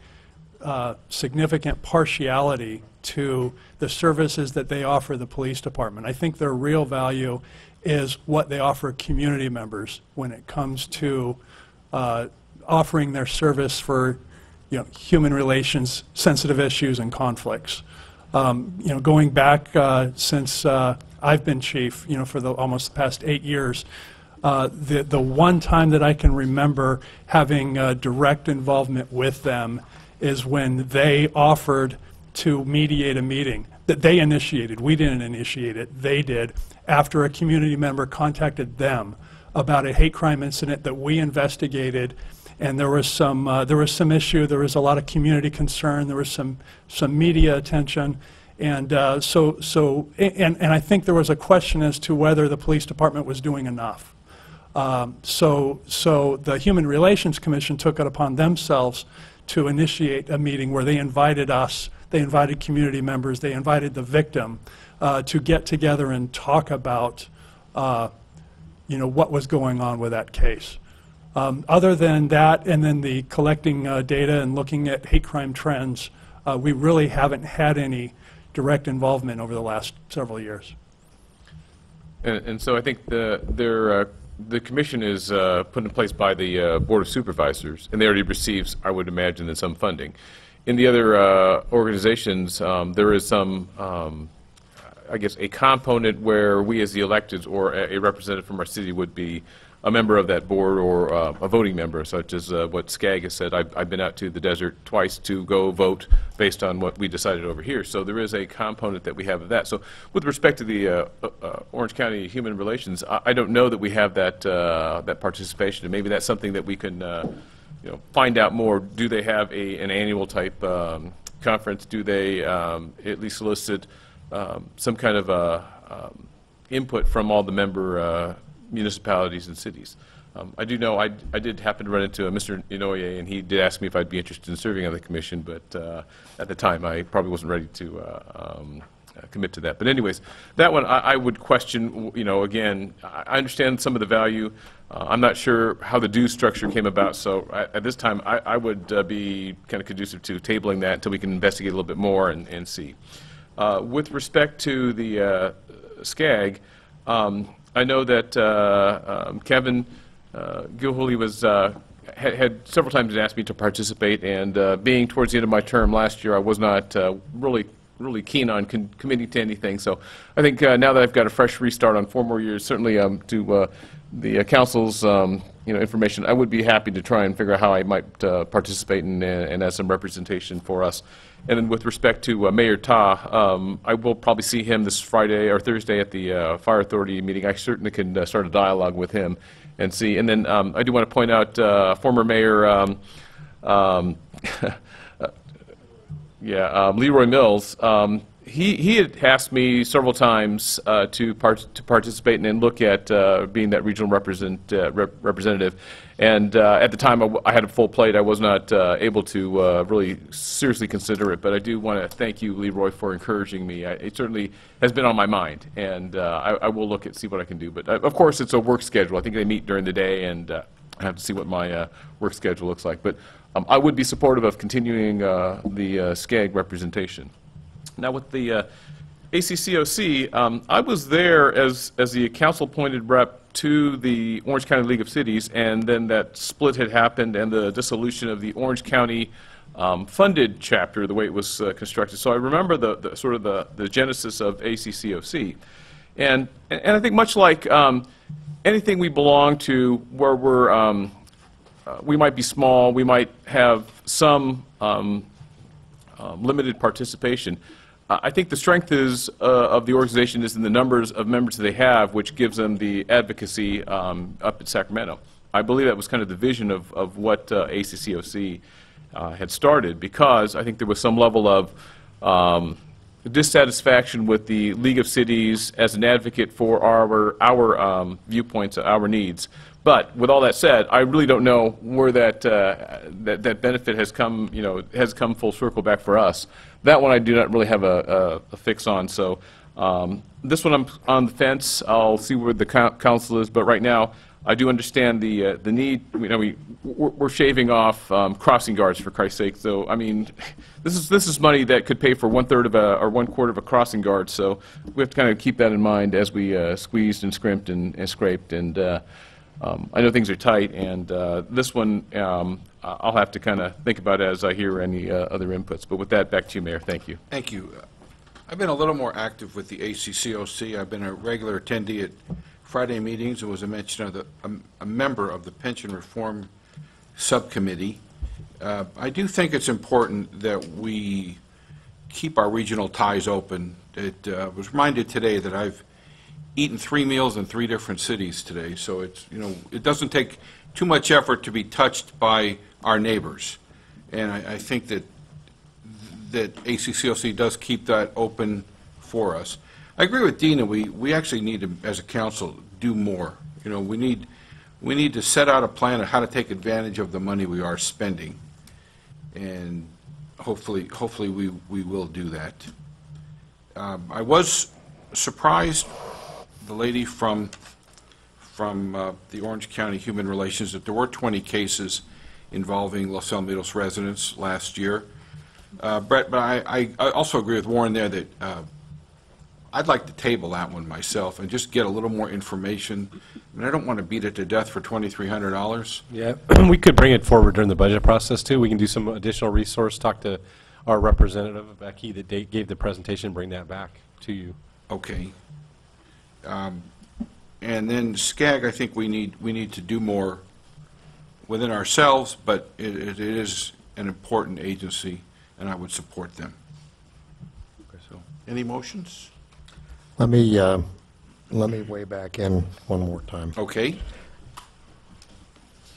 significant partiality to the services that they offer the police department. I think their real value is what they offer community members when it comes to offering their service for, you know, human relations, sensitive issues, and conflicts. You know, going back since I've been chief, you know, for the almost past 8 years, the one time that I can remember having direct involvement with them is when they offered to mediate a meeting that they initiated. We didn't initiate it, they did, after a community member contacted them about a hate crime incident that we investigated, and there was some issue, there was a lot of community concern, there was some media attention, and so I think there was a question as to whether the police department was doing enough. So the Human Relations Commission took it upon themselves to initiate a meeting where they invited us, they invited community members, they invited the victim to get together and talk about you know, what was going on with that case. Other than that, and then the collecting data and looking at hate crime trends, we really haven't had any direct involvement over the last several years. And so I think the commission is put in place by the Board of Supervisors, and they already receives, I would imagine, some funding. In the other organizations, there is some, I guess, a component where we as the electeds or a representative from our city would be a member of that board or a voting member, such as what SCAG has said. I've been out to the desert twice to go vote based on what we decided over here. So there is a component that we have of that. So with respect to the Orange County Human Relations, I don't know that we have that that participation, and maybe that's something that we can you know, find out more. Do they have an annual type conference? Do they at least solicit some kind of input from all the member municipalities and cities? I do know I did happen to run into Mr. Inouye, and he did ask me if I'd be interested in serving on the commission, but at the time I probably wasn't ready to commit to that. But anyways, that one I would question. You know, again, I understand some of the value. I'm not sure how the due structure came about, so at this time I would be kind of conducive to tabling that until we can investigate a little bit more and see. With respect to the SCAG, I know that Kevin Gilhooly was had several times asked me to participate, and being towards the end of my term last year, I was not really keen on committing to anything. So I think now that I've got a fresh restart on 4 more years, certainly to the council's you know, information, I would be happy to try and figure out how I might participate and as some representation for us. And then with respect to Mayor Ta, I will probably see him this Friday or Thursday at the Fire Authority meeting. I certainly can start a dialogue with him and see. And then I do want to point out former Mayor Leroy Mills. He had asked me several times to participate and look at being that regional representative. And at the time, I had a full plate. I was not able to really seriously consider it. But I do want to thank you, Leroy, for encouraging me. It certainly has been on my mind, and I will look at see what I can do. But of course, it's a work schedule. I think they meet during the day, and I have to see what my work schedule looks like. But I would be supportive of continuing the SCAG representation. Now, with the ACCOC, I was there as the council-appointed rep to the Orange County League of Cities, and then that split had happened and the dissolution of the Orange County funded chapter, the way it was constructed. So I remember the sort of the genesis of ACCOC. And I think much like anything we belong to where we're we might be small, we might have some limited participation. I think the strength of the organization is in the numbers of members that they have, which gives them the advocacy up at Sacramento. I believe that was kind of the vision of what ACCOC had started, because I think there was some level of dissatisfaction with the League of Cities as an advocate for our viewpoints, our needs. But with all that said, I really don't know where that benefit has come, has come full circle back for us. That one I do not really have a fix on. So this one I'm on the fence. I'll see where the council is. But right now, I do understand the need. We're shaving off crossing guards, for Christ's sake. So I mean, this is money that could pay for 1/3 of or 1/4 of a crossing guard. So we have to kind of keep that in mind as we squeezed and scrimped and scraped. And I know things are tight, and this one I'll have to kind of think about as I hear any other inputs. But with that, back to you, Mayor. Thank you. Thank you. I've been a little more active with the ACCOC. I've been a regular attendee at Friday meetings and was a member of the Pension Reform Subcommittee. I do think it's important that we keep our regional ties open. It was reminded today that I've eaten 3 meals in 3 different cities today, so it's, it doesn't take too much effort to be touched by our neighbors. And I think that ACCOC does keep that open for us. I agree with Dina. We actually need to, as a council, do more. We need to set out a plan of how to take advantage of the money we are spending, and hopefully we will do that. I was surprised, the lady from the Orange County Human Relations, that there were 20 cases involving Los Alamitos residents last year. Brett, but I also agree with Warren there that I'd like to table that one myself and just get a little more information. I mean, I don't want to beat it to death for $2,300. Yeah, we could bring it forward during the budget process too. We can do some additional resource, talk to our representative, Becky, that gave the presentation, bring that back to you. Okay. And then SCAG, I think we need to do more within ourselves, but it is an important agency, and I would support them. So, any motions? Let me weigh back in one more time. Okay.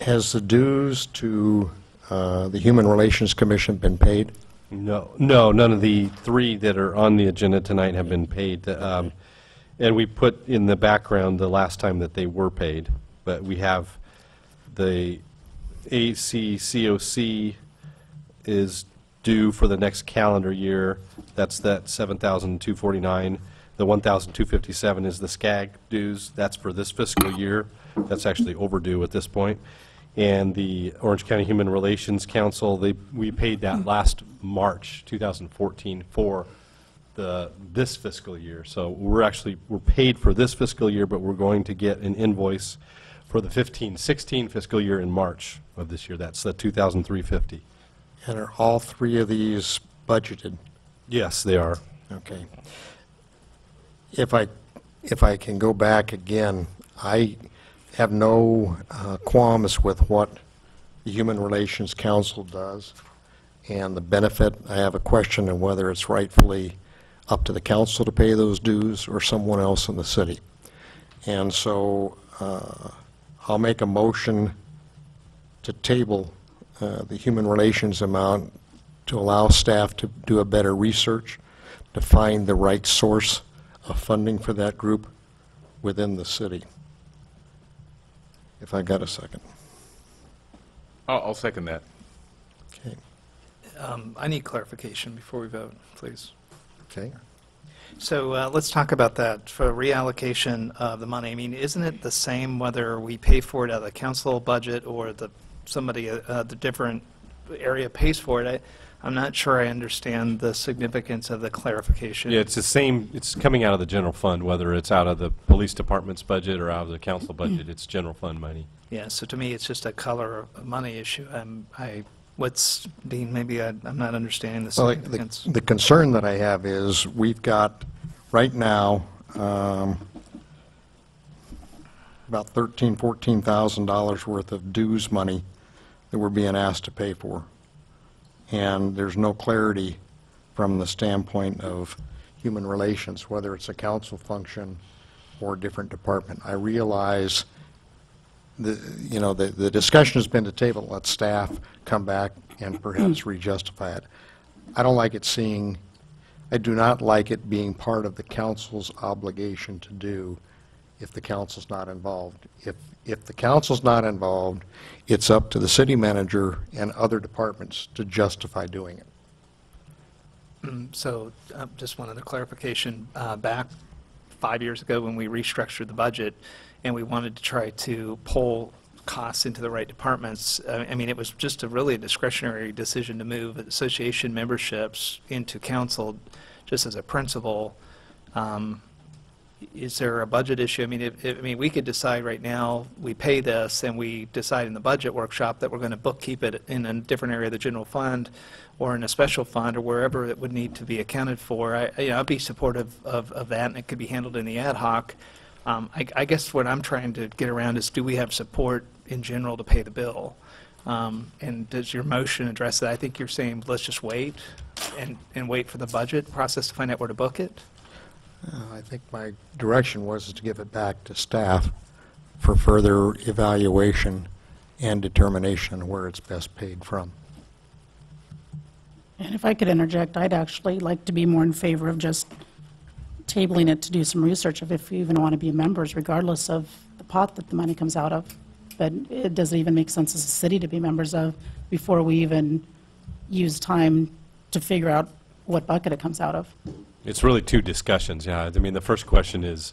Has the dues to the Human Relations Commission been paid? No, none of the 3 that are on the agenda tonight have been paid. And we put in the background the last time that they were paid, but we have the ACCOC is due for the next calendar year. That's that $7,249. The $1,257 is the SCAG dues. That's for this fiscal year. That's actually overdue at this point. And the Orange County Human Relations Council, we paid that last March 2014 for this fiscal year. So we're paid for this fiscal year, but we're going to get an invoice for the 15-16 fiscal year in March of this year. That's the $2,350. And are all 3 of these budgeted? Yes, they are. Okay. If I can go back again, I have no qualms with what the Human Relations Council does and the benefit. I have a question of whether it's rightfully up to the council to pay those dues or someone else in the city. And so I'll make a motion to table the Human Relations amount to allow staff to do a better research, to find the right source of funding for that group within the city. If I got a second. I'll second that. Okay. I need clarification before we vote, please. Okay. So let's talk about that for reallocation of the money. I mean, isn't it the same whether we pay for it out of the council budget or the different area pays for it? I'm not sure I understand the significance of the clarification. Yeah, it's the same. It's coming out of the general fund, whether it's out of the police department's budget or out of the council budget. It's general fund money. Yeah, so to me, it's just a color of money issue. Dean, maybe I'm not understanding the significance. The concern that I have is we've got, right now, about $13,000, $14,000 worth of dues money that we're being asked to pay for. And there's no clarity from the standpoint of human relations, whether it's a council function or a different department. I realize the discussion has been to table, let staff come back and perhaps re-justify it. I do not like it being part of the council's obligation to do if the council's not involved. If the council's not involved, it's up to the city manager and other departments to justify doing it. So just one other clarification. Back 5 years ago when we restructured the budget and we wanted to try to pull costs into the right departments, I mean, it was just really a discretionary decision to move association memberships into council just as a principle. Is there a budget issue? I mean, we could decide right now, we pay this, and we decide in the budget workshop that we're going to bookkeep it in a different area of the general fund or in a special fund or wherever it would need to be accounted for. I'd be supportive of that, and it could be handled in the ad hoc. I guess what I'm trying to get around is, do we have support in general to pay the bill? And does your motion address that? I think you're saying let's just wait and wait for the budget process to find out where to book it. I think my direction was to give it back to staff for further evaluation and determination of where it's best paid from. And if I could interject, I'd actually like to be more in favor of just tabling it to do some research if we even want to be members, regardless of the pot that the money comes out of. But it doesn't even make sense as a city to be members of before we even use time to figure out what bucket it comes out of. It's really two discussions, yeah. I mean, the first question is,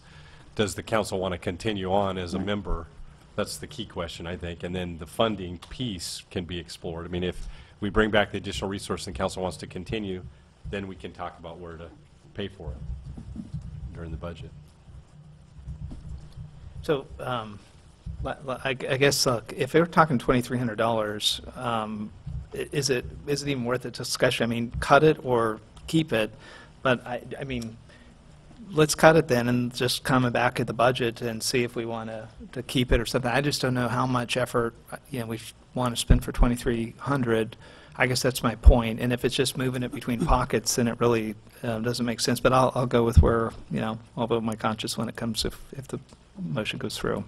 does the council want to continue on as a member? That's the key question, I think. And then the funding piece can be explored. I mean, if we bring back the additional resource and the council wants to continue, then we can talk about where to pay for it during the budget. So I guess if they were talking $2,300, is it even worth a discussion? I mean, cut it or keep it. But I mean, let's cut it then and just come back at the budget and see if we want to keep it or something. I just don't know how much effort we want to spend for $2,300. I guess that's my point. And if it's just moving it between pockets, then it really doesn't make sense. But I'll go with where I'll vote my conscience when it comes if the motion goes through.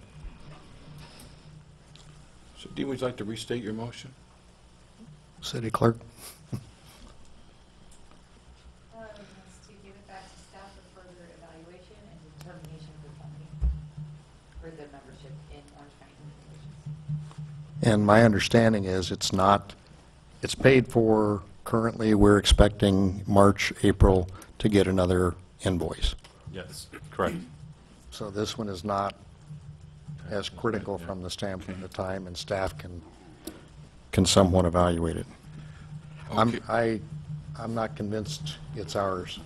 So, Dean, would you like to restate your motion? City Clerk. To give it back to staff for further evaluation and determination of the funding for the membership in Orange County Human Relations. And my understanding is it's paid for currently. We're expecting March, April to get another invoice. Yes, correct. So this one is not as critical from the standpoint of time, and staff can somewhat evaluate it. Okay. I'm not convinced it's ours.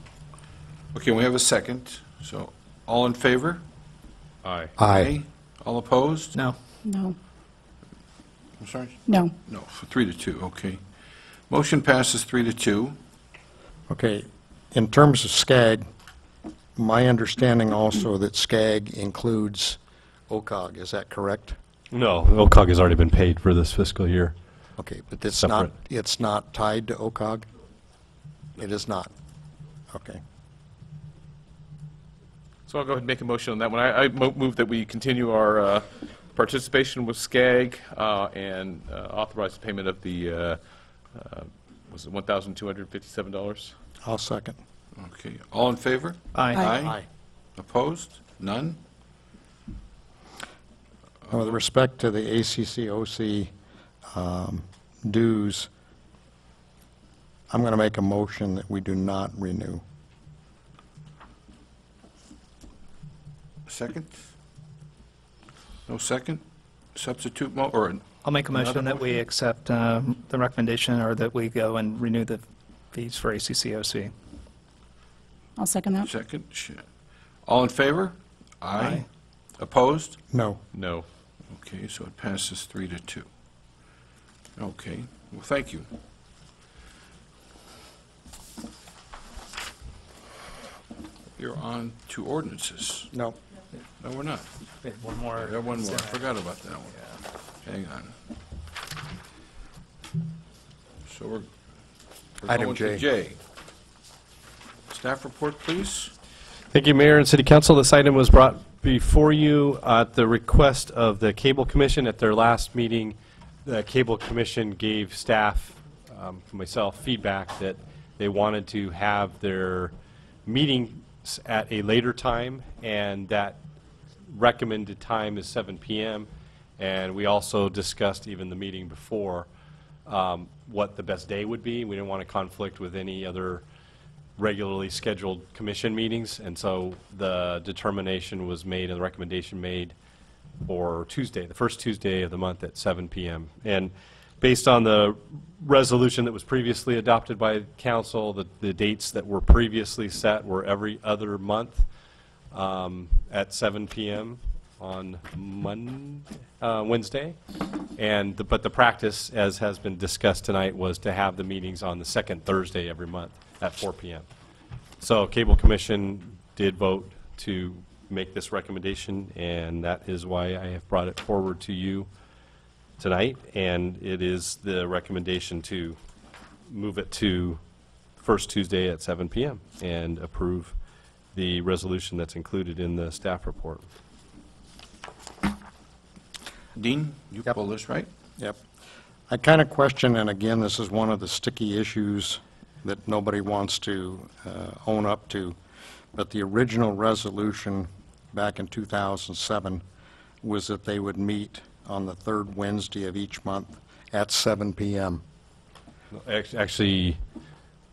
Okay, we have a second. So, all in favor? Aye. Aye. All opposed? No. No. I'm sorry? No. No, 3-2, okay. Motion passes 3-2. Okay, in terms of SCAG, my understanding also that SCAG includes OCOG, is that correct? No, OCOG has already been paid for this fiscal year. Okay, but it's Separate. not tied to OCOG? It is not. Okay. So I'll go ahead and make a motion on that one. I move that we continue our participation with SCAG and authorize the payment of the, was it $1,257? I'll second. Okay, all in favor? Aye. Aye. Opposed? None? With respect to the ACCOC dues, I'm going to make a motion that we do not renew. Second? No second? Substitute I'll make a motion another that we accept the recommendation, or that we go and renew the fees for ACCOC. I'll second that. Second. All in favor? Aye. Opposed? No. No. Okay, so it passes 3-2. Okay, well, thank you. You're on to ordinances. No. No, we're not. One more. Yeah, one more. I forgot about that one. Hang on. So we're Item going to J. J. Staff report, please. Thank you, Mayor and City Council. This item was brought before you at the request of the Cable Commission. At their last meeting, the Cable Commission gave staff, myself, feedback that they wanted to have their meetings at a later time, and that recommended time is 7 p.m. And we also discussed, even the meeting before, what the best day would be. We didn't want to conflict with any other regularly scheduled commission meetings, and so the determination was made and the recommendation made for Tuesday, the first Tuesday of the month at 7 p.m. And based on the resolution that was previously adopted by council, the dates that were previously set were every other month at 7 p.m. on Wednesday. But the practice, as has been discussed tonight, was to have the meetings on the second Thursday every month at 4 p.m. So Cable Commission did vote to make this recommendation, and that is why I have brought it forward to you tonight. And it is the recommendation to move it to first Tuesday at 7 p.m. and approve the resolution that's included in the staff report. Dean, you pull this, right? Yep. I kind of question, and again, this is one of the sticky issues that nobody wants to own up to, but the original resolution back in 2007 was that they would meet on the third Wednesday of each month at 7 p.m. Actually,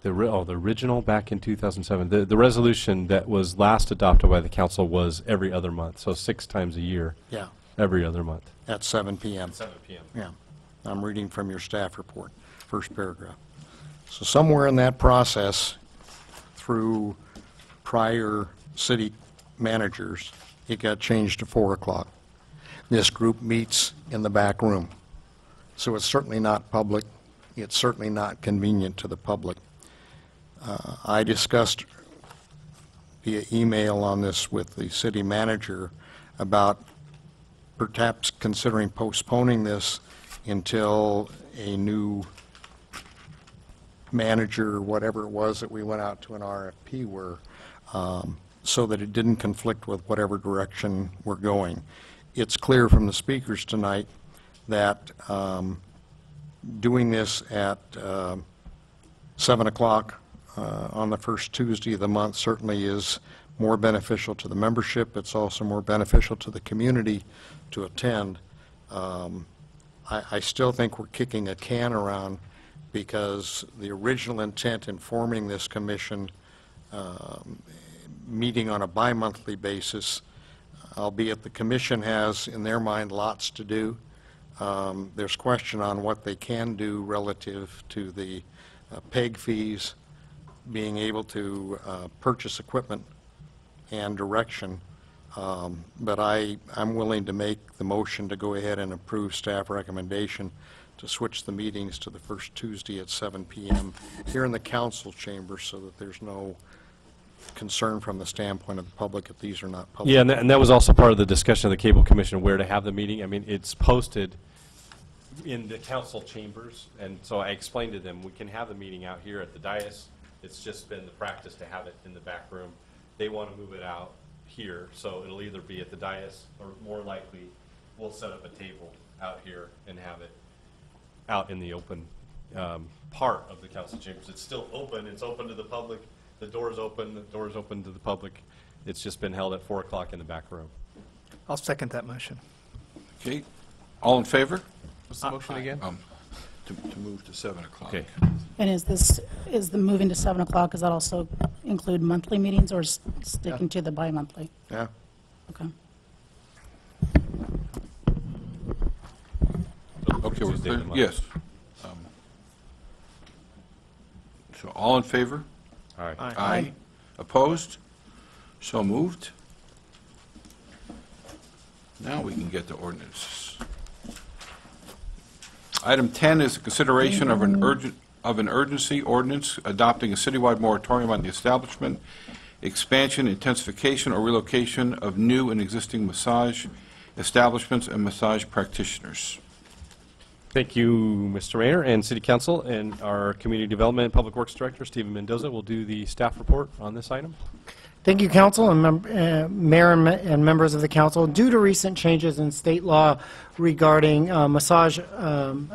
the original back in 2007, the resolution that was last adopted by the council was every other month, so 6 times a year. Yeah. Every other month. At 7 p.m. 7 p.m. Yeah. I'm reading from your staff report, first paragraph. So somewhere in that process, through prior city managers, it got changed to 4 o'clock. This group meets in the back room. So it's certainly not public. It's certainly not convenient to the public. I discussed via email on this with the city manager about perhaps considering postponing this until a new manager, or whatever it was that we went out to an RFP were, so that it didn't conflict with whatever direction we're going. It's clear from the speakers tonight that doing this at 7 o'clock on the first Tuesday of the month certainly is more beneficial to the membership. It's also more beneficial to the community to attend. I still think we're kicking a can around because the original intent in forming this commission, meeting on a bi-monthly basis, albeit the commission has in their mind lots to do. There's question on what they can do relative to the PEG fees, being able to purchase equipment and direction. But I'm willing to make the motion to go ahead and approve staff recommendation to switch the meetings to the first Tuesday at 7 p.m. here in the council chamber so that there's no concern from the standpoint of the public that these are not public. Yeah, and that was also part of the discussion of the Cable Commission, where to have the meeting. I mean, it's posted in the council chambers, and so I explained to them, we can have the meeting out here at the dais. It's just been the practice to have it in the back room. They want to move it out here, so it'll either be at the dais or more likely we'll set up a table out here and have it out in the open part of the council chambers. It's still open. It's open to the public. The door's open. The door's open to the public. It's just been held at 4 o'clock in the back room. I'll second that motion. Okay. All in favor? What's the motion again? To move to 7 o'clock. Okay. And is the moving to 7 o'clock, does that also include monthly meetings or sticking to the bi-monthly? Yeah. Okay. Okay, we're Tuesday clear? of the month. Yes. So all in favor? Aye. Aye. Opposed? So moved. Now we can get to ordinances. Item 10 is a consideration of an urgency ordinance adopting a citywide moratorium on the establishment, expansion, intensification, or relocation of new and existing massage establishments and massage practitioners. Thank you, Mr. Mayor and City Council, and our Community Development and Public Works Director, Stephen Mendoza, will do the staff report on this item. Thank you, Council and Mayor and members of the Council. Due to recent changes in state law regarding massage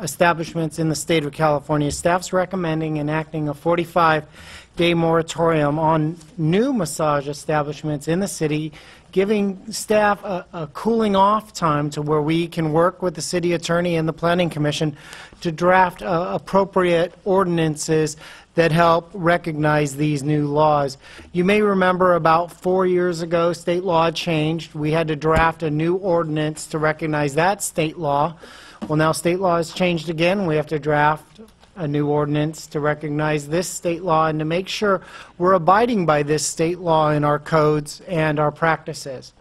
establishments in the state of California, staff's recommending enacting a 45-day moratorium on new massage establishments in the city, giving staff a cooling off time to where we can work with the city attorney and the planning commission to draft appropriate ordinances that help recognize these new laws. You may remember about 4 years ago, state law changed. We had to draft a new ordinance to recognize that state law. Well, now state law has changed again. We have to draft a new ordinance to recognize this state law and to make sure we're abiding by this state law in our codes and our practices.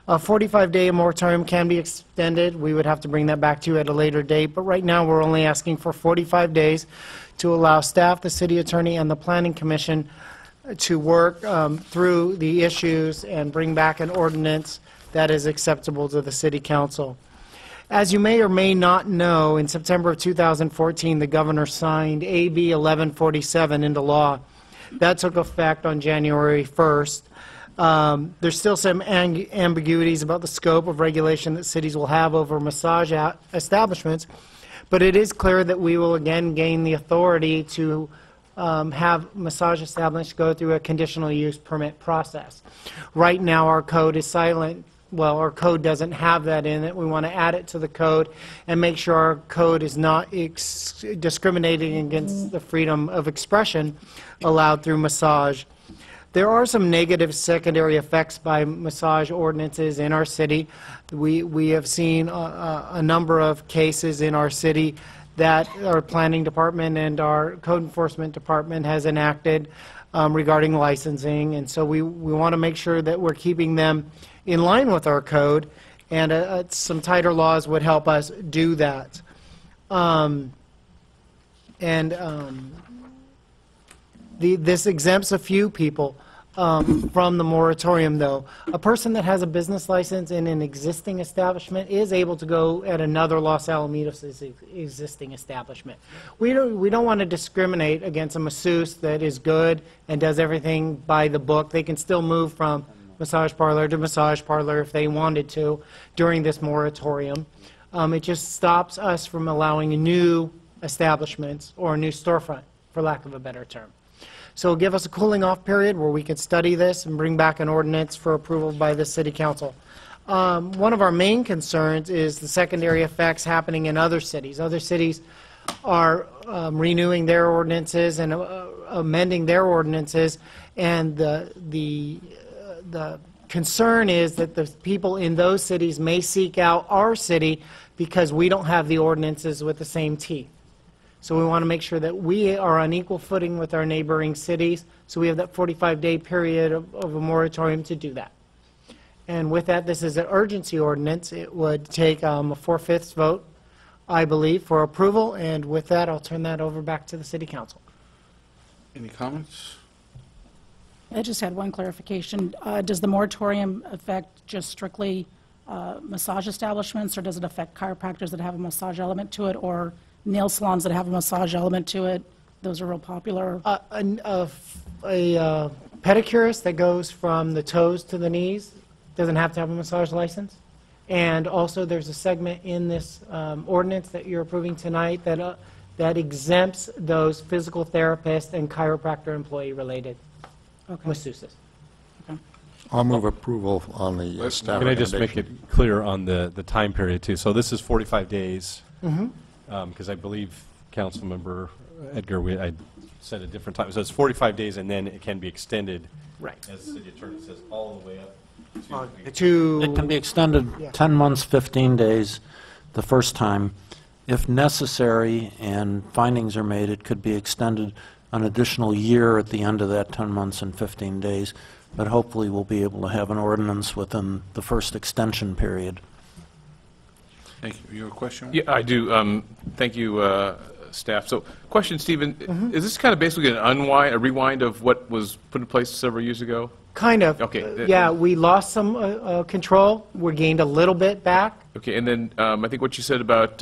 A 45-day moratorium can be extended. We would have to bring that back to you at a later date, but right now we're only asking for 45 days to allow staff, the city attorney, and the planning commission to work through the issues and bring back an ordinance that is acceptable to the city council. As you may or may not know, in September of 2014, the governor signed AB 1147 into law. That took effect on January 1st. There's still some ambiguities about the scope of regulation that cities will have over massage establishments, but it is clear that we will again gain the authority to have massage establishments go through a conditional use permit process. Right now our code is silent. Well, our code doesn't have that in it. We want to add it to the code and make sure our code is not discriminating against the freedom of expression allowed through massage. There are some negative secondary effects by massage ordinances in our city. We have seen a number of cases in our city that our planning department and our code enforcement department has enacted regarding licensing, and so we want to make sure that we're keeping them in line with our code, and some tighter laws would help us do that. This exempts a few people from the moratorium, though. A person that has a business license in an existing establishment is able to go at another Los Alamitos existing establishment. We don't want to discriminate against a masseuse that is good and does everything by the book. They can still move from massage parlor to massage parlor if they wanted to during this moratorium. It just stops us from allowing new establishments or a new storefront, for lack of a better term. So it'll give us a cooling off period where we can study this and bring back an ordinance for approval by the City Council. One of our main concerns is the secondary effects happening in other cities. Other cities are renewing their ordinances and amending their ordinances, and the concern is that the people in those cities may seek out our city because we don't have the ordinances with the same teeth. So we want to make sure that we are on equal footing with our neighboring cities, so we have that 45-day period of a moratorium to do that. And with that, this is an urgency ordinance. It would take a 4/5 vote, I believe, for approval, and with that, I'll turn that over back to the City Council. Any comments? I just had one clarification. Does the moratorium affect just strictly massage establishments, or does it affect chiropractors that have a massage element to it, or nail salons that have a massage element to it? Those are real popular. A pedicurist that goes from the toes to the knees doesn't have to have a massage license. And also there's a segment in this ordinance that you're approving tonight that exempts those physical therapists and chiropractor employee-related masseuses. Okay. I'll move approval on the staff Can I just make it clear on the time period, too? So this is 45 days. Because I believe Councilmember Edgar, I said a different time. So it's 45 days, and then it can be extended, right, as the city attorney says, all the way up to... It can be extended 10 months, 15 days the first time. If necessary and findings are made, it could be extended an additional year at the end of that 10 months and 15 days. But hopefully we'll be able to have an ordinance within the first extension period. Thank you. Your question? Yeah, I do. Thank you, staff. So, question, Stephen, is this kind of basically a rewind of what was put in place several years ago? Kind of. Okay. Yeah, we lost some control. We gained a little bit back. Okay, and then I think what you said about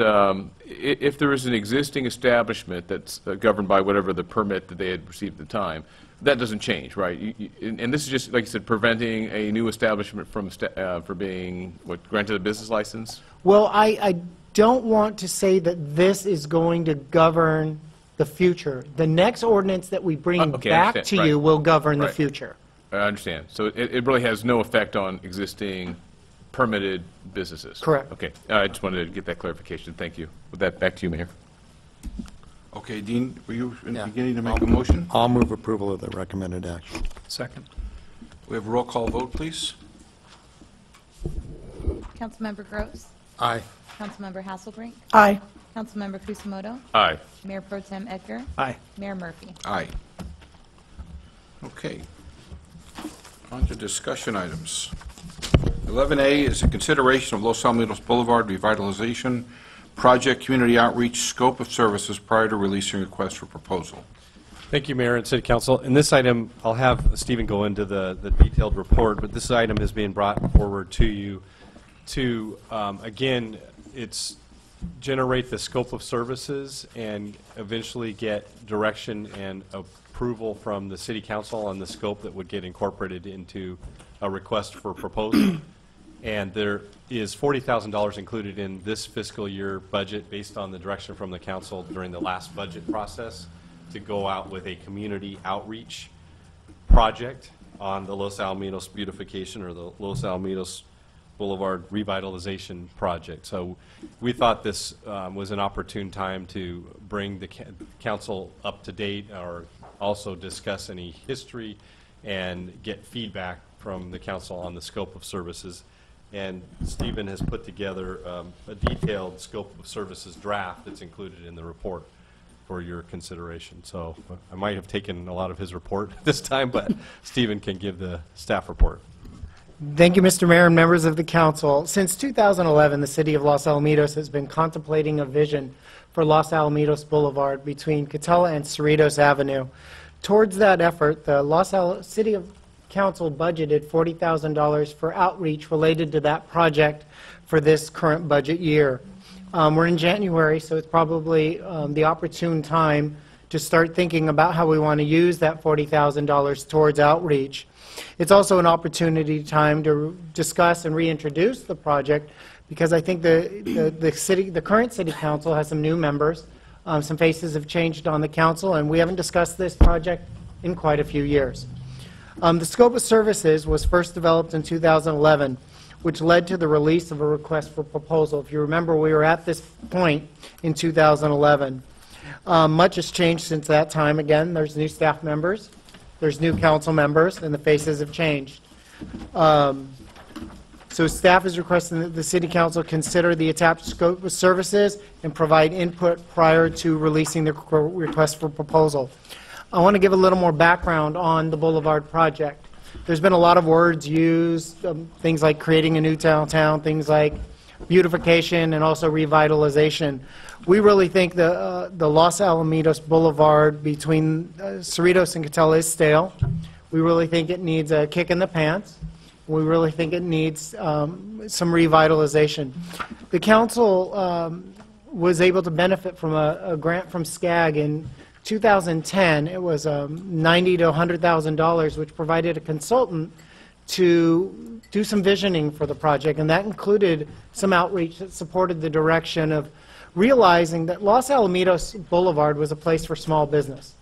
if there is an existing establishment that's governed by whatever the permit that they had received at the time, that doesn't change, right? And this is just, like you said, preventing a new establishment from for being, what, granted a business license? Well, I don't want to say that this is going to govern the future. The next ordinance that we bring Okay, I back understand. to you Right. will govern the Right. future. I understand. So it really has no effect on existing permitted businesses? Correct. Okay. I just wanted to get that clarification. Thank you. With that, back to you, Mayor. Okay, Dean, were you in the beginning to make a motion? I'll move approval of the recommended action. Second. We have a roll call vote, please. Councilmember Gross. Aye. Councilmember Hasselbrink. Aye. Councilmember Kusamoto. Aye. Mayor Pro Tem Edgar. Aye. Mayor Murphy. Aye. Okay. On to discussion items. 11A is a consideration of Los Alamitos Boulevard revitalization project community outreach scope of services prior to releasing request for proposal. Thank you, Mayor and City Council. In this item, I'll have Stephen go into the detailed report, but this item is being brought forward to you to, again, it's generate the scope of services and eventually get direction and approval from the City Council on the scope that would get incorporated into a request for proposal. And there is $40,000 included in this fiscal year budget based on the direction from the council during the last budget process to go out with a community outreach project on the Los Alamitos beautification or the Los Alamitos Boulevard revitalization project. So we thought this was an opportune time to bring the council up to date or also discuss any history and get feedback from the council on the scope of services. And Stephen has put together a detailed scope of services draft that's included in the report for your consideration. So I might have taken a lot of his report this time, but Stephen can give the staff report. Thank you, Mr. Mayor and members of the council. Since 2011, the city of Los Alamitos has been contemplating a vision for Los Alamitos Boulevard between Catella and Cerritos Avenue. Towards that effort, the City of Council budgeted $40,000 for outreach related to that project for this current budget year. We're in January, so it's probably the opportune time to start thinking about how we want to use that $40,000 towards outreach. It's also an opportunity time to discuss and reintroduce the project because I think the current City Council has some new members. Some faces have changed on the council, and we haven't discussed this project in quite a few years. The scope of services was first developed in 2011, which led to the release of a request for proposal. If you remember, we were at this point in 2011. Much has changed since that time. Again, there's new staff members, there's new council members, and the faces have changed. So staff is requesting that the City Council consider the attached scope of services and provide input prior to releasing the request for proposal. I want to give a little more background on the Boulevard project. There's been a lot of words used, things like creating a new downtown, things like beautification and also revitalization. We really think the Los Alamitos Boulevard between Cerritos and Catella is stale. We really think it needs a kick in the pants. We really think it needs some revitalization. The council was able to benefit from a grant from SCAG in 2010. It was $90,000 to $100,000, which provided a consultant to do some visioning for the project, and that included some outreach that supported the direction of realizing that Los Alamitos Boulevard was a place for small business.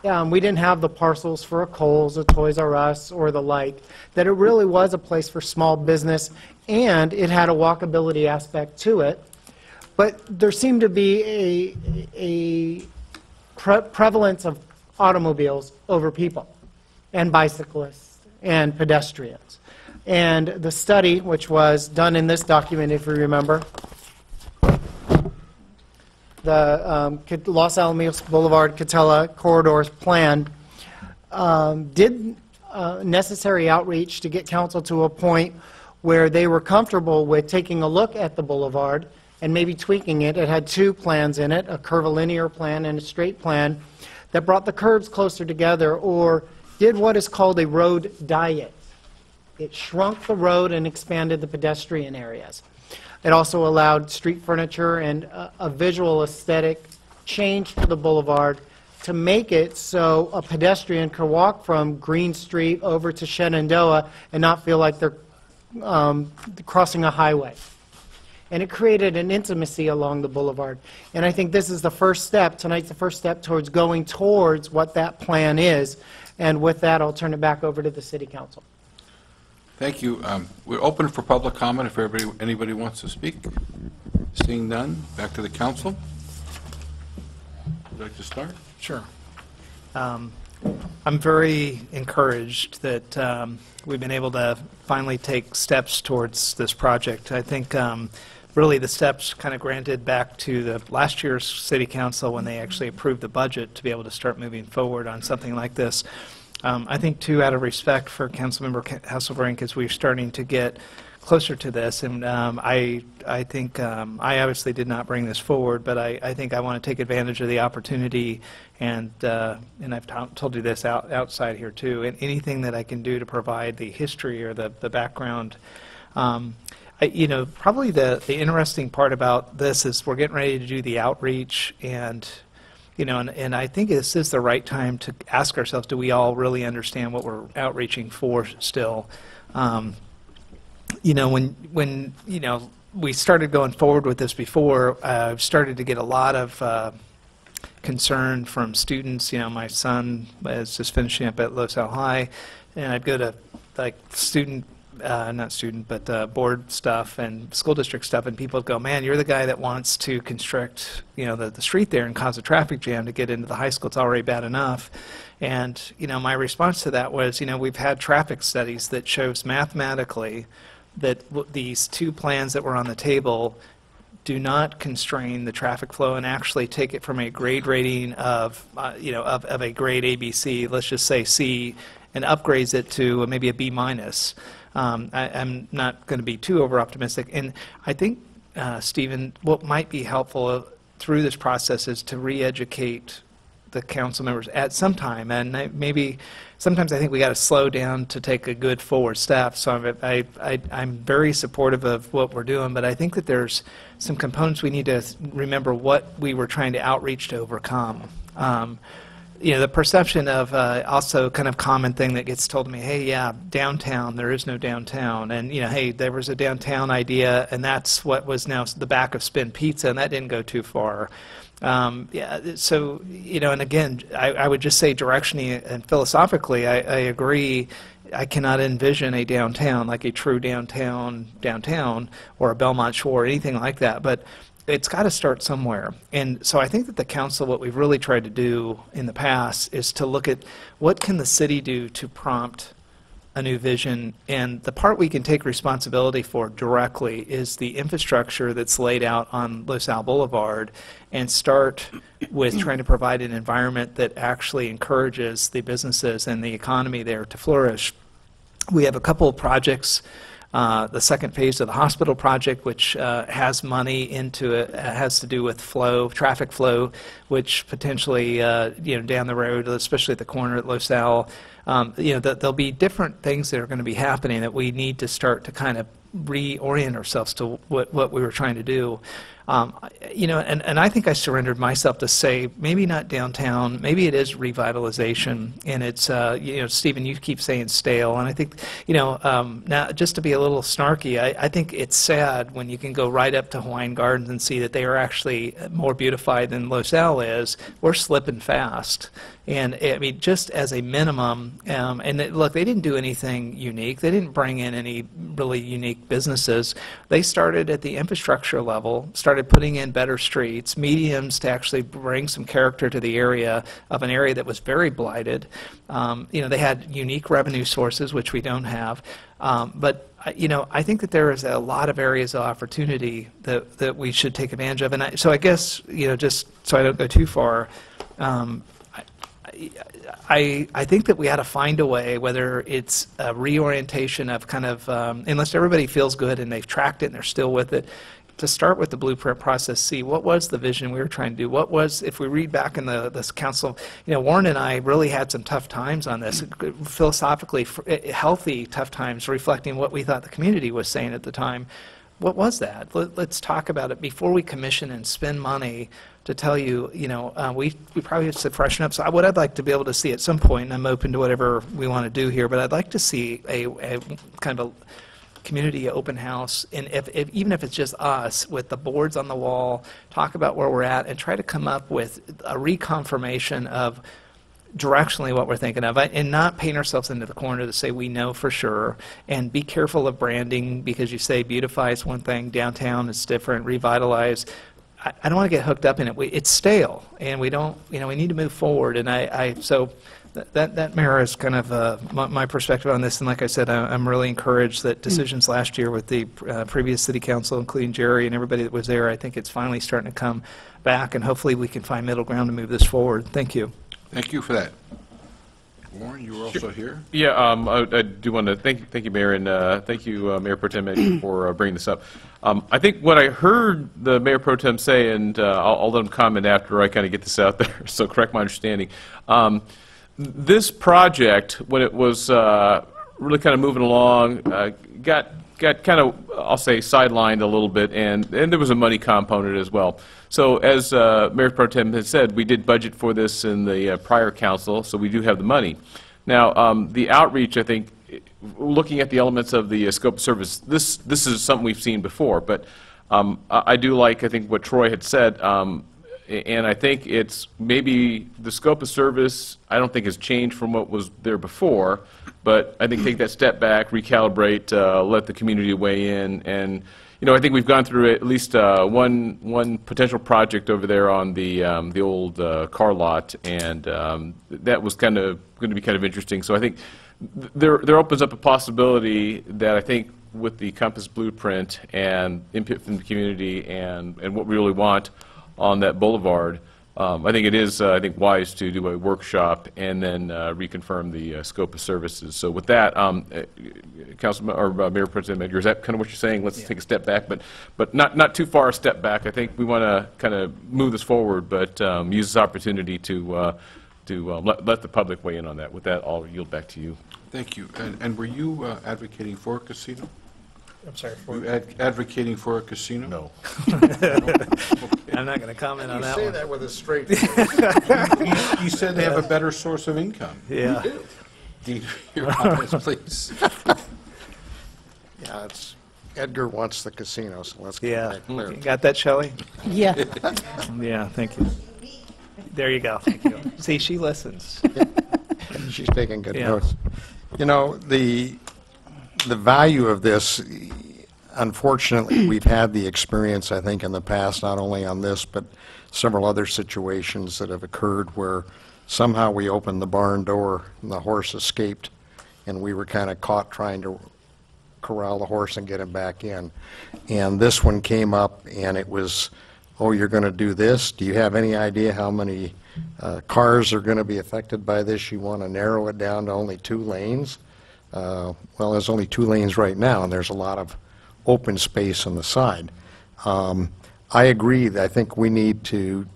We didn't have the parcels for a Kohl's, a Toys R Us, or the like, that it really was a place for small business, and it had a walkability aspect to it. But there seemed to be a prevalence of automobiles over people, and bicyclists, and pedestrians. And the study, which was done in this document, if you remember, the Los Alamitos Boulevard Catella Corridors Plan, did necessary outreach to get council to a point where they were comfortable with taking a look at the boulevard and maybe tweaking it. It had two plans in it, a curvilinear plan and a straight plan, that brought the curves closer together or did what is called a road diet. It shrunk the road and expanded the pedestrian areas. It also allowed street furniture and a visual aesthetic change to the boulevard to make it so a pedestrian could walk from Green Street over to Shenandoah and not feel like they're crossing a highway. And it created an intimacy along the boulevard. And I think this is the first step, tonight's the first step towards going towards what that plan is. And with that, I'll turn it back over to the City Council. Thank you. We're open for public comment if anybody wants to speak. Seeing none, back to the council. Would you like to start? Sure. I'm very encouraged that we've been able to finally take steps towards this project. I think really the steps kind of granted back to the last year's City Council when they actually approved the budget to be able to start moving forward on something like this. I think, too, out of respect for Councilmember Hasselbrink, as we're starting to get closer to this, and I think I obviously did not bring this forward, but I think I want to take advantage of the opportunity, and I've told you this outside here too, and anything that I can do to provide the history or the background. Probably the interesting part about this is we're getting ready to do the outreach, and and I think this is the right time to ask ourselves, do we all really understand what we're outreaching for still? When we started going forward with this before, I've started to get a lot of concern from students. My son is just finishing up at Los Al High, and I'd go to board stuff and school district stuff, and people would go, man, you're the guy that wants to constrict, the street there and cause a traffic jam to get into the high school. It's already bad enough. And, my response to that was, we've had traffic studies that shows mathematically that these two plans that were on the table do not constrain the traffic flow and actually take it from a grade rating of a grade ABC, let's just say C, and upgrades it to maybe a B minus. I'm not going to be too over-optimistic. And I think, Stephen, what might be helpful through this process is to re-educate the council members at some time. And maybe sometimes I think we got to slow down to take a good forward step. So I'm very supportive of what we're doing, but I think that there's some components we need to remember what we were trying to outreach to overcome. The perception of also kind of common thing that gets told to me, hey, yeah, downtown, there is no downtown. And, hey, there was a downtown idea, and that's what was now the back of Spin Pizza, and that didn't go too far. And again, I would just say directionally and philosophically, I agree. I cannot envision a downtown, like a true downtown, or a Belmont Shore, or anything like that. But it's got to start somewhere. And so I think that the council, what we've really tried to do in the past is to look at what can the city do to prompt a new vision. And the part we can take responsibility for directly is the infrastructure that's laid out on Los Al Boulevard, and start with trying to provide an environment that actually encourages the businesses and the economy there to flourish. We have a couple of projects. The second phase of the hospital project, which has money into it, has to do with traffic flow, which potentially, down the road, especially at the corner at Los Al, there'll be different things that are going to be happening that we need to start to kind of reorient ourselves to what we were trying to do. And I think I surrendered myself to say maybe not downtown, maybe it is revitalization, and it's Stephen, you keep saying stale, and I think now just to be a little snarky, I think it's sad when you can go right up to Hawaiian Gardens and see that they are actually more beautified than Los Al is. We're slipping fast. And I mean, just as a minimum, look, they didn't do anything unique. They didn't bring in any really unique businesses. They started at the infrastructure level, started putting in better streets, mediums to actually bring some character to the area of an area that was very blighted. They had unique revenue sources, which we don't have. But I think that there is a lot of areas of opportunity that we should take advantage of. And so I guess, just so I don't go too far, I think that we had to find a way, whether it's a reorientation of kind of, unless everybody feels good and they've tracked it and they're still with it, to start with the blueprint process, see what was the vision we were trying to do. What was, if we read back in this council, Warren and I really had some tough times on this, philosophically healthy tough times, reflecting what we thought the community was saying at the time. What was that? Let's talk about it before we commission and spend money to tell you, we probably have to freshen up. So what I'd like to be able to see at some point, and I'm open to whatever we want to do here, but I'd like to see a kind of a community open house, and even if it's just us with the boards on the wall, talk about where we're at and try to come up with a reconfirmation of directionally what we're thinking of, and not paint ourselves into the corner to say we know for sure, and be careful of branding, because you say beautify is one thing, downtown is different, revitalize. I don't want to get hooked up in it. It's stale, and we don't, we need to move forward, and so that mirrors kind of my perspective on this. And like I said, I'm really encouraged that decisions last year with the previous city council, including Jerry and everybody that was there, I think it's finally starting to come back, and hopefully we can find middle ground to move this forward. Thank you. Thank you for that. Warren, you were also here? Yeah, I do want to thank you, Mayor, and thank you, Mayor Pro Tem Edgar, for bringing this up. I think what I heard the Mayor Pro Tem say, and I'll let him comment after I kind of get this out there, so correct my understanding. This project, when it was really kind of moving along, got kind of, I'll say, sidelined a little bit, and there was a money component as well. So as Mayor Pro Tem has said, we did budget for this in the prior council, so we do have the money. Now, the outreach, I think, looking at the elements of the scope of service, this is something we've seen before, but I do like, I think, what Troy had said, and I think it's maybe the scope of service, I don't think has changed from what was there before, but I think take that step back, recalibrate, let the community weigh in, and I think we've gone through at least one potential project over there on the old car lot, and that was kind of going to be kind of interesting. So I think there opens up a possibility that I think with the Compass Blueprint and input from the community and what we really want on that boulevard, I think it is wise to do a workshop and then reconfirm the scope of services. So with that, Councilman or Mayor Pro Tem Edgar, is that kind of what you're saying? Let's take a step back, but not too far a step back. I think we want to kind of move this forward, but use this opportunity to let the public weigh in on that. With that, I'll yield back to you. Thank you. And were you advocating for a casino? I'm sorry. Were you advocating for a casino? No. I'm not going to comment on that You one. say that with a straight face. You said they have a better source of income. Yeah. You do. Your comments, please. Yeah, Edgar wants the casino, so let's get that clear. You got that, Shelley? Yeah. Yeah, thank you. There you go. Thank you. See, she listens. She's taking good Yeah. notes. The value of this, unfortunately, we've had the experience, I think, in the past, not only on this, but several other situations that have occurred where somehow we opened the barn door and the horse escaped, and we were kind of caught trying to corral the horse and get him back in. And this one came up, and it was, oh, you're going to do this? Do you have any idea how many cars are going to be affected by this? You want to narrow it down to only 2 lanes? Well, there's only 2 lanes right now, and there's a lot of open space on the side. I agree that I think we need to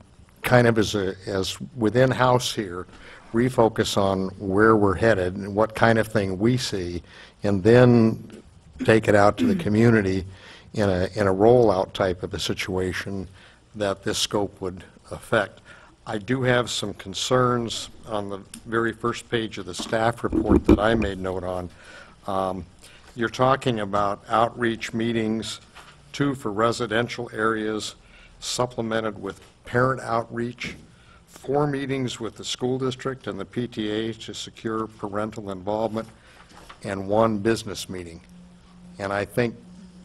kind of as within house here, refocus on where we're headed and what kind of thing we see, and then take it out to the community in a rollout type of a situation that this scope would affect. I do have some concerns on the very first page of the staff report that I made note on. You're talking about outreach meetings, 2 for residential areas, supplemented with parent outreach, 4 meetings with the school district and the PTA to secure parental involvement, and 1 business meeting. And I think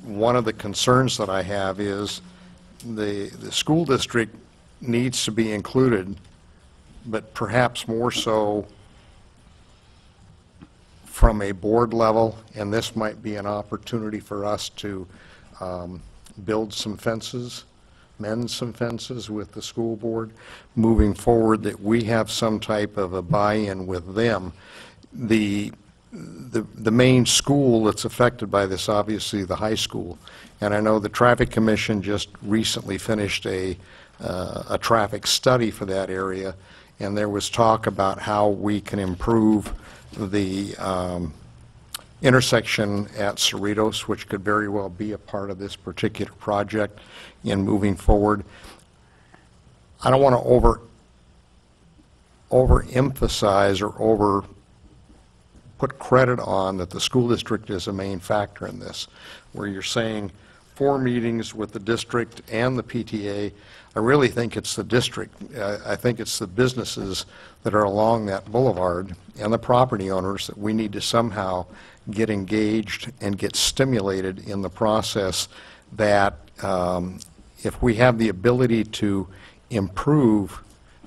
one of the concerns that I have is the school district needs to be included, but perhaps more so from a board level, and this might be an opportunity for us to build some fences, mend some fences with the school board moving forward, that we have some type of a buy-in with them. The the main school that's affected by this, obviously, the high school. And I know the Traffic Commission just recently finished a traffic study for that area, and there was talk about how we can improve the intersection at Cerritos, which could very well be a part of this particular project in moving forward. I don't want to overemphasize or put credit on that the school district is a main factor in this, where you're saying 4 meetings with the district and the PTA. I really think it's the district. I think it's the businesses that are along that boulevard and the property owners that we need to somehow get engaged and get stimulated in the process, that if we have the ability to improve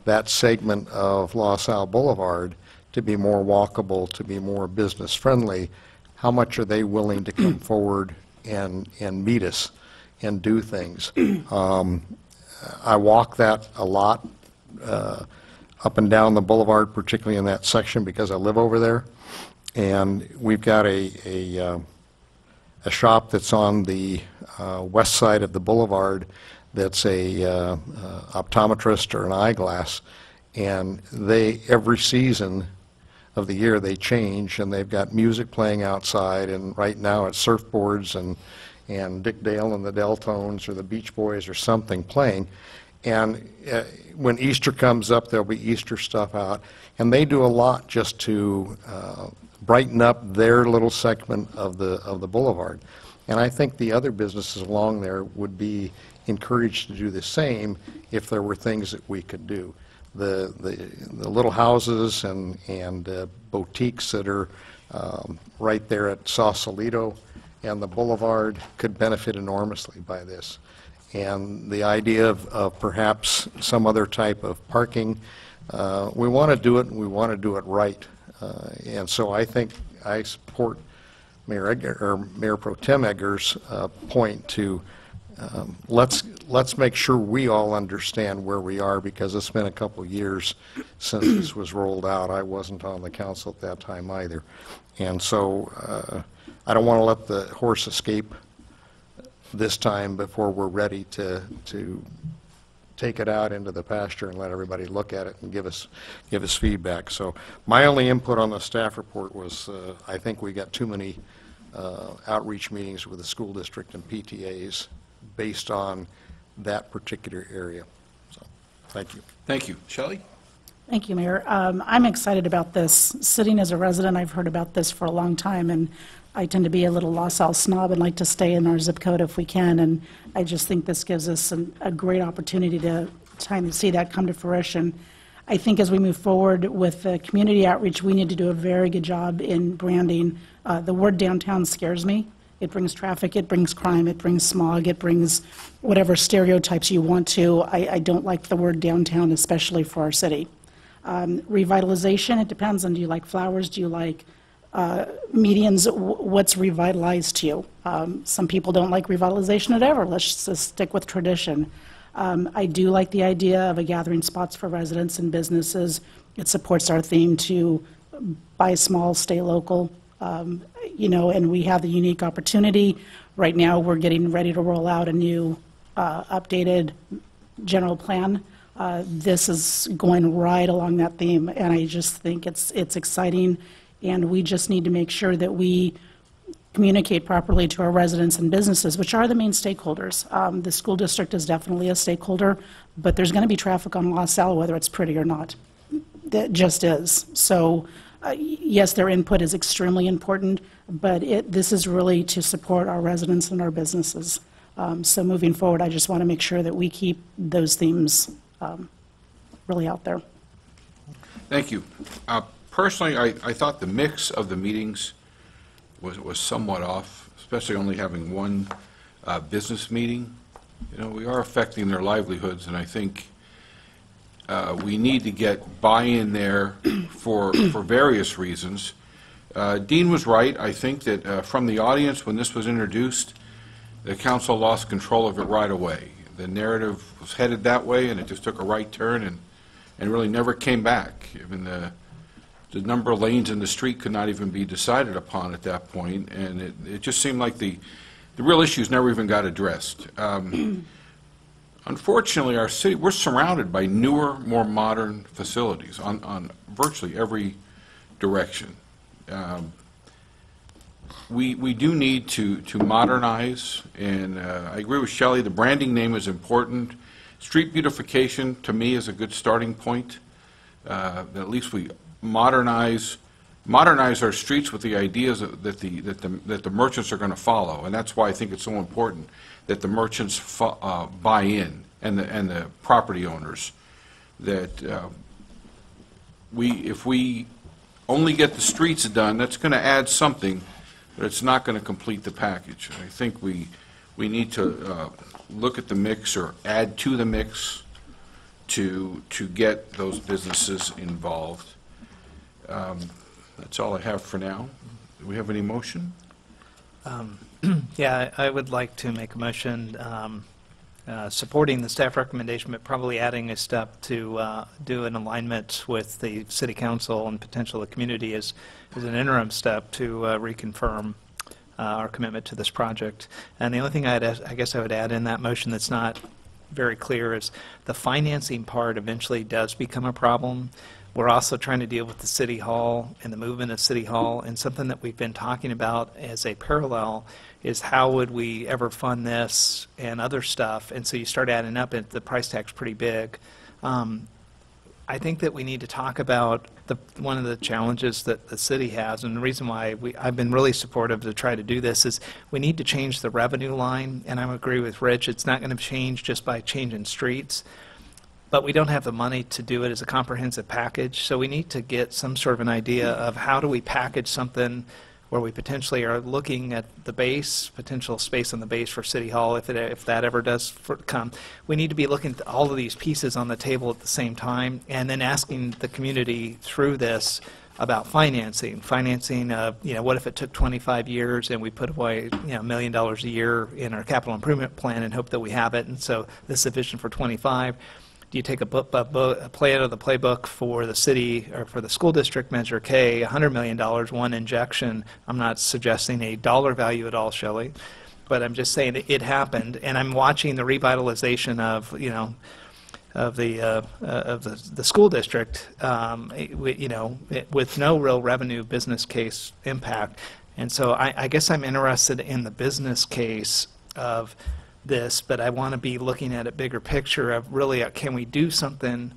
that segment of Los Al Boulevard to be more walkable, to be more business friendly, how much are they willing to come forward and meet us and do things? I walk that a lot up and down the boulevard, particularly in that section because I live over there. And we've got a shop that's on the west side of the boulevard that's a optometrist or an eyeglass, and they, every season of the year, they change, and they've got music playing outside, and right now it's surfboards and Dick Dale and the Deltones or the Beach Boys or something playing. And when Easter comes up, there'll be Easter stuff out, and they do a lot just to brighten up their little segment of the boulevard. And I think the other businesses along there would be encouraged to do the same if there were things that we could do. The little houses and boutiques that are right there at Sausalito and the boulevard could benefit enormously by this. And the idea of perhaps some other type of parking, we want to do it, and we want to do it right. And so I think I support Mayor Pro Tem Egger's point to let's make sure we all understand where we are, because it's been a couple years since this was rolled out. I wasn't on the council at that time either. And so I don't want to let the horse escape this time before we're ready to take it out into the pasture and let everybody look at it and give us feedback. So my only input on the staff report was I think we got too many outreach meetings with the school district and PTAs based on that particular area. So thank you. Thank you. Shelley? Thank you, Mayor. I'm excited about this. Sitting as a resident, I've heard about this for a long time, and I tend to be a little Los Al snob and like to stay in our zip code if we can, and I just think this gives us a great opportunity to see that come to fruition. I think as we move forward with the community outreach, we need to do a very good job in branding. The word downtown scares me. It brings traffic, it brings crime, it brings smog, it brings whatever stereotypes you want to. I don't like the word downtown, especially for our city. Revitalization, it depends on, do you like flowers, do you like medians, what's revitalized to you? Some people don't like revitalization at ever. Let's just stick with tradition. I do like the idea of a gathering spots for residents and businesses. It supports our theme to buy small, stay local. You know, and we have the unique opportunity. Right now, we're getting ready to roll out a new updated general plan. This is going right along that theme, and I just think it's exciting, and we just need to make sure that we communicate properly to our residents and businesses, which are the main stakeholders. The school district is definitely a stakeholder, but there's going to be traffic on Los Al, whether it's pretty or not. That just is. So yes, their input is extremely important, but this is really to support our residents and our businesses. So moving forward, I just want to make sure that we keep those themes really out there. Thank you. Personally, I thought the mix of the meetings was somewhat off, especially only having one business meeting. You know, we are affecting their livelihoods, and I think we need to get buy-in there for various reasons. Dean was right. I think that from the audience, when this was introduced, the council lost control of it right away. The narrative was headed that way, and it just took a right turn and really never came back. Even the the number of lanes in the street could not even be decided upon at that point, and it just seemed like the real issues never even got addressed. Unfortunately, our city, we're surrounded by newer, more modern facilities on virtually every direction. We do need to modernize, and I agree with Shelley, the branding name is important. Street beautification, to me, is a good starting point. That at least we modernize our streets with the ideas that the merchants are going to follow, and that's why I think it's so important that the merchants buy in, and the property owners, that if we only get the streets done, that's going to add something, but it's not going to complete the package. I think we need to look at the mix or add to the mix to get those businesses involved. That's all I have for now. Do we have any motion? Yeah, I would like to make a motion supporting the staff recommendation, but probably adding a step to do an alignment with the City Council and potential the community as an interim step to reconfirm our commitment to this project. And the only thing I guess I would add in that motion that's not very clear is the financing part eventually does become a problem. We're also trying to deal with the City Hall and the movement of City Hall, and something that we've been talking about as a parallel is how would we ever fund this and other stuff, and so you start adding up and the price tag's pretty big. I think that we need to talk about one of the challenges that the city has, and the reason why I've been really supportive to try to do this is we need to change the revenue line, and I agree with Rich, it's not going to change just by changing streets. But we don't have the money to do it as a comprehensive package, so we need to get some sort of an idea of how do we package something where we potentially are looking at the base, potential space on the base for City Hall, if that ever does come. We need to be looking at all of these pieces on the table at the same time, and then asking the community through this about financing. What if it took 25 years and we put away $1 million a year in our capital improvement plan and hope that we have it, and so this is a vision for 25. Do you take a play out of the playbook for the city or for the school district, Measure K, $100 million, one injection? I'm not suggesting a dollar value at all, Shelley, but I'm just saying that it happened, and I'm watching the revitalization of the school district, with no real revenue business case impact, and so I guess I'm interested in the business case of this, but I want to be looking at a bigger picture of really, can we do something?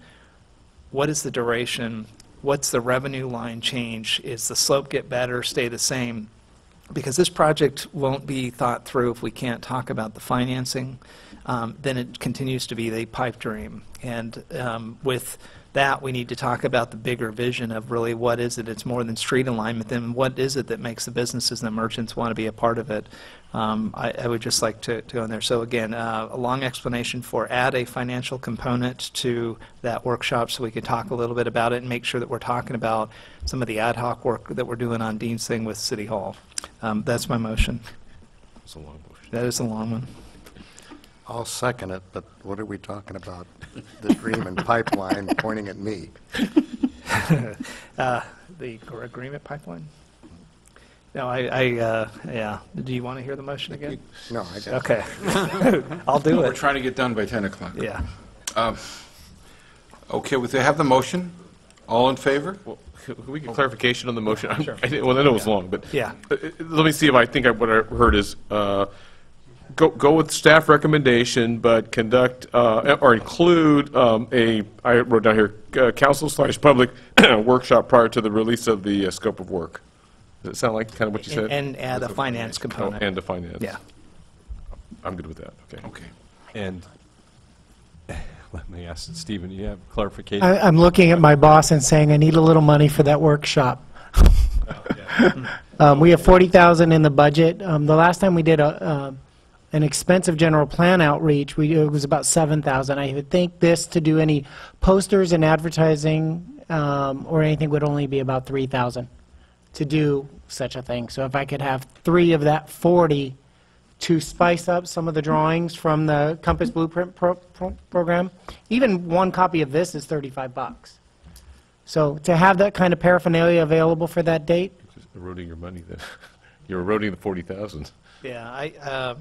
What is the duration? What's the revenue line change? Is the slope get better, stay the same? Because this project won't be thought through if we can't talk about the financing. Then it continues to be the pipe dream. And with that, we need to talk about the bigger vision of really what is it? It's more than street alignment. Then what is it that makes the businesses and the merchants want to be a part of it? I would just like to go in there. So again, a long explanation for add a financial component to that workshop so we can talk a little bit about it and make sure that we're talking about some of the ad hoc work that we're doing on Dean's Thing with City Hall. That's my motion. That's a long motion. That is a long one. I'll second it, but what are we talking about? The dream and pipeline pointing at me. The agreement pipeline? No, yeah. Do you want to hear the motion again? No, I guess. Okay. I'll do it. We're trying to get done by 10 o'clock. Yeah. Okay, we have the motion. All in favor? Well, can we get clarification on the motion? Sure. Well, I know it's long, but Yeah. Let me see if I think what I heard is go with staff recommendation, but conduct or include I wrote down here, council/public workshop prior to the release of the scope of work. Does it sound like kind of what you said? And add a finance component. And a finance. Yeah. I'm good with that. Okay. Okay. And let me ask Stephen, you have clarification? I'm looking at my boss and saying, I need a little money for that workshop. We have $40,000 in the budget. The last time we did an expensive general plan outreach, it was about $7,000. I would think this to do any posters and advertising or anything would only be about $3,000 to do such a thing. So if I could have 3 of that 40 to spice up some of the drawings from the Compass Blueprint program, even one copy of this is $35. So to have that kind of paraphernalia available for that date, Just eroding your money then. You're eroding the 40,000. Yeah,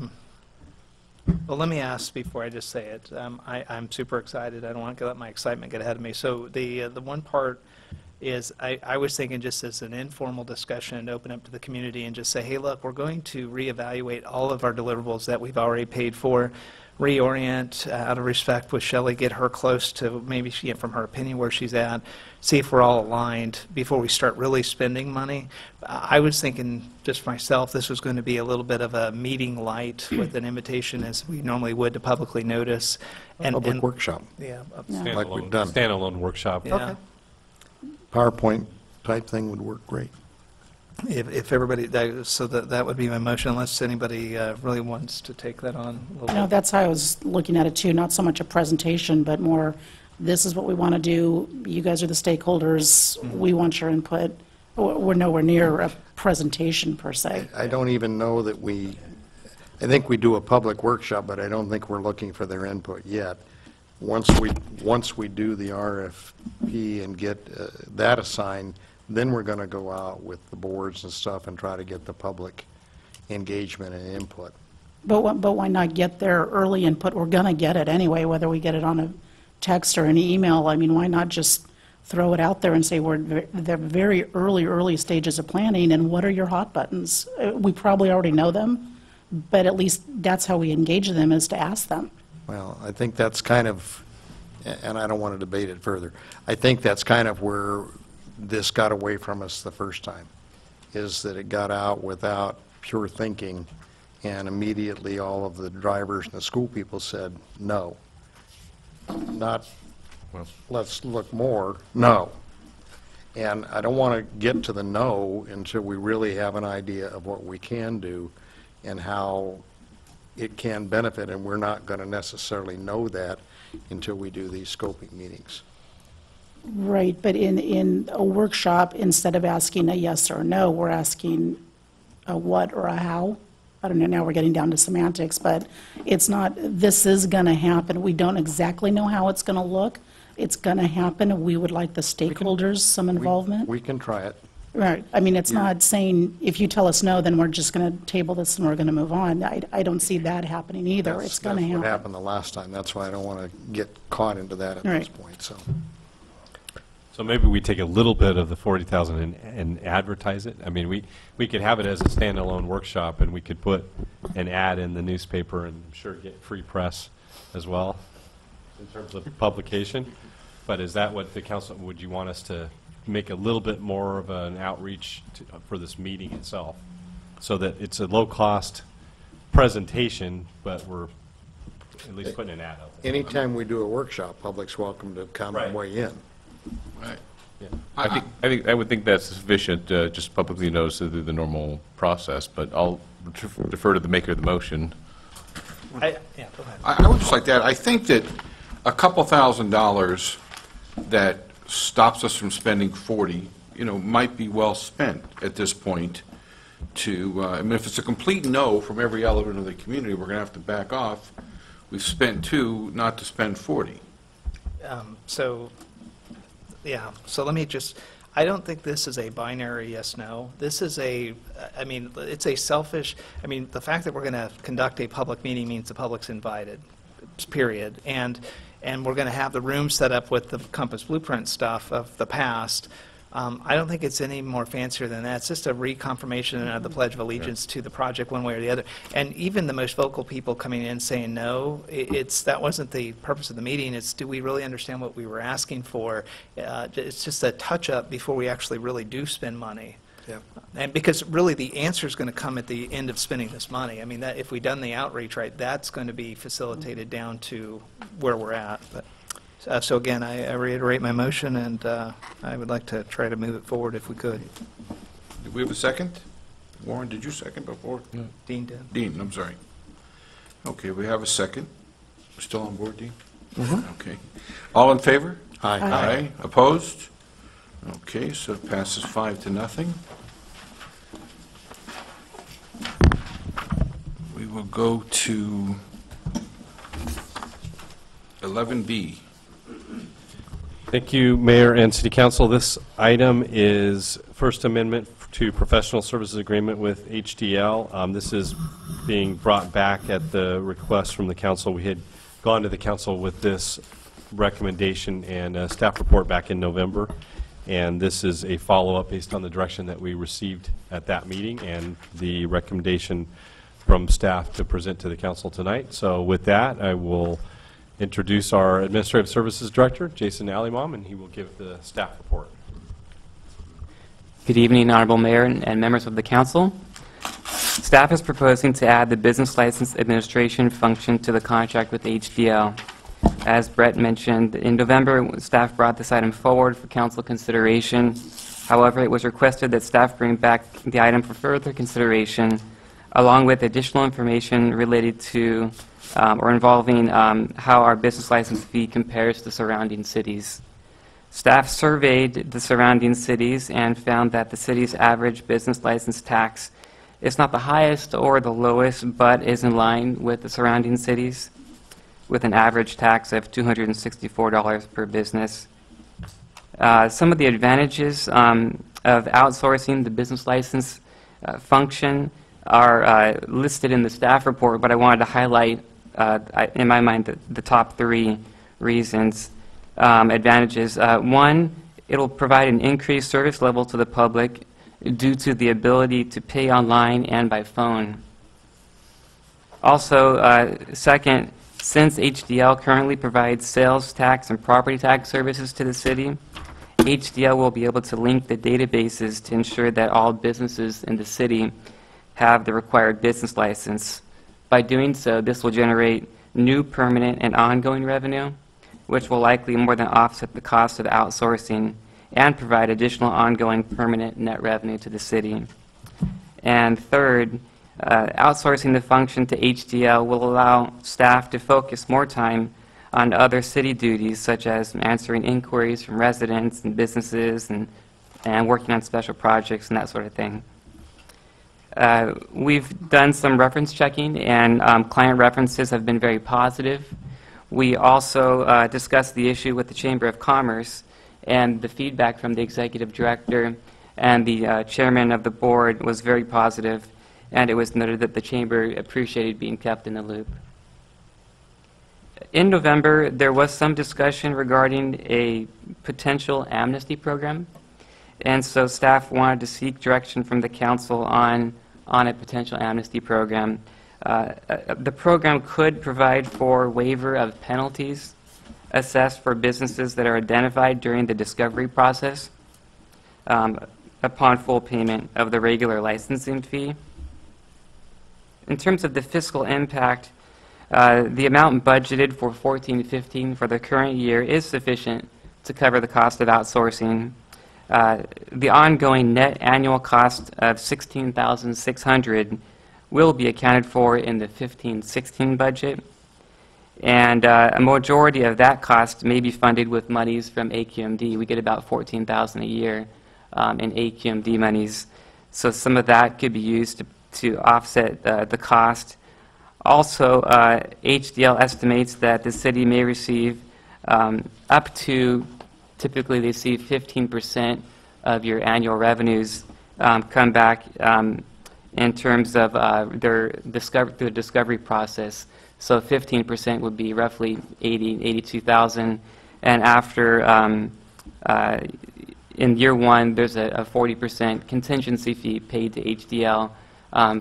well, let me ask before I just say it. I'm super excited. I don't want to let my excitement get ahead of me. So the one part is I was thinking just as an informal discussion and open up to the community and just say, hey, look, we're going to reevaluate all of our deliverables that we've already paid for, reorient out of respect with Shelley, get her close to maybe she get from her opinion where she's at, see if we're all aligned before we start really spending money. I was thinking, just for myself, this was going to be a little bit of a meeting light with an invitation as we normally would to publicly notice. Public workshop. Yeah. Like we've done. Standalone workshop. Yeah. Okay. PowerPoint type thing would work great. If everybody, so that would be my motion, unless anybody really wants to take that on a little bit. That's how I was looking at it too, not so much a presentation, but more, this is what we want to do, you guys are the stakeholders, we want your input. We're nowhere near a presentation per se. I don't even know that I think we do a public workshop, but I don't think we're looking for their input yet. Once we do the RFP and get that assigned, then we're going to go out with the boards and stuff and try to get the public engagement and input. But why not get their early input? We're going to get it anyway, whether we get it on a text or an email. I mean, why not just throw it out there and say we're in the very early stages of planning, and what are your hot buttons? We probably already know them, but at least that's how we engage them, is to ask them. Well, I think that's kind of, and I don't want to debate it further, I think that's kind of where this got away from us the first time, is that it got out without pure thinking, and immediately all of the drivers and the school people said no. Not, let's look more, no. And I don't want to get to the no until we really have an idea of what we can do and how it can benefit, and we're not going to necessarily know that until we do these scoping meetings. Right, but in a workshop, instead of asking a yes or a no, we're asking a what or a how. I don't know, now we're getting down to semantics, but it's not, this is going to happen. We don't exactly know how it's going to look. It's going to happen. We would like the stakeholders, some involvement. We can try it. Right. I mean, it's not saying, if you tell us no, then we're just going to table this and we're going to move on. I don't see that happening either. It's going to happen. That's what happened the last time. That's why I don't want to get caught into that at this point, so. So maybe we take a little bit of the 40,000 and advertise it. I mean, we could have it as a standalone workshop, and we could put an ad in the newspaper, and I'm sure get free press as well in terms of publication. But is that what the council, would you want us to make a little bit more of an outreach for this meeting itself, so that it's a low-cost presentation, but we're at least putting an ad out there? Anytime we do a workshop, public's welcome to come and weigh in. Right. Yeah. I would think that's sufficient, just publicly notice through the normal process, but I'll defer to the maker of the motion. Yeah, go ahead. I would just like that. I think that a couple $1,000s that stops us from spending 40, might be well spent at this point to, I mean, if it's a complete no from every element of the community, we're going to have to back off. We've spent 2, not to spend 40. So let me just, I don't think this is a binary yes/no. This is it's a selfish, the fact that we're going to conduct a public meeting means the public's invited, period. And we're going to have the room set up with the Compass Blueprint stuff of the past. I don't think it's any more fancier than that. It's just a reconfirmation of the Pledge of Allegiance to the project one way or the other. And even the most vocal people coming in saying no, that wasn't the purpose of the meeting. It's, do we really understand what we were asking for? It's just a touch-up before we actually really do spend money. Yeah. And because really the answer is going to come at the end of spending this money. I mean, that if we've done the outreach right, that's going to be facilitated down to where we're at. But so again, I reiterate my motion, and I would like to try to move it forward if we could. Did we have a second? Warren, did you second before? No. Dean did. Dean, I'm sorry. Okay, we have a second. We're still on board, Dean? Mm-hmm. Okay. All in favor? Aye. Aye. Opposed? Okay, so it passes 5-0. We will go to 11B. Thank you, Mayor and City Council. This item is First Amendment to Professional Services Agreement with HDL. This is being brought back at the request from the council. We had gone to the council with this recommendation and a staff report back in November, and this is a follow-up based on the direction that we received at that meeting and the recommendation from staff to present to the council tonight. So with that, I will introduce our Administrative Services Director, Jason Alimam, and he will give the staff report. Good evening, Honorable Mayor and members of the Council. Staff is proposing to add the Business License Administration function to the contract with HDL. As Brett mentioned, in November, staff brought this item forward for Council consideration. However, it was requested that staff bring back the item for further consideration, along with additional information related to or involving how our business license fee compares to surrounding cities. Staff surveyed the surrounding cities and found that the city's average business license tax is not the highest or the lowest, but is in line with the surrounding cities, with an average tax of $264 per business. Some of the advantages of outsourcing the business license function are listed in the staff report, but I wanted to highlight, in my mind, the top 3 reasons, advantages. One, it'll provide an increased service level to the public due to the ability to pay online and by phone. Also, second, since HDL currently provides sales tax and property tax services to the city, HDL will be able to link the databases to ensure that all businesses in the city have the required business license. By doing so, this will generate new permanent and ongoing revenue, which will likely more than offset the cost of outsourcing and provide additional ongoing permanent net revenue to the city. And third, outsourcing the function to HDL will allow staff to focus more time on other city duties, such as answering inquiries from residents and businesses and working on special projects and that sort of thing. We've done some reference checking, and client references have been very positive. We also discussed the issue with the Chamber of Commerce, and the feedback from the Executive Director and the Chairman of the Board was very positive, and it was noted that the Chamber appreciated being kept in the loop. In November, there was some discussion regarding a potential amnesty program, and so staff wanted to seek direction from the Council on a potential amnesty program. The program could provide for waiver of penalties assessed for businesses that are identified during the discovery process upon full payment of the regular licensing fee. In terms of the fiscal impact, the amount budgeted for 14-15 for the current year is sufficient to cover the cost of outsourcing. The ongoing net annual cost of $16,600 will be accounted for in the 15-16 budget, and a majority of that cost may be funded with monies from AQMD. We get about $14,000 a year in AQMD monies, so some of that could be used to offset the cost. Also, HDL estimates that the city may receive up to, typically they see 15% of your annual revenues come back in terms of their discovery process. So 15% would be roughly $82,000, and after in year 1, there's a 40% contingency fee paid to HDL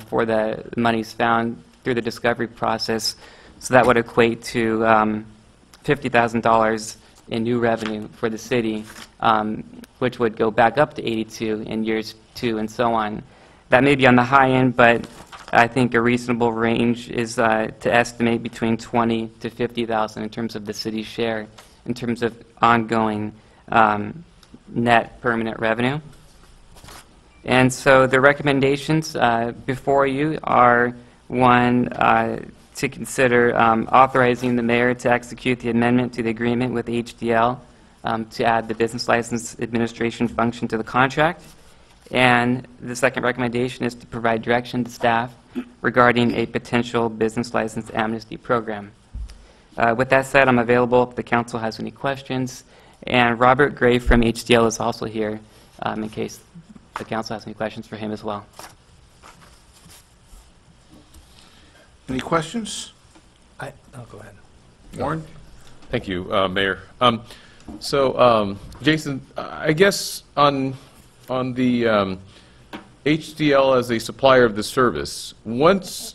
for the monies found through the discovery process. So that would equate to $50,000 in new revenue for the city, which would go back up to 82 in years 2 and so on. That may be on the high end, but I think a reasonable range is to estimate between 20 to 50,000 in terms of the city's share, in terms of ongoing net permanent revenue. And so the recommendations before you are, one, to consider authorizing the mayor to execute the amendment to the agreement with HDL to add the business license administration function to the contract. And the second recommendation is to provide direction to staff regarding a potential business license amnesty program. With that said, I'm available if the council has any questions, And Robert Gray from HDL is also here, in case the council has any questions for him as well. Any questions? I'll go ahead. Warren? Thank you, Mayor. Jason, I guess on the HDL as a supplier of the service,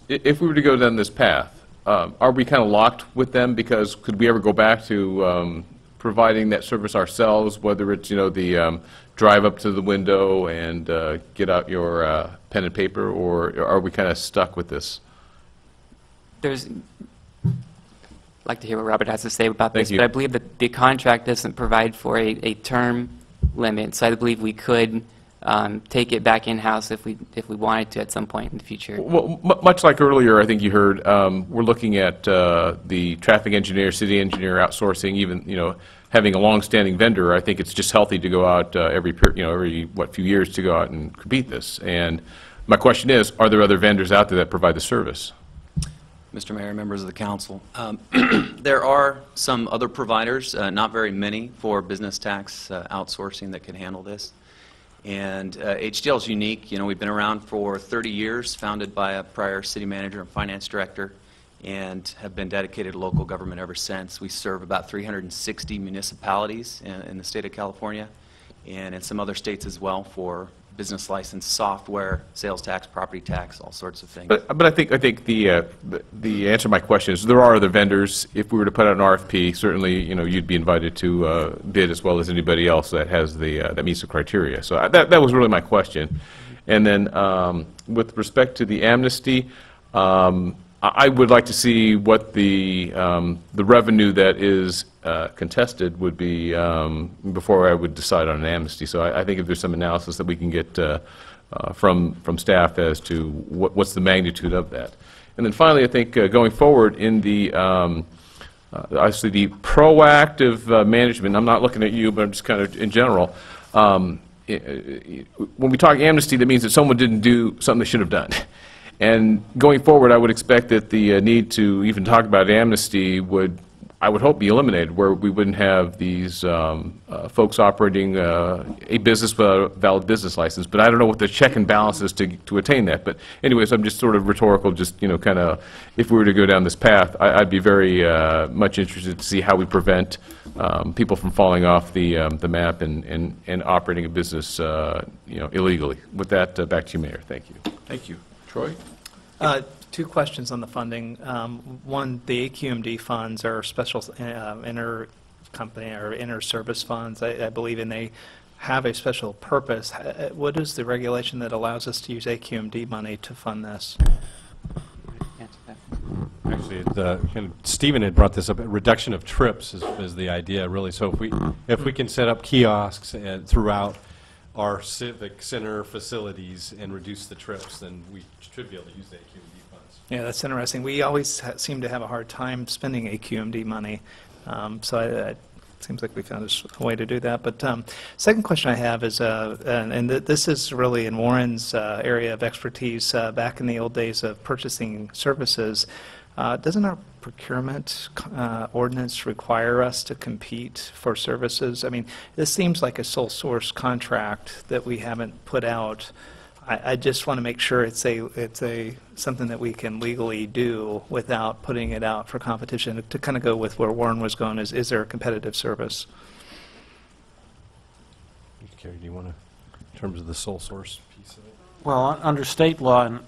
if we were to go down this path, are we kind of locked with them? Because could we ever go back to providing that service ourselves, whether it's, the drive up to the window and get out your pen and paper, or are we kind of stuck with this? I'd like to hear what Robert has to say about this, Thank you. but I believe that the contract doesn't provide for a term limit, so I believe we could take it back in-house if we wanted to at some point in the future. Well, much like earlier, I think you heard, we're looking at the traffic engineer, city engineer outsourcing, even, having a long-standing vendor. I think it's just healthy to go out every few years to go out and compete this. And my question is, are there other vendors out there that provide the service? Mr. Mayor, members of the council, there are some other providers, not very many, for business tax outsourcing that can handle this. And HDL is unique. We've been around for 30 years, founded by a prior city manager and finance director, and have been dedicated to local government ever since. We serve about 360 municipalities in the state of California and in some other states as well for business license, software, sales tax, property tax, all sorts of things. But I think the answer to my question is there are other vendors. If we were to put out an RFP, certainly you'd be invited to bid as well as anybody else that has that meets the criteria. So that was really my question. And then with respect to the amnesty, I would like to see what the revenue that is contested would be before I would decide on an amnesty. So I think if there's some analysis that we can get from staff as to what's the magnitude of that. And then finally, I think going forward in the obviously the proactive management, I'm not looking at you, but I'm just kind of in general. When we talk amnesty, that means that someone didn't do something they should have done. And going forward, I would expect that the need to even talk about amnesty I would hope, be eliminated, where we wouldn't have these folks operating a business with a valid business license. But I don't know what the check and balance is to attain that. But anyways, I'm just sort of rhetorical, just, kind of, if we were to go down this path, I'd be very much interested to see how we prevent people from falling off the map and operating a business, illegally. With that, back to you, Mayor. Thank you. Thank you. Troy? Two questions on the funding. One, the AQMD funds are special inter-company or inter-service funds, I believe, and they have a special purpose. What is the regulation that allows us to use AQMD money to fund this? Actually, Stephen had brought this up. Reduction of trips is the idea, really. So if we can set up kiosks throughout our civic center facilities and reduce the trips, then we should be able to use the AQMD funds. Yeah, that's interesting. We always seem to have a hard time spending AQMD money, so it seems like we found a way to do that. But second question I have is, and this is really in Warren's area of expertise, back in the old days of purchasing services, doesn't our procurement ordinance require us to compete for services? I mean, this seems like a sole source contract that we haven't put out. I just want to make sure it's something that we can legally do without putting it out for competition. To kind of go with where Warren was going, is there a competitive service? Kerry, do you want to, in terms of the sole source piece of it? Well, under state law, and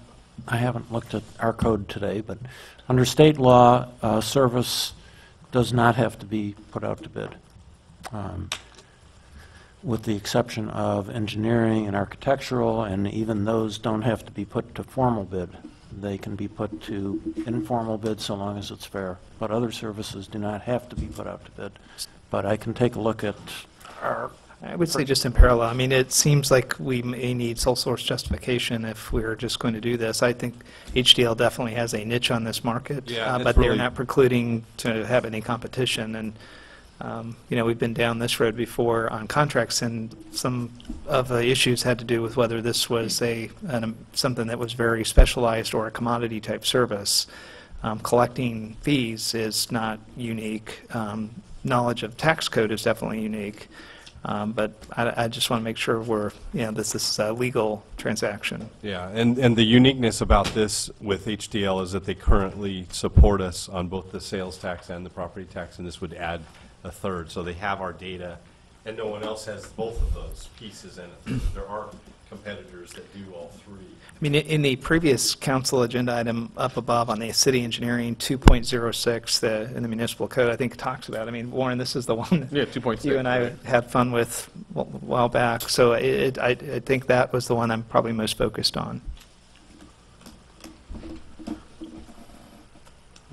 I haven't looked at our code today, but under state law, service does not have to be put out to bid, with the exception of engineering and architectural, and even those don't have to be put to formal bid. They can be put to informal bid so long as it's fair. But other services do not have to be put out to bid. But I can take a look at our... I would say just in parallel. I mean, it seems like we may need sole source justification if we're just going to do this. I think HDL definitely has a niche on this market, but they're not precluding to have any competition. And we've been down this road before on contracts, and some of the issues had to do with whether this was something that was very specialized or a commodity type service. Collecting fees is not unique. knowledge of tax code is definitely unique. But I just want to make sure this is a legal transaction. Yeah, and the uniqueness about this with HDL is that they currently support us on both the sales tax and the property tax, and this would add a third. So they have our data, and no one else has both of those pieces in it. There are competitors that do all three. I mean, in the previous council agenda item up above on the city engineering 2.06 in the municipal code, I think it talks about. I mean, Warren, this is the one that 2.6, you and I had fun with a while back. So I think that was the one I'm probably most focused on.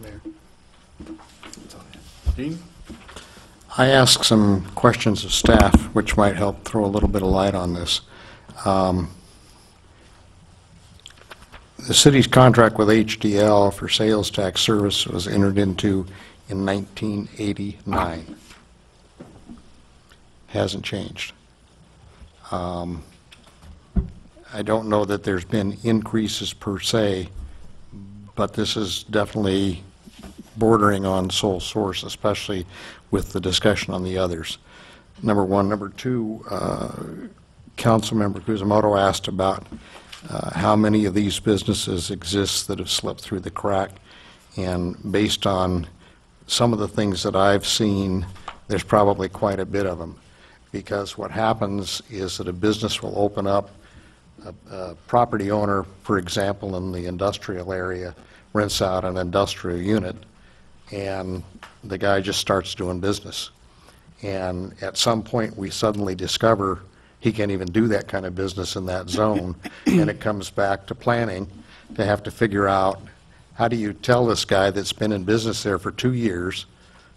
Mayor. Dean? I asked some questions of staff, which might help throw a little bit of light on this. The city's contract with HDL for sales tax service was entered into in 1989. Hasn't changed. I don't know that there's been increases per se, but this is definitely bordering on sole source, especially with the discussion on the others. Number one. Number two, Councilmember Kusamoto asked about how many of these businesses exist that have slipped through the crack, and based on some of the things that I've seen, there's probably quite a bit of them, because what happens is that a business will open up, a property owner, for example, in the industrial area, rents out an industrial unit, and the guy just starts doing business. And at some point, we suddenly discover he can't even do that kind of business in that zone, and it comes back to planning to have to figure out, how do you tell this guy that's been in business there for 2 years,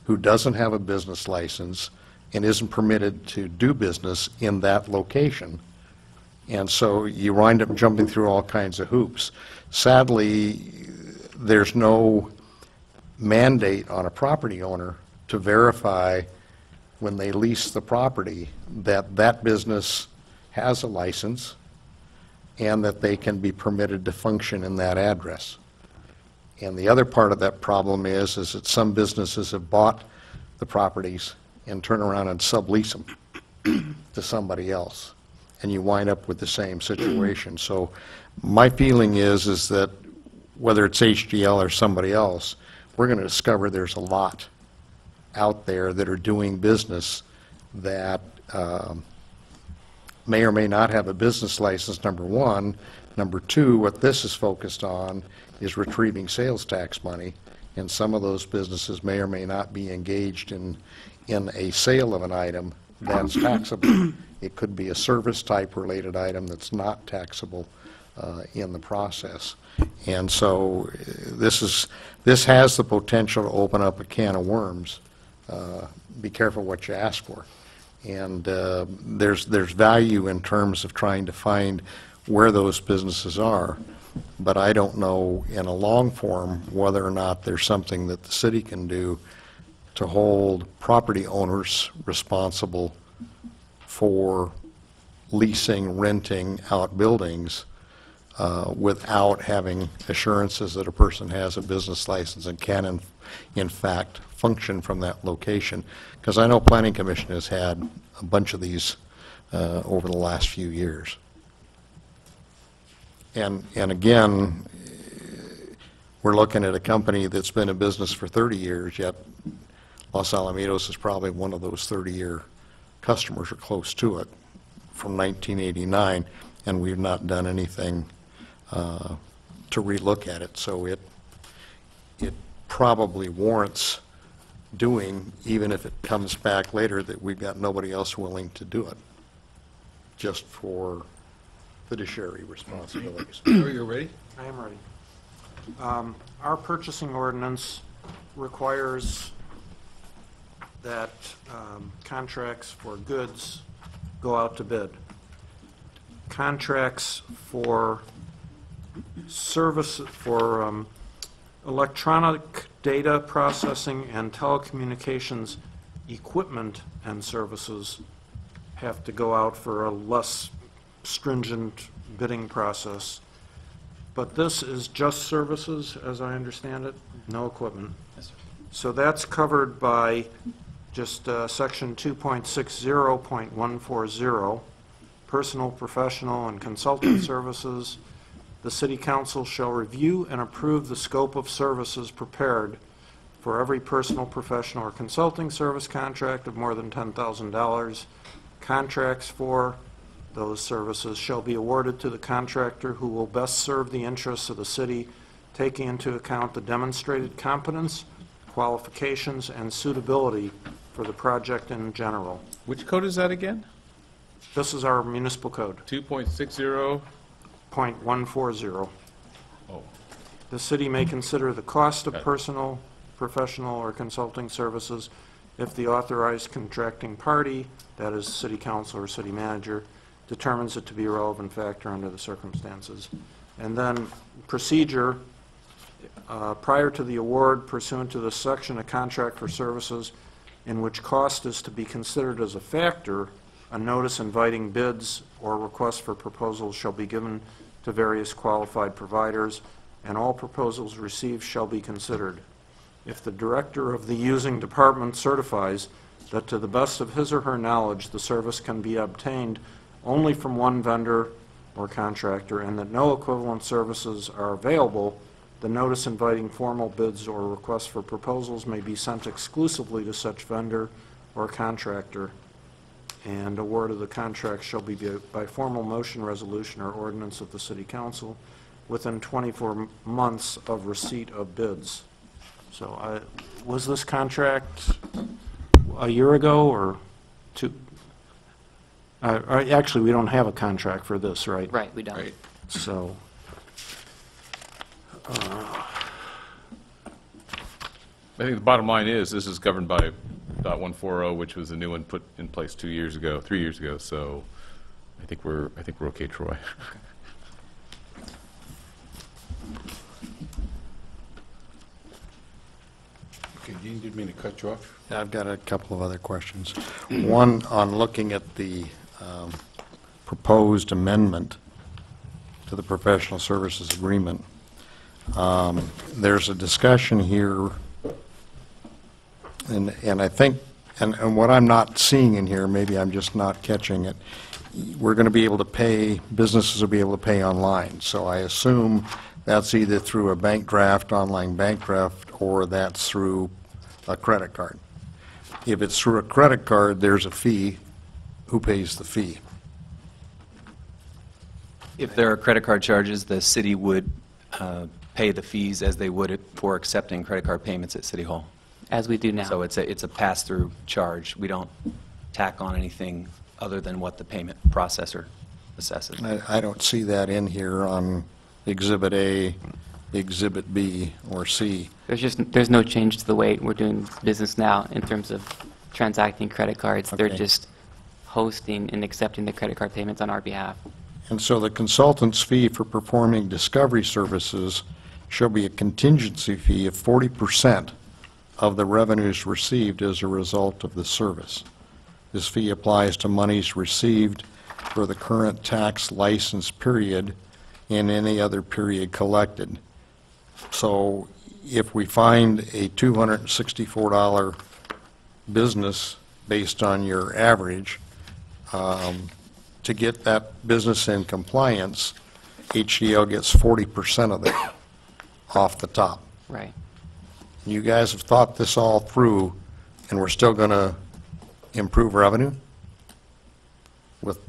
who doesn't have a business license and isn't permitted to do business in that location? And so you wind up jumping through all kinds of hoops. Sadly, there's no mandate on a property owner to verify when they lease the property that that business has a license and that they can be permitted to function in that address. And the other part of that problem is that some businesses have bought the properties and turn around and sublease them to somebody else, and you wind up with the same situation. So my feeling is that whether it's HDL or somebody else, we're going to discover there's a lot out there that are doing business that may or may not have a business license, number one. Number two, what this is focused on is retrieving sales tax money, and some of those businesses may or may not be engaged in a sale of an item that's taxable. It could be a service-type related item that's not taxable in the process. And so this has the potential to open up a can of worms. Be careful what you ask for. And there's value in terms of trying to find where those businesses are, but I don't know in a long form whether or not there's something that the city can do to hold property owners responsible for leasing, renting out buildings without having assurances that a person has a business license and can in fact function from that location. Because I know Planning Commission has had a bunch of these over the last few years. And again, we're looking at a company that's been in business for 30 years, yet Los Alamitos is probably one of those 30-year customers or close to it from 1989, and we've not done anything to relook at it. So it probably warrants doing, even if it comes back later that we've got nobody else willing to do it, just for fiduciary responsibilities. Are you ready? I am ready. Our purchasing ordinance requires that contracts for goods go out to bid. Contracts for service, for electronic data processing and telecommunications equipment and services have to go out for a less stringent bidding process. But this is just services, as I understand it, no equipment. Yes, sir. So that's covered by just Section 2.60.140, personal, professional, and consulting services. The City Council shall review and approve the scope of services prepared for every personal, professional, or consulting service contract of more than $10,000. Contracts for those services shall be awarded to the contractor who will best serve the interests of the city, taking into account the demonstrated competence, qualifications, and suitability for the project in general. Which code is that again? This is our municipal code. 2.60.140. Oh. The city may consider the cost of personal, professional, or consulting services if the authorized contracting party, that is city council or city manager, determines it to be a relevant factor under the circumstances. And then procedure, prior to the award pursuant to this section, a contract for services in which cost is to be considered as a factor, a notice inviting bids or requests for proposals shall be given to various qualified providers, and all proposals received shall be considered. If the director of the using department certifies that to the best of his or her knowledge the service can be obtained only from one vendor or contractor and that no equivalent services are available, the notice inviting formal bids or requests for proposals may be sent exclusively to such vendor or contractor, and award of the contract shall be by formal motion, resolution, or ordinance of the City Council within 24 months of receipt of bids. So was this contract a year ago or two? Actually, we don't have a contract for this, right? Right, we don't. Right. So, I think the bottom line is this is governed by .140, which was a new one put in place 3 years ago. So, I think we're okay, Troy. Okay, Dean, didn't mean to cut you off. I've got a couple of other questions. One, on looking at the proposed amendment to the professional services agreement, there's a discussion here, and I think, and what I'm not seeing in here, maybe I'm just not catching it, we're going to be able to pay, businesses will be able to pay online. So I assume that's either through a bank draft, online bank draft, or that's through a credit card. If it's through a credit card, there's a fee. Who pays the fee? If there are credit card charges, the city would pay the fees as they would for accepting credit card payments at City Hall. As we do now. So it's a pass-through charge. We don't tack on anything other than what the payment processor assesses. I don't see that in here on Exhibit A, Exhibit B, or C. There's no change to the way we're doing business now in terms of transacting credit cards. Okay. They're just hosting and accepting the credit card payments on our behalf. And so the consultant's fee for performing discovery services shall be a contingency fee of 40% of the revenues received as a result of the service. This fee applies to monies received for the current tax license period and any other period collected. So if we find a $264 business based on your average, to get that business in compliance, HDL gets 40% of that off the top. Right. You guys have thought this all through, and we're still going to improve revenue with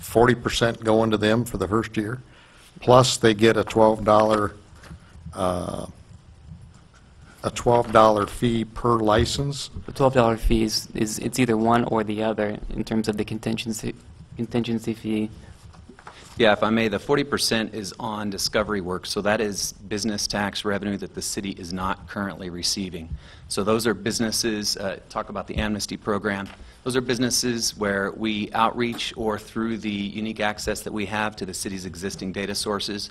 40% going to them for the first year, plus they get a $12 fee per license. The $12 fee is it's either one or the other in terms of the contingency fee. Yeah, if I may, the 40% is on discovery work, so that is business tax revenue that the city is not currently receiving. So those are businesses, talk about the amnesty program, those are businesses where we outreach or through the unique access that we have to the city's existing data sources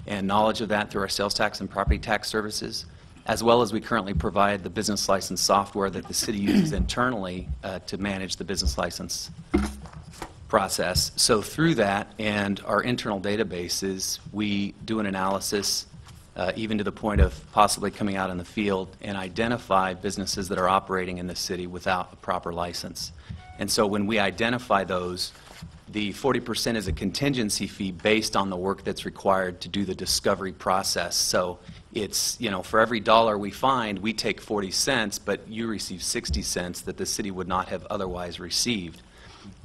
and knowledge of that through our sales tax and property tax services, as well as we currently provide the business license software that the city uses internally to manage the business license process. So through that and our internal databases, we do an analysis even to the point of possibly coming out in the field and identify businesses that are operating in the city without a proper license. And so when we identify those, the 40% is a contingency fee based on the work that's required to do the discovery process. So it's, for every dollar we find, we take 40 cents, but you receive 60 cents that the city would not have otherwise received.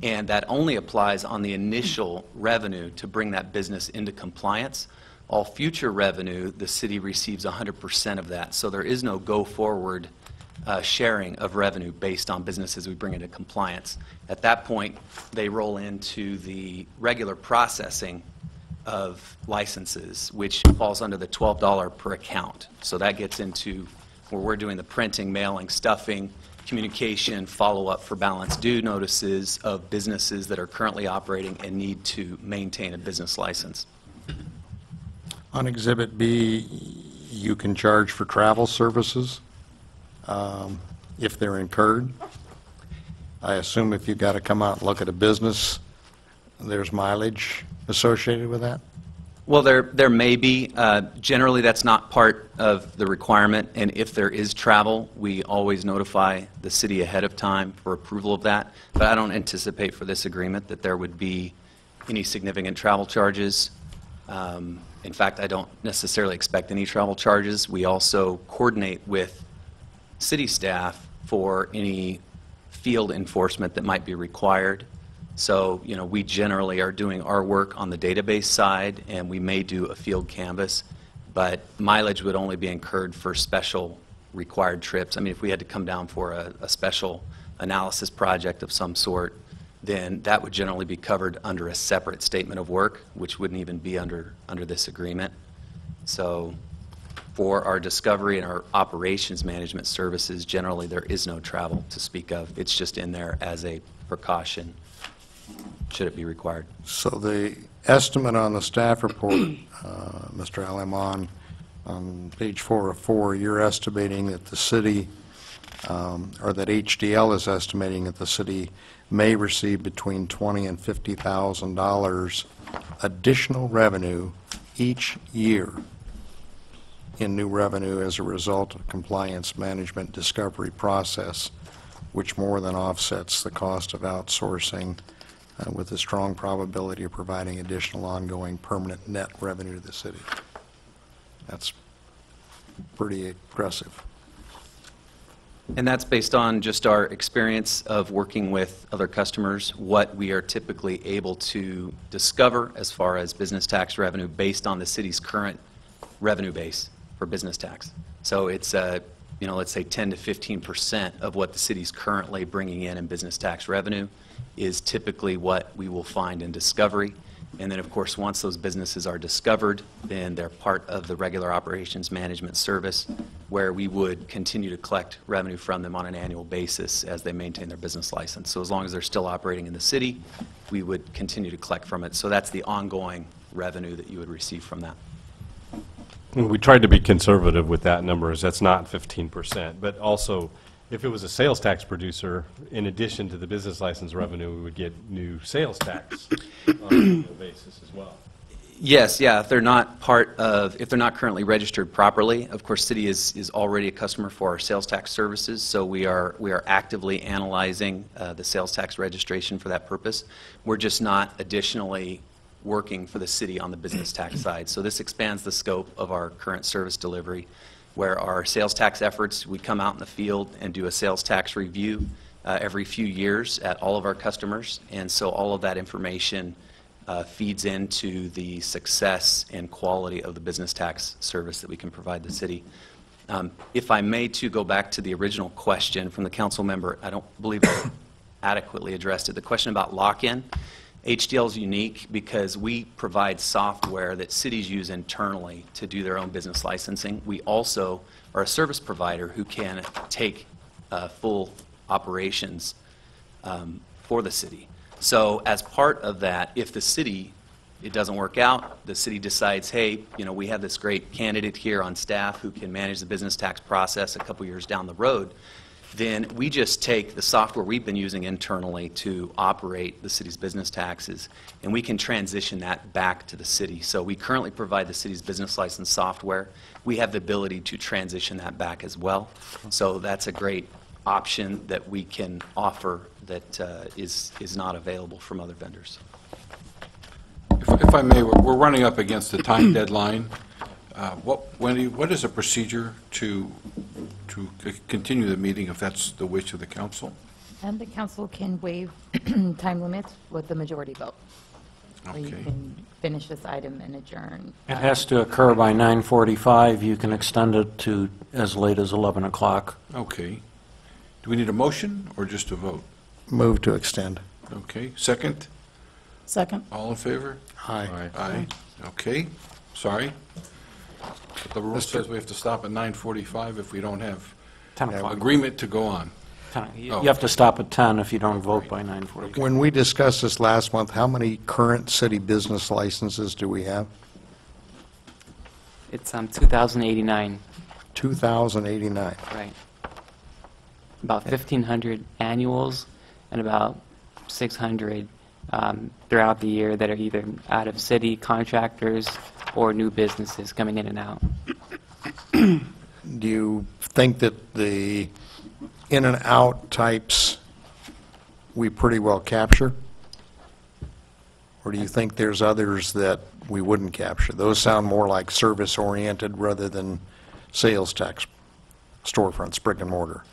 And that only applies on the initial revenue to bring that business into compliance. All future revenue, the city receives 100% of that. So there is no go-forward sharing of revenue based on businesses we bring into compliance. At that point, they roll into the regular processing of licenses, which falls under the $12 per account. So that gets into where we're doing the printing, mailing, stuffing, communication, follow-up for balance due notices of businesses that are currently operating and need to maintain a business license. On Exhibit B, you can charge for travel services if they're incurred. I assume if you've got to come out and look at a business, there's mileage associated with that? Well, there may be. Generally, that's not part of the requirement, and if there is travel, we always notify the city ahead of time for approval of that. But I don't anticipate for this agreement that there would be any significant travel charges. In fact, I don't necessarily expect any travel charges. We also coordinate with city staff for any field enforcement that might be required. So, we generally are doing our work on the database side, and we may do a field canvass, but mileage would only be incurred for special required trips. I mean, if we had to come down for a special analysis project of some sort, then that would generally be covered under a separate statement of work, which wouldn't even be under this agreement. So for our discovery and our operations management services, generally there is no travel to speak of. It's just in there as a precaution, should it be required. So the estimate on the staff report, Mr. Alemán, on page 4 of 4, you're estimating that the city, or that HDL is estimating that the city may receive between $20,000 and $50,000 additional revenue each year in new revenue as a result of compliance management discovery process, which more than offsets the cost of outsourcing, with a strong probability of providing additional ongoing permanent net revenue to the city. That's pretty aggressive. And that's based on just our experience of working with other customers, what we are typically able to discover as far as business tax revenue based on the city's current revenue base for business tax. So it's, let's say 10 to 15% of what the city's currently bringing in business tax revenue is typically what we will find in discovery. And then, of course, once those businesses are discovered, then they're part of the regular operations management service, where we would continue to collect revenue from them on an annual basis as they maintain their business license. So as long as they're still operating in the city, we would continue to collect from it. So that's the ongoing revenue that you would receive from that. We tried to be conservative with that number, as that's not 15%, but also if it was a sales tax producer, in addition to the business license revenue, we would get new sales tax on an annual basis as well. Yes, yeah. If they're not currently registered properly, of course, city is already a customer for our sales tax services, so we are actively analyzing the sales tax registration for that purpose. We're just not additionally working for the city on the business tax side. So this expands the scope of our current service delivery, where our sales tax efforts, we come out in the field and do a sales tax review every few years at all of our customers, and so all of that information feeds into the success and quality of the business tax service that we can provide the city. If I may, to go back to the original question from the council member, I don't believe I adequately addressed it. The question about lock-in. HDL is unique because we provide software that cities use internally to do their own business licensing. We also are a service provider who can take full operations for the city. So as part of that, if the city, it doesn't work out, the city decides, hey, we have this great candidate here on staff who can manage the business tax process a couple years down the road, then we just take the software we've been using internally to operate the city's business taxes, and we can transition that back to the city. So we currently provide the city's business license software. We have the ability to transition that back as well. So that's a great option that we can offer that is not available from other vendors. If I may, we're running up against the time deadline. Wendy, what is the procedure to continue the meeting if that's the wish of the council? And the council can waive time limits with the majority vote. So you Okay. can finish this item and adjourn. It has to occur by 9:45. You can extend it to as late as 11 o'clock. Okay. Do we need a motion or just a vote? Move to extend. Okay. Second? Second. All in favor? Aye. Aye. Okay. Sorry. But the rule says we have to stop at 9:45 if we don't have 10 o'clock. agreement to go on. You have to stop at 10 if you don't vote by 9:45. When we discussed this last month, how many current city business licenses do we have? It's 2,089, 2,089. right. About 1,500 annuals and about 600 throughout the year that are either out-of-city contractors or new businesses coming in and out. Do you think that the in and out types we pretty well capture? Or do you think there's others that we wouldn't capture? Those sound more like service-oriented rather than sales tax storefronts, brick and mortar.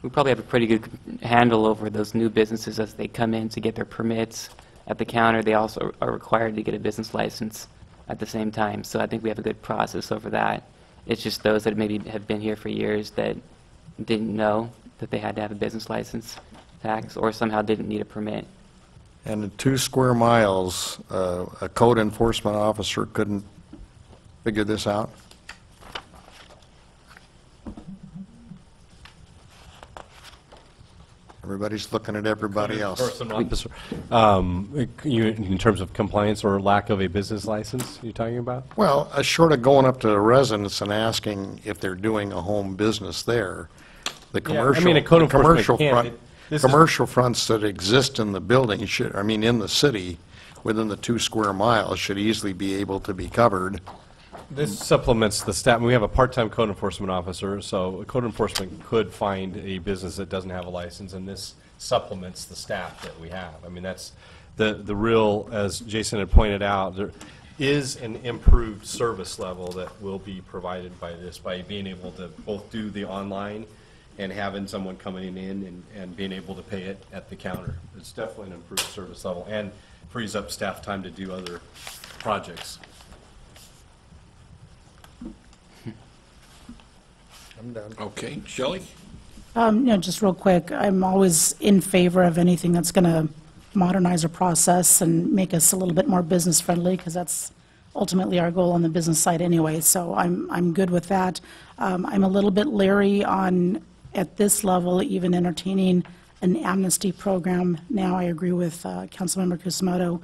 We probably have a pretty good handle over those new businesses as they come in to get their permits at the counter. They also are required to get a business license at the same time. So I think we have a good process over that. It's just those that maybe have been here for years that didn't know that they had to have a business license tax or somehow didn't need a permit. And in 2 square miles, a code enforcement officer couldn't figure this out? Everybody's looking at everybody else. Enforcement officer, in terms of compliance or lack of a business license, you're talking about? Well, short of going up to the residents and asking if they're doing a home business there, the Yeah, I commercial, mean, a code the enforcement commercial can't. front, This is- commercial fronts that exist in the building should, I mean, in the city, within the 2 square miles, should easily be able to be covered. This supplements the staff. We have a part-time code enforcement officer, so code enforcement could find a business that doesn't have a license, and this supplements the staff that we have. I mean, that's the real, as Jason had pointed out, there is an improved service level that will be provided by this, by being able to both do the online and having someone coming in and being able to pay it at the counter. It's definitely an improved service level and frees up staff time to do other projects. I'm done. Okay. Shelley? Just real quick, I'm always in favor of anything that's going to modernize our process and make us a little bit more business-friendly, because that's ultimately our goal on the business side anyway, so I'm good with that. I'm a little bit leery on, at this level, even entertaining an amnesty program. Now, I agree with Councilmember Kusamoto,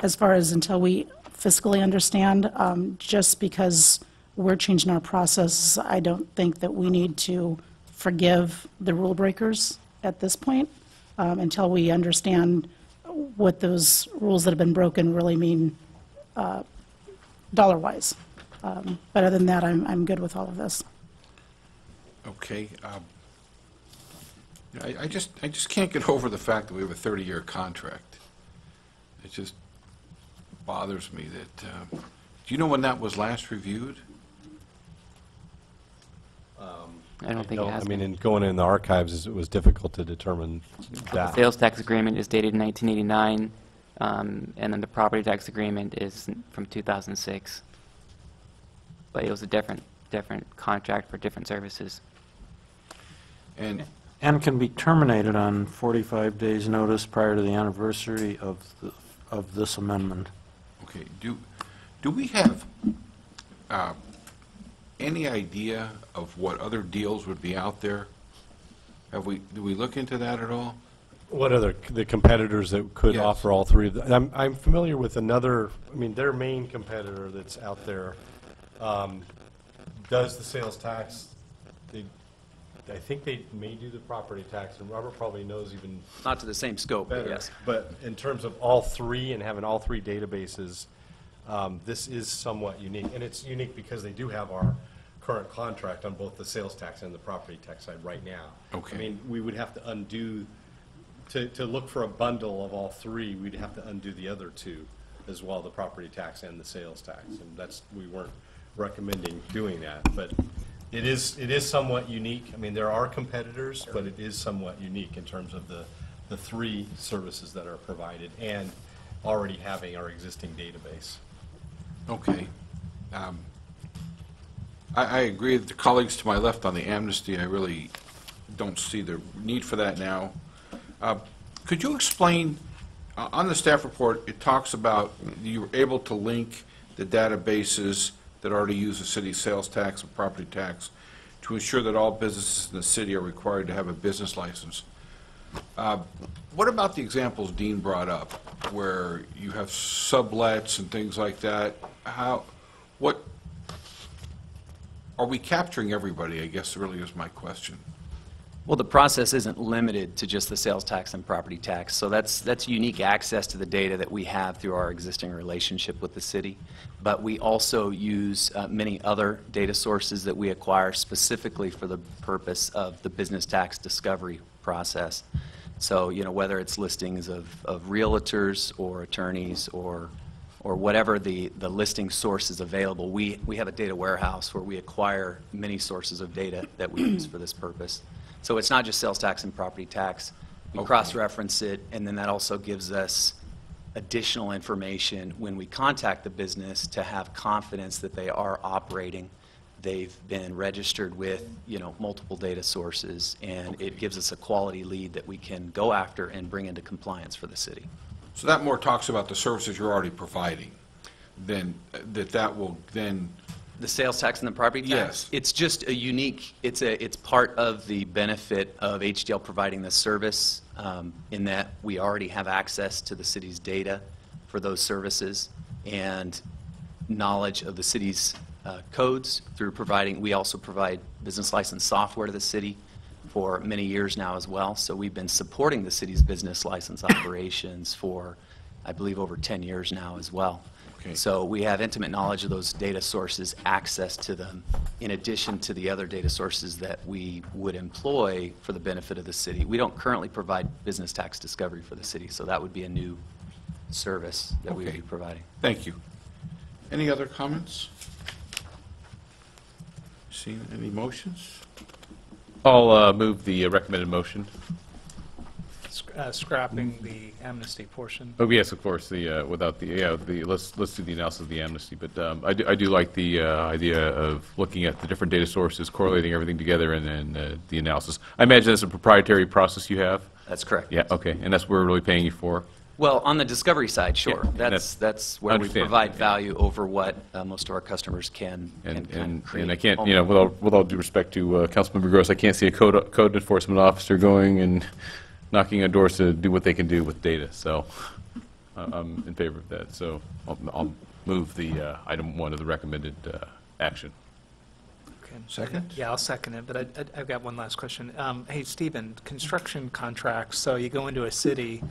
as far as until we fiscally understand, just because we're changing our process, I don't think that we need to forgive the rule breakers at this point, until we understand what those rules that have been broken really mean dollar-wise. But other than that, I'm good with all of this. Okay. I just can't get over the fact that we have a 30-year contract. It just bothers me that, do you know when that was last reviewed? I don't think it has I mean, been. in going in the archives, it was difficult to determine The that. sales tax agreement is dated 1989, and then the property tax agreement is from 2006. But it was a different contract for different services. And can be terminated on 45 days' notice prior to the anniversary of this amendment. Okay, do we have any idea of what other deals would be out there? Do we look into that at all? What are the competitors that could Yes. offer all three of them? I'm familiar with another, I mean, their main competitor that's out there does the sales tax. I think they may do the property tax, and Robert probably knows even Not to the same scope, but better. yes. But in terms of all three and having all three databases, this is somewhat unique. And it's unique because they do have our current contract on both the sales tax and the property tax side right now. Okay. I mean, we would have to undo, to look for a bundle of all three, we'd have to undo the other two as well, the property tax and the sales tax. And that's, we weren't recommending doing that. But it is somewhat unique. I mean, there are competitors, but it is somewhat unique in terms of the three services that are provided and already having our existing database. Okay. I agree with the colleagues to my left on the amnesty. I really don't see the need for that now. Could you explain, on the staff report, it talks about you were able to link the databases that already use the city's sales tax and property tax to ensure that all businesses in the city are required to have a business license. What about the examples Dean brought up, where you have sublets and things like that? What, are we capturing everybody, I guess really is my question. Well, the process isn't limited to just the sales tax and property tax, so that's unique access to the data that we have through our existing relationship with the city. But we also use many other data sources that we acquire specifically for the purpose of the business tax discovery process. So, you know, whether it's listings of realtors or attorneys or whatever the listing source is available, we have a data warehouse where we acquire many sources of data that we use for this purpose. So it's not just sales tax and property tax. We cross-reference it, and then that also gives us additional information when we contact the business to have confidence that they are operating. They've been registered with, you know, multiple data sources, and it gives us a quality lead that we can go after and bring into compliance for the city. So that more talks about the services you're already providing, then that will then... The sales tax and the property tax? Yes. It's just a unique, it's part of the benefit of HDL providing this service, in that we already have access to the city's data for those services and knowledge of the city's codes through providing, we also provide business license software to the city for many years now as well. So we've been supporting the city's business license operations for, I believe, over 10 years now as well. Okay. So we have intimate knowledge of those data sources, access to them, in addition to the other data sources that we would employ for the benefit of the city. We don't currently provide business tax discovery for the city, so that would be a new service that we would be providing. Thank you. Any other comments? Seen any motions? I'll move the recommended motion. Scrapping the amnesty portion. Oh, yes, of course, without let's do the analysis of the amnesty, but I do like the idea of looking at the different data sources, correlating everything together, and then the analysis. I imagine that's a proprietary process you have? That's correct. Yeah, okay, and that's what we're really paying you for? Well, on the discovery side, sure. Yeah, that's where we provide value over what most of our customers can create. And I can't, you know, with all due respect to Councilmember Gross, I can't see a code enforcement officer going and knocking on doors to do what they can do with data. So I'm in favor of that. So I'll move the item 1 of the recommended action. Okay. Second? Yeah, I'll second it, but I've got one last question. Hey, Stephen, construction contracts, so you go into a city,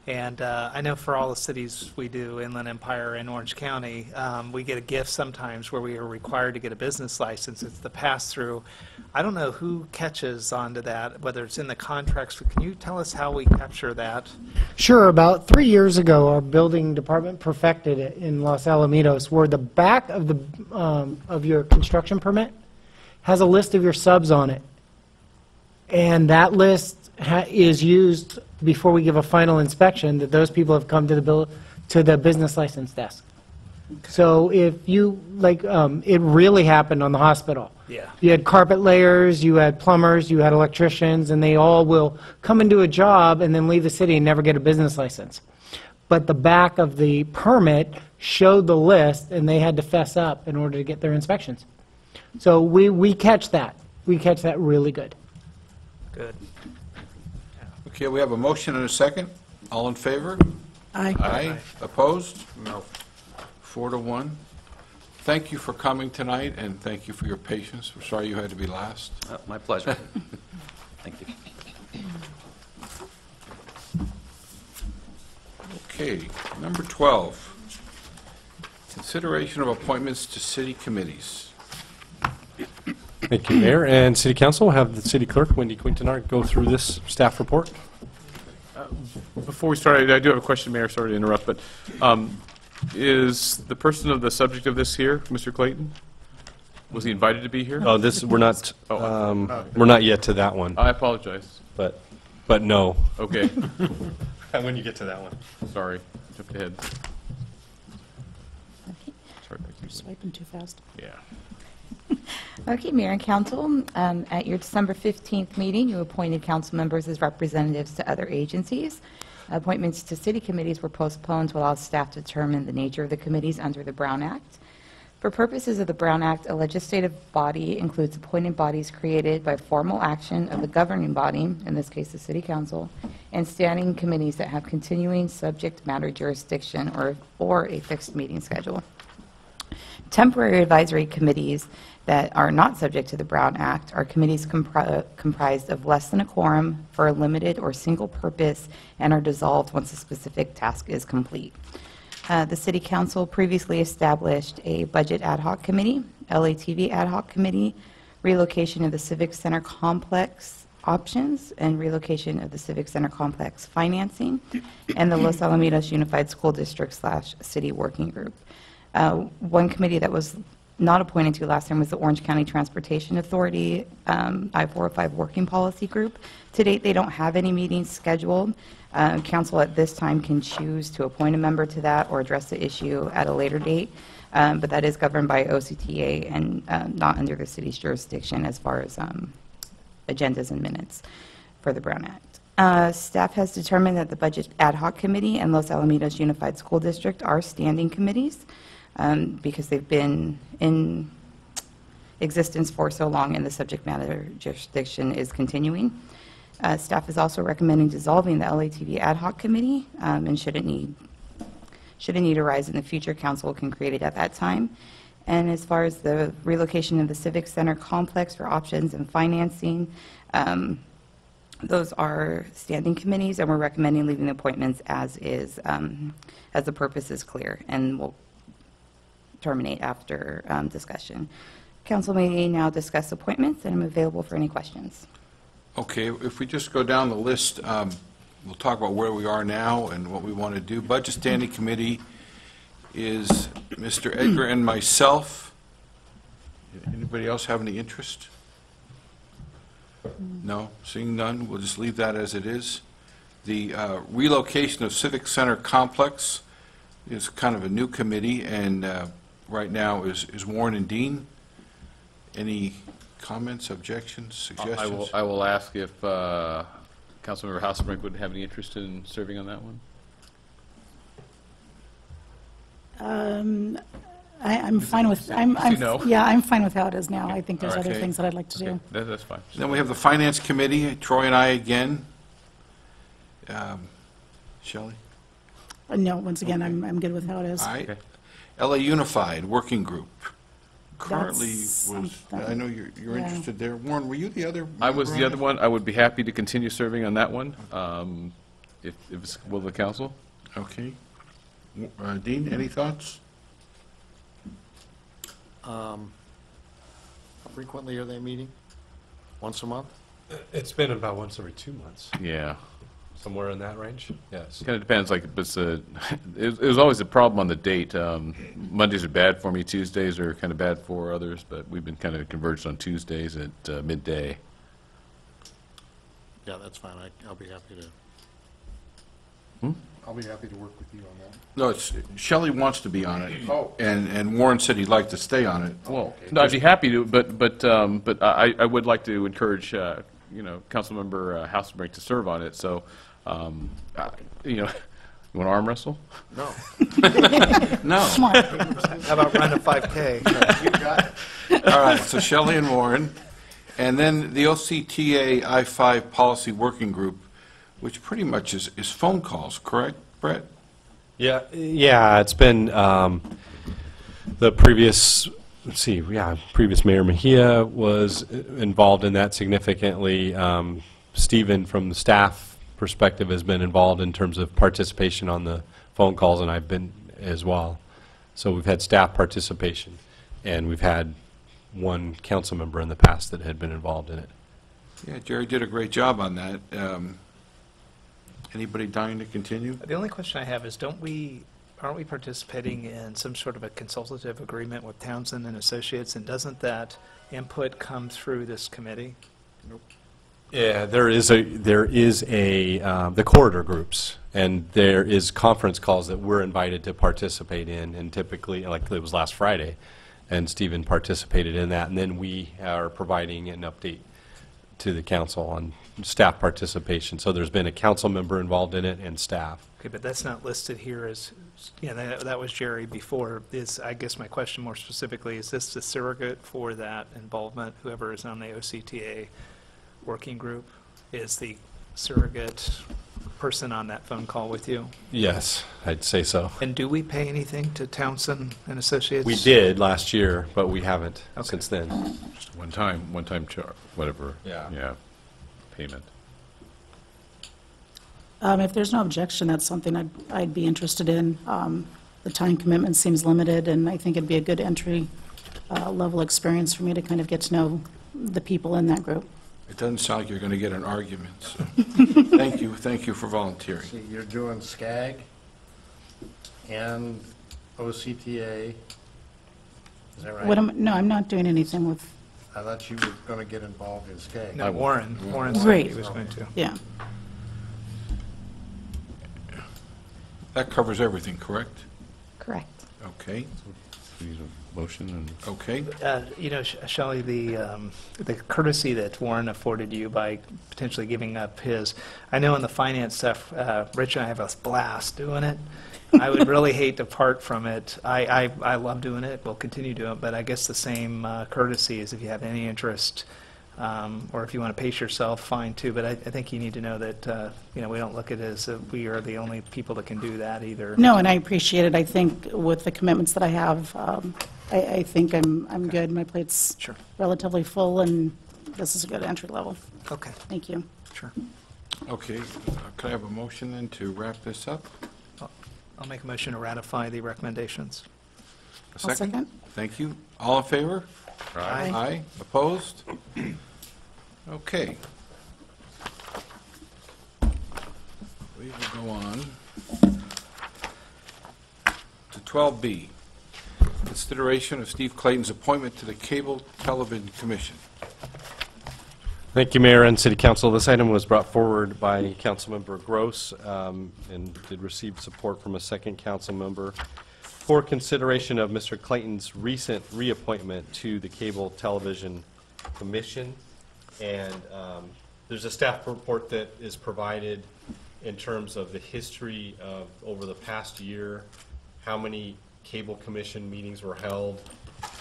and I know for all the cities we do, Inland Empire and Orange County, we get a gift sometimes where we are required to get a business license. It's the pass-through. I don't know who catches onto that, whether it's in the contracts. Can you tell us how we capture that? Sure. About 3 years ago, our building department perfected it in Los Alamitos, where the back of the of your construction permit has a list of your subs on it, and that list is used before we give a final inspection, that those people have come to the business license desk. So if you, like, it really happened on the hospital. Yeah. You had carpet layers, you had plumbers, you had electricians, and they all will come and do a job and then leave the city and never get a business license. But the back of the permit showed the list, and they had to fess up in order to get their inspections. So we catch that. We catch that really good. Good. Okay, we have a motion and a second. All in favor? Aye. Aye. Opposed? No. 4 to 1. thank you for coming tonight, and thank you for your patience. We're sorry you had to be last. My pleasure. Thank you. Okay, number 12, consideration of appointments to city committees. Thank you, Mayor and City Council. We'll have the City Clerk, Wendy Quintanar, go through this staff report. Before we start, I do have a question, Mayor, sorry to interrupt, but is the person of the subject of this here, Mr. Clayton? Was he invited to be here? Oh, we're not yet to that one, I apologize. but no. Okay. When you get to that one. Sorry, jumped ahead. Sorry, Swiping too fast. Yeah. Okay, Mayor and Council, at your December 15th meeting, you appointed council members as representatives to other agencies. Appointments to city committees were postponed to allow staff to determine the nature of the committees under the Brown Act. For purposes of the Brown Act, a legislative body includes appointed bodies created by formal action of the governing body, in this case the City Council, and standing committees that have continuing subject matter jurisdiction or a fixed meeting schedule. Temporary advisory committees that are not subject to the Brown Act are committees comprised of less than a quorum for a limited or single purpose and are dissolved once a specific task is complete. The City Council previously established a Budget Ad Hoc Committee, LATV Ad Hoc Committee, relocation of the Civic Center Complex options, and relocation of the Civic Center Complex financing, and the Los Alamitos Unified School District / City Working Group. One committee that was not appointed to last time was the Orange County Transportation Authority I-405 Working Policy Group. To date, they don't have any meetings scheduled. Council at this time can choose to appoint a member to that or address the issue at a later date, but that is governed by OCTA and not under the city's jurisdiction as far as agendas and minutes for the Brown Act. Staff has determined that the Budget Ad Hoc Committee and Los Alamitos Unified School District are standing committees because they've been in existence for so long and the subject matter jurisdiction is continuing. Staff is also recommending dissolving the LATV Ad Hoc Committee, and should a need arise in the future, council can create it at that time. And as far as the relocation of the Civic Center Complex for options and financing, those are standing committees, and we're recommending leaving the appointments as is, as the purpose is clear, and we'll terminate after discussion. Council may now discuss appointments, and I'm available for any questions. Okay, if we just go down the list, we'll talk about where we are now and what we want to do. Budget Standing Committee is Mr. Edgar and myself. Anybody else have any interest? No? Seeing none, we'll just leave that as it is. The relocation of Civic Center Complex is kind of a new committee, and right now is Warren and Dean. Any comments, objections, suggestions? I will ask if Councilmember Hasselbrink would have any interest in serving on that one. I'm fine with, No? yeah, I'm fine with how it is now. I think there's other Okay. things that I'd like to do. That's fine. Then we have the Finance Committee, Troy and I again. Shelley? No, once again, I'm good with how it is. All right. LA Unified Working Group. Currently That's was, something. I know you're Yeah. interested there. Warren, were you the other? I was the member other one. I would be happy to continue serving on that one, if it's will the council. on it? Okay. Dean, any thoughts? How frequently are they meeting? Once a month? It's been about once every 2 months, Yeah. somewhere in that range, yes. Kind of depends, like, it's it was always a problem on the date. Mondays are bad for me, Tuesdays are kind of bad for others, but we've been kind of converged on Tuesdays at midday. Yeah, that's fine. I'll be happy to. I'll be happy to work with you on that. No, it's, Shelley wants to be on it. Oh. And Warren said he'd like to stay on it. Well, no, I'd be happy to, but I would like to encourage, Councilmember Hasselbrink to serve on it, so, you want to arm wrestle? No. No. Come on. How about run a 5K? You got it. All right, so Shelley and Warren. And then the OCTA I-5 Policy Working Group, which pretty much is phone calls, correct, Brett? Yeah, it's been, The previous, let's see, previous Mayor Mejia was involved in that significantly. Stephen, from the staff perspective, has been involved in terms of participation on the phone calls, and I've been as well. So we've had staff participation, and we've had one council member in the past that had been involved in it. Yeah, Jerry did a great job on that. Anybody dying to continue? The only question I have is, aren't we participating in some sort of a consultative agreement with Townsend and Associates, and doesn't that input come through this committee? Nope. Yeah, there is the corridor groups, and there is conference calls that we're invited to participate in, and typically, like it was last Friday, and Stephen participated in that, and then we are providing an update to the council on staff participation. So there's been a council member involved in it and staff. Okay, but that's not listed here as, that was Jerry before. I guess my question more specifically, is this the surrogate for that involvement? Whoever is on the OCTA working group is the surrogate person on that phone call with you? Yes, I'd say so. And do we pay anything to Townsend and Associates? We did last year, but we haven't since then. Just one time charge, whatever. Yeah. Payment. If there's no objection, that's something I'd be interested in. The time commitment seems limited, and I think it'd be a good entry level experience for me to kind of get to know the people in that group. It doesn't sound like you're going to get an argument. So. Thank you for volunteering. See, you're doing SCAG and OCTA. Is that right? No, I'm not doing anything with. I thought you were going to get involved in SCAG. No, Warren said Right. he was going to. Yeah. That covers everything, correct? Correct. Okay. We need a motion and. Okay. Shelley, the courtesy that Warren afforded you by potentially giving up his, I know in the finance stuff, Rich and I have a blast doing it. I would really hate to part from it. I love doing it. We'll continue doing it, but I guess the same courtesy is if you have any interest, or if you want to pace yourself, fine too. But I think you need to know that we don't look at it as we are the only people that can do that either. No, and I appreciate it. I think with the commitments that I have, I think I'm good. My plate's relatively full, and this is a good entry level. Okay. Thank you. Sure. Okay. Can I have a motion then to wrap this up? I'll make a motion to ratify the recommendations. A second? Thank you. All in favor? Aye. Aye. Opposed? Okay. We will go on to 12B, consideration of Steve Clayton's appointment to the Cable Television Commission. Thank you, Mayor and City Council. This item was brought forward by Councilmember Gross and did receive support from a second council member for consideration of Mr. Clayton's recent reappointment to the Cable Television Commission. And there's a staff report that is provided in terms of the history of over the past year, how many Cable Commission meetings were held,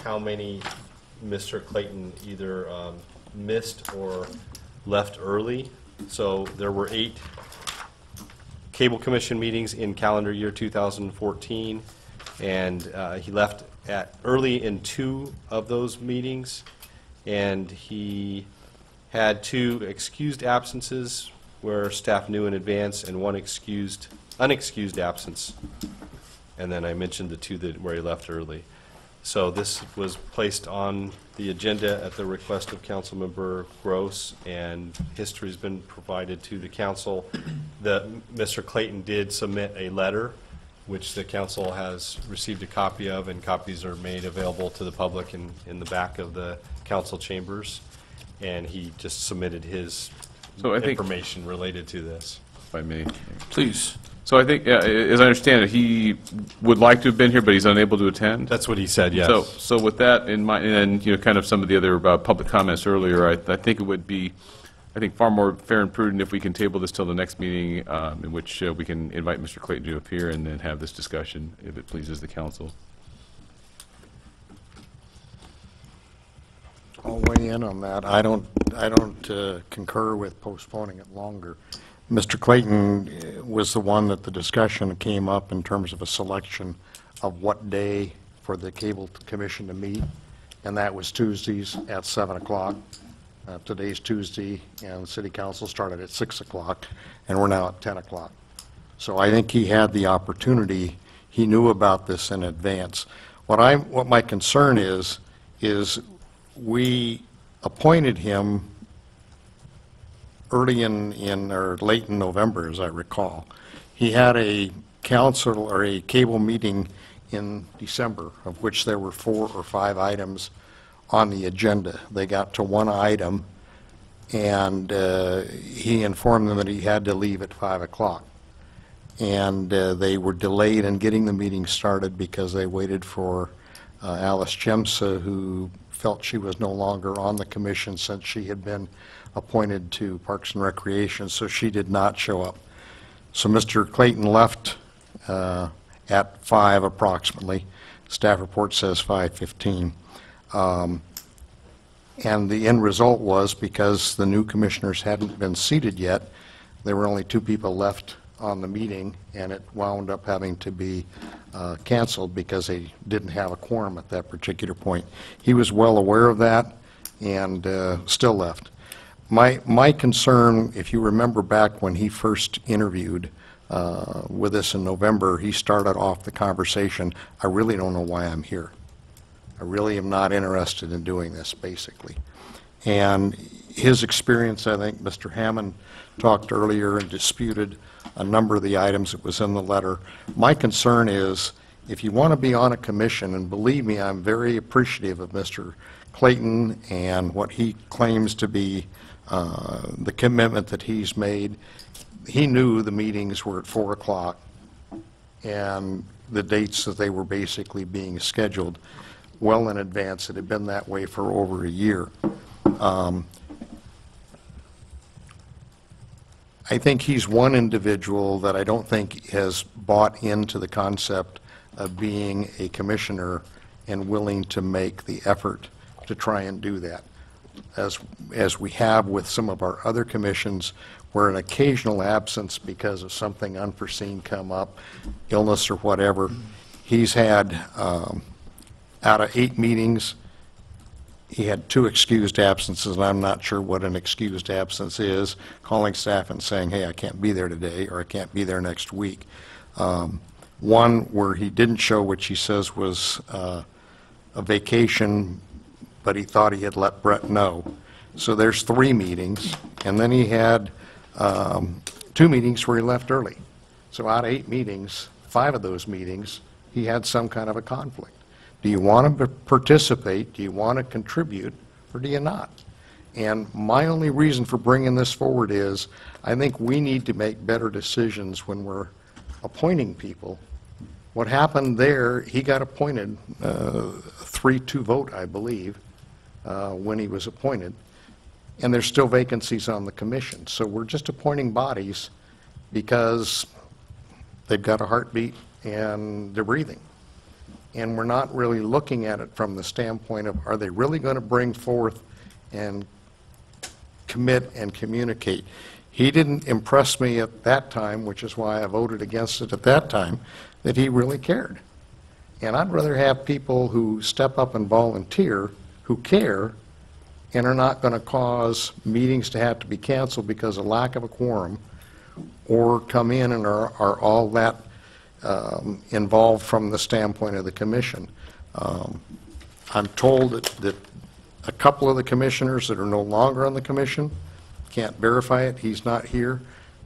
how many Mr. Clayton either missed or left early. So there were 8 Cable Commission meetings in calendar year 2014, and he left early in 2 of those meetings, and he had 2 excused absences where staff knew in advance, and 1 unexcused absence. And then I mentioned the 2 where he left early. So this was placed on the agenda at the request of Councilmember Gross, and history has been provided to the council. Mr. Clayton did submit a letter, which the council has received a copy of, and copies are made available to the public in the back of the council chambers. And he just submitted his information related to this. If I may. Please. So I think, as I understand it, he would like to have been here, but he's unable to attend? That's what he said, yes. So with that in mind, and kind of some of the other public comments earlier, I think it would be, far more fair and prudent if we can table this till the next meeting, in which we can invite Mr. Clayton to appear and then have this discussion, if it pleases the council. I'll weigh in on that. I don't concur with postponing it longer. Mr. Clayton was the one that the discussion came up in terms of a selection of what day for the Cable Commission to meet, and that was Tuesdays at 7 o'clock. Today's Tuesday, and the City Council started at 6 o'clock, and we're now at 10 o'clock. So I think he had the opportunity, he knew about this in advance. What my concern is we appointed him early or late in November, as I recall. He had a council or a cable meeting in December, of which there were 4 or 5 items on the agenda. They got to one item, and he informed them that he had to leave at 5 o'clock. And they were delayed in getting the meeting started because they waited for Alice Chemsa, who felt she was no longer on the commission since she had been appointed to Parks and Recreation, so she did not show up. So Mr. Clayton left at 5 approximately. Staff report says 5:15. And the end result was, because the new commissioners hadn't been seated yet, there were only 2 people left on the meeting, and it wound up having to be canceled because they didn't have a quorum at that particular point. He was well aware of that and still left. My concern, if you remember back when he first interviewed with us in November, he started off the conversation, I really don't know why I'm here. I really am not interested in doing this, basically. And his experience, I think Mr. Hammond talked earlier and disputed a number of the items that was in the letter. My concern is, if you want to be on a commission, and believe me, I'm very appreciative of Mr. Clayton and what he claims to be the commitment that he's made. He knew the meetings were at 4 o'clock and the dates that they were basically being scheduled well in advance. It had been that way for over a year. I think he's one individual that I don't think has bought into the concept of being a commissioner and willing to make the effort to try and do that. As we have with some of our other commissions, where an occasional absence because of something unforeseen come up, illness or whatever, he's had, out of 8 meetings, he had 2 excused absences, and I'm not sure what an excused absence is, calling staff and saying, hey, I can't be there today, or I can't be there next week. One where he didn't show, which he says was a vacation, but he thought he had let Brett know. So there's 3 meetings, and then he had 2 meetings where he left early. So out of 8 meetings, 5 of those meetings, he had some kind of a conflict. Do you want to participate, do you want to contribute, or do you not? And my only reason for bringing this forward is, I think we need to make better decisions when we're appointing people. What happened there, he got appointed, 3-2 vote, I believe, when he was appointed, and there's still vacancies on the commission. So we're just appointing bodies because they've got a heartbeat and they're breathing. And we're not really looking at it from the standpoint of, are they really going to bring forth and commit and communicate? He didn't impress me at that time, which is why I voted against it at that time, that he really cared. And I'd rather have people who step up and volunteer, who care, and are not going to cause meetings to have to be canceled because of lack of a quorum, or come in and are all that involved from the standpoint of the commission. I'm told that a couple of the commissioners that are no longer on the commission, can't verify it, he's not here,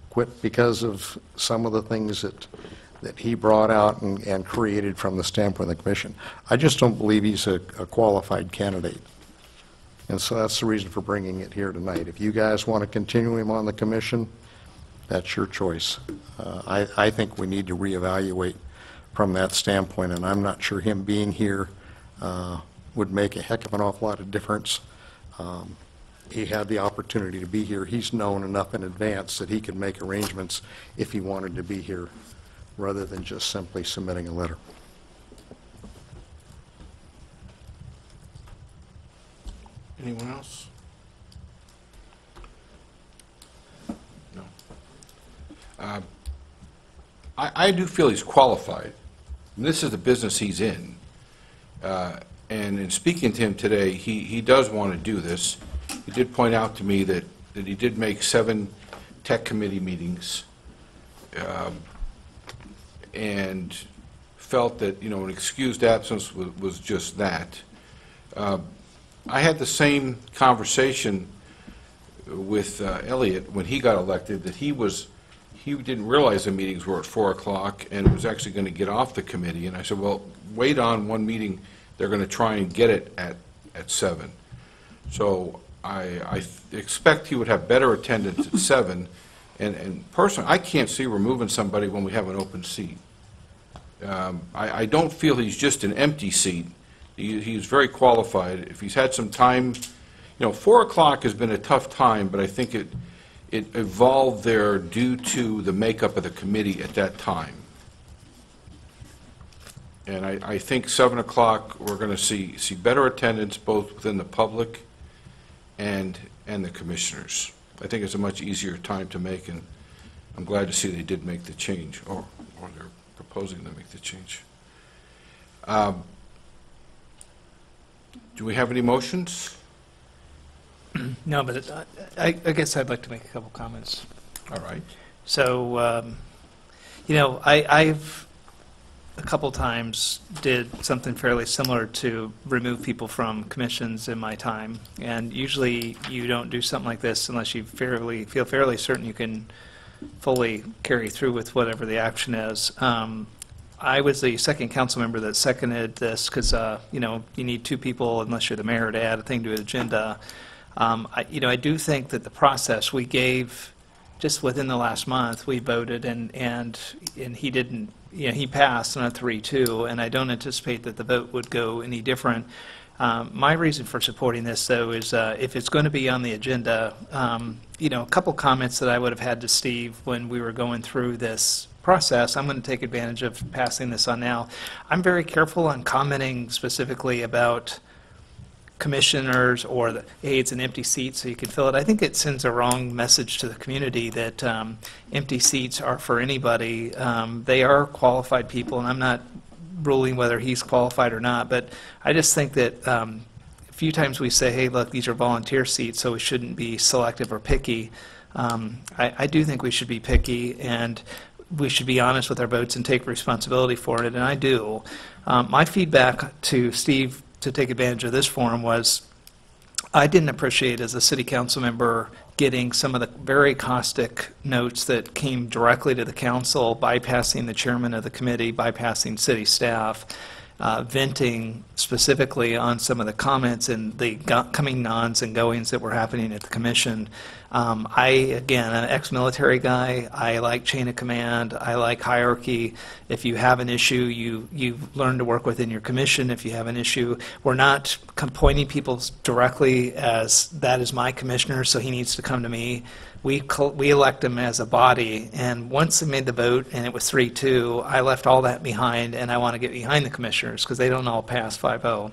quit because of some of the things that he brought out and created from the standpoint of the commission. I just don't believe he's a qualified candidate. And so that's the reason for bringing it here tonight. If you guys want to continue him on the commission, that's your choice. I think we need to reevaluate from that standpoint, and I'm not sure him being here would make a heck of an awful lot of difference. He had the opportunity to be here. He's known enough in advance that he could make arrangements if he wanted to be here, rather than just simply submitting a letter. Anyone else? No. I do feel he's qualified. And this is the business he's in. And in speaking to him today, he does want to do this. He did point out to me that he did make 7 tech committee meetings and felt that, an excused absence was just that. I had the same conversation with Elliot when he got elected, that he didn't realize the meetings were at 4 o'clock and was actually going to get off the committee. And I said, well, wait on one meeting. They're going to try and get it at 7. So I expect he would have better attendance at 7. And personally, I can't see removing somebody when we have an open seat. I don't feel he's just an empty seat. He's very qualified. If he's had some time, 4 o'clock has been a tough time, but I think it evolved there due to the makeup of the committee at that time. And I think 7 o'clock, we're going to see better attendance both within the public and the commissioners. I think it's a much easier time to make, and I'm glad to see they did make the change, or they're proposing to make the change. Do we have any motions? No, but I guess I'd like to make a couple comments. All right. So, I've a couple times did something fairly similar to remove people from commissions in my time, and usually you don't do something like this unless you feel fairly certain you can fully carry through with whatever the action is. I was the second council member that seconded this because, you need 2 people unless you're the mayor to add a thing to an agenda. I do think that the process we gave just within the last month, we voted and he didn't, he passed on a 3-2, and I don't anticipate that the vote would go any different. My reason for supporting this, though, is if it's going to be on the agenda, a couple comments that I would have had to Steve when we were going through this process, I'm going to take advantage of passing this on now. I'm very careful on commenting specifically about commissioners or hey, it's an empty seat so you can fill it. I think it sends a wrong message to the community that empty seats are for anybody. They are qualified people, and I'm not ruling whether he's qualified or not, but I just think that a few times we say, hey, look, these are volunteer seats, so we shouldn't be selective or picky. I do think we should be picky, and we should be honest with our votes and take responsibility for it, and I do. My feedback to Steve to take advantage of this forum was I didn't appreciate as a city council member getting some of the very caustic notes that came directly to the council, bypassing the chairman of the committee, bypassing city staff, venting specifically on some of the comments and the coming nons and goings that were happening at the commission. Again, an ex-military guy. I like chain of command. I like hierarchy. If you have an issue, you learn to work within your commission. If you have an issue, we're not appointing people directly as that is my commissioner, so he needs to come to me. We elect him as a body, and once they made the vote and it was 3-2, I left all that behind, and I want to get behind the commissioners because they don't all pass 5-0.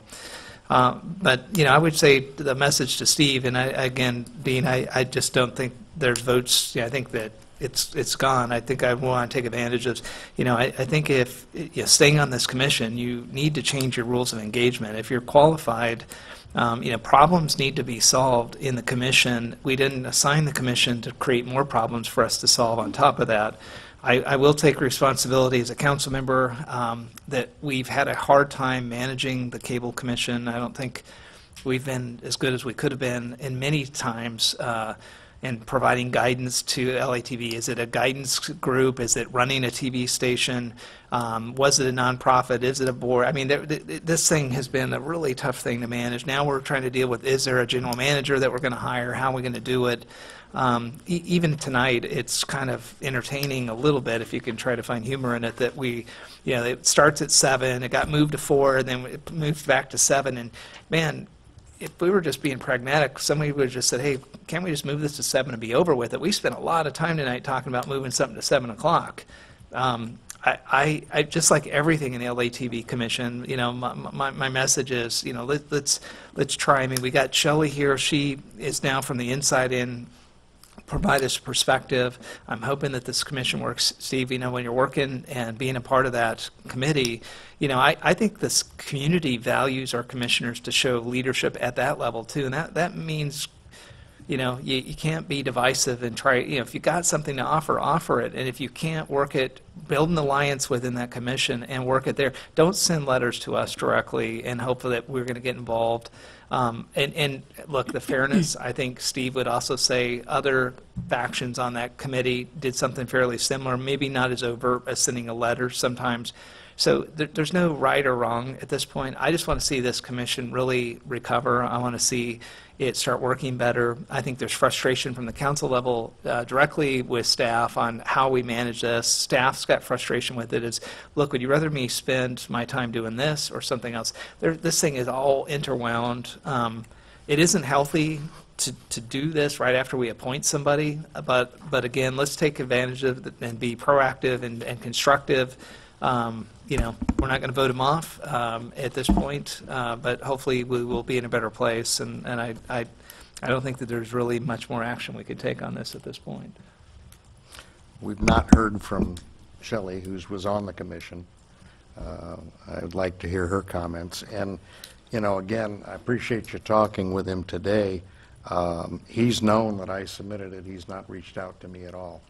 But, I would say the message to Steve, and again, Dean, I just don't think there's votes. I think that it's gone. I think I want to take advantage of, I think if staying on this commission, you need to change your rules of engagement. If you're qualified, problems need to be solved in the commission. We didn't assign the commission to create more problems for us to solve on top of that. I will take responsibility as a council member that we've had a hard time managing the cable commission. I don't think we've been as good as we could have been in many times in providing guidance to LATV. Is it a guidance group? Is it running a TV station? Was it a nonprofit? Is it a board? I mean, this thing has been a really tough thing to manage. Now we're trying to deal with, is there a general manager that we're going to hire? How are we going to do it? Even tonight, it's kind of entertaining a little bit, if you can try to find humor in it, that it starts at 7, it got moved to 4, and then it moved back to 7, and man, if we were just being pragmatic, somebody would have just said, hey, can't we just move this to 7 and be over with it? We spent a lot of time tonight talking about moving something to 7 o'clock. I just like everything in the LATV Commission, my message is, let's try. I mean, we got Shelley here. She is now from the inside in provide us perspective. I'm hoping that this commission works. Steve, when you're working and being a part of that committee, I think this community values our commissioners to show leadership at that level too, and that means you can't be divisive and try, if you got something to offer it. And if you can't work it, build an alliance within that commission and work it there. Don't send letters to us directly and hope that we're going to get involved. And look, the fairness, I think Steve would also say other factions on that committee did something fairly similar, maybe not as overt as sending a letter sometimes. So there's no right or wrong at this point. I just want to see this commission really recover. I want to see it start working better. I think there's frustration from the council level directly with staff on how we manage this. Staff's got frustration with it. It's, look, would you rather me spend my time doing this or something else? This thing is all interwound. It isn't healthy to do this right after we appoint somebody, but again, let's take advantage of it and be proactive and constructive. We're not going to vote him off at this point, but hopefully we will be in a better place. And I don't think that there's really much more action we could take on this at this point. We've not heard from Shelley, who was on the commission. I would like to hear her comments. And, again, I appreciate you talking with him today. He's known that I submitted it. He's not reached out to me at all.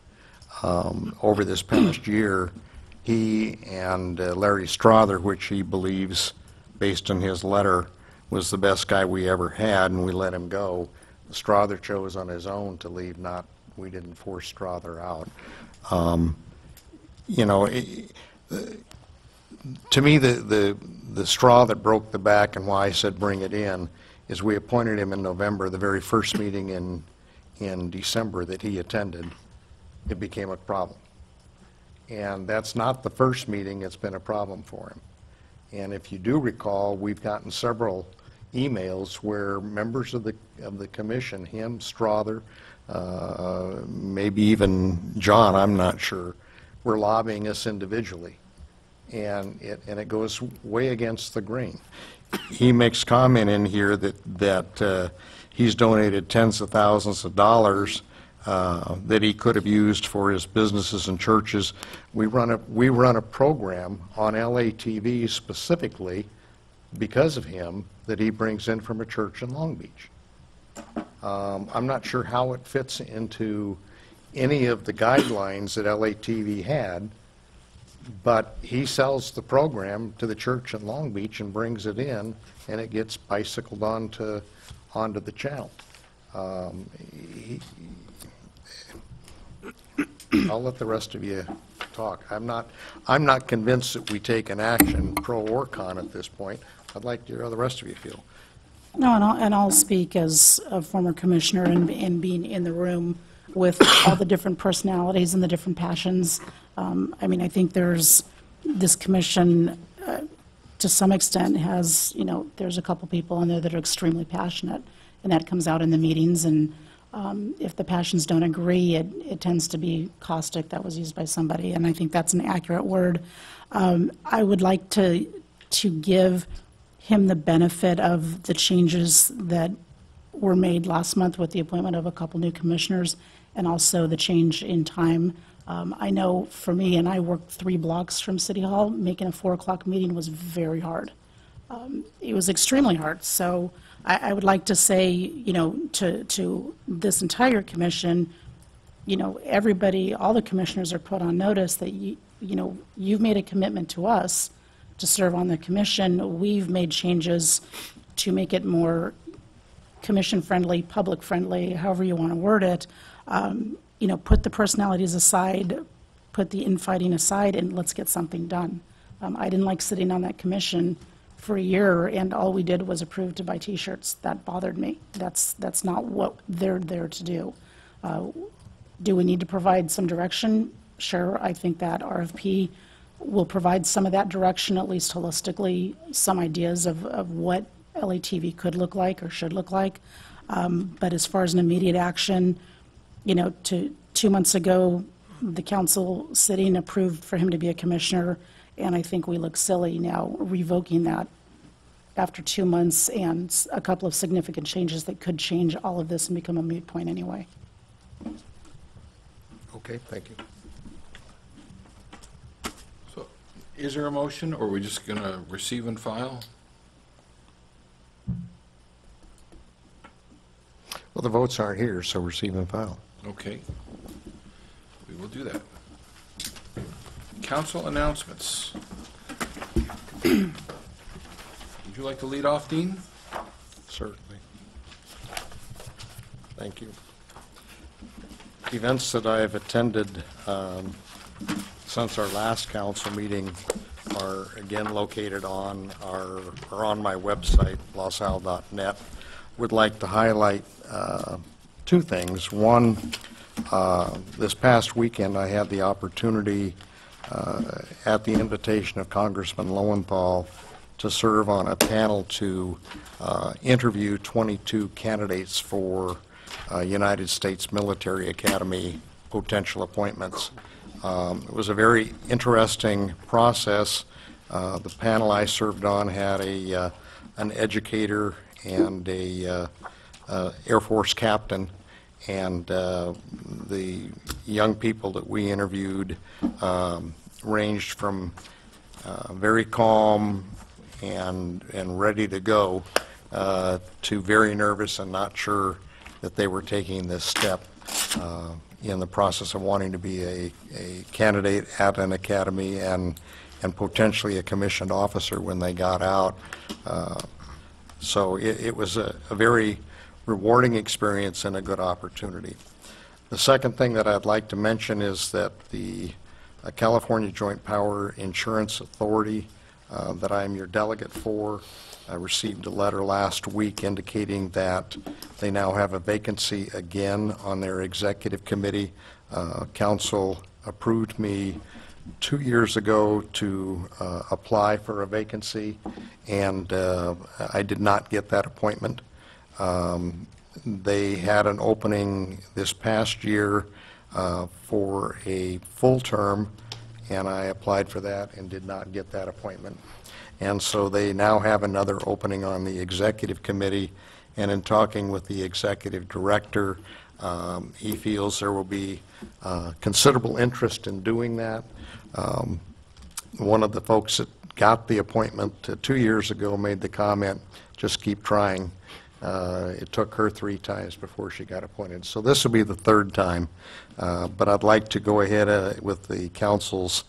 Over this past year, he and Larry Strother, which he believes, based on his letter, was the best guy we ever had, and we let him go. Strother chose on his own to leave, we didn't force Strother out. To me, the straw that broke the back and why I said bring it in is we appointed him in November. The very first meeting in December that he attended, it became a problem. And that's not the first meeting it's been a problem for him. And if you do recall, we've gotten several emails where members of the commission, him, Strother, maybe even John, I'm not sure, were lobbying us individually. And it goes way against the grain. He makes comment in here that he's donated tens of thousands of dollars that he could have used for his businesses and churches. We run a program on LATV specifically because of him that he brings in from a church in Long Beach. I'm not sure how it fits into any of the guidelines that LATV had, but he sells the program to the church in Long Beach and brings it in, and it gets bicycled onto the channel. I'll let the rest of you talk. I'm not convinced that we take an action, pro or con, at this point. I'd like to hear how the rest of you feel. No, and I'll speak as a former commissioner and being in the room with all the different personalities and the different passions. I think there's this commission, to some extent, has, there's a couple people in there that are extremely passionate, and that comes out in the meetings. And if the passions don't agree, it tends to be caustic. That was used by somebody, and I think that's an accurate word. I would like to give him the benefit of the changes that were made last month with the appointment of a couple new commissioners, and also the change in time. I know for me, and I worked 3 blocks from City Hall, making a 4 o'clock meeting was very hard. It was extremely hard. So I would like to say, to this entire commission, everybody, all the commissioners are put on notice that you've made a commitment to us to serve on the commission. We've made changes to make it more commission-friendly, public-friendly, however you want to word it. Put the personalities aside, put the infighting aside, and let's get something done. I didn't like sitting on that commission for a year, and all we did was approve to buy T-shirts. That bothered me. That's not what they're there to do. Do we need to provide some direction? Sure. I think that RFP will provide some of that direction, at least holistically, some ideas of what LATV could look like or should look like. But as far as an immediate action, 2 months ago, the council sitting approved for him to be a commissioner, and I think we look silly now revoking that after 2 months and a couple of significant changes that could change all of this and become a moot point anyway. Okay, thank you. So, is there a motion, or are we just going to receive and file? Well, the votes aren't here, so receive and file. Okay. We will do that. Council announcements. Would you like to lead off, Dean? Certainly. Thank you. Events that I have attended since our last council meeting are again located on my website, losal.net. Would like to highlight two things. One, this past weekend I had the opportunity at the invitation of Congressman Lowenthal to serve on a panel to interview 22 candidates for United States Military Academy potential appointments. It was a very interesting process. The panel I served on had an educator and a Air Force captain, and the young people that we interviewed ranged from very calm and ready to go to very nervous and not sure that they were taking this step in the process of wanting to be a candidate at an academy and potentially a commissioned officer when they got out. So it was a very rewarding experience and a good opportunity. The second thing that I'd like to mention is that the California Joint Power Insurance Authority that I am your delegate for, I received a letter last week indicating that they now have a vacancy again on their executive committee. Council approved me 2 years ago to apply for a vacancy, and I did not get that appointment. They had an opening this past year for a full term, and I applied for that and did not get that appointment. And so they now have another opening on the executive committee, and in talking with the executive director, he feels there will be considerable interest in doing that. One of the folks that got the appointment 2 years ago made the comment, just keep trying. It took her 3 times before she got appointed. So this will be the 3rd time. But I'd like to go ahead with the council's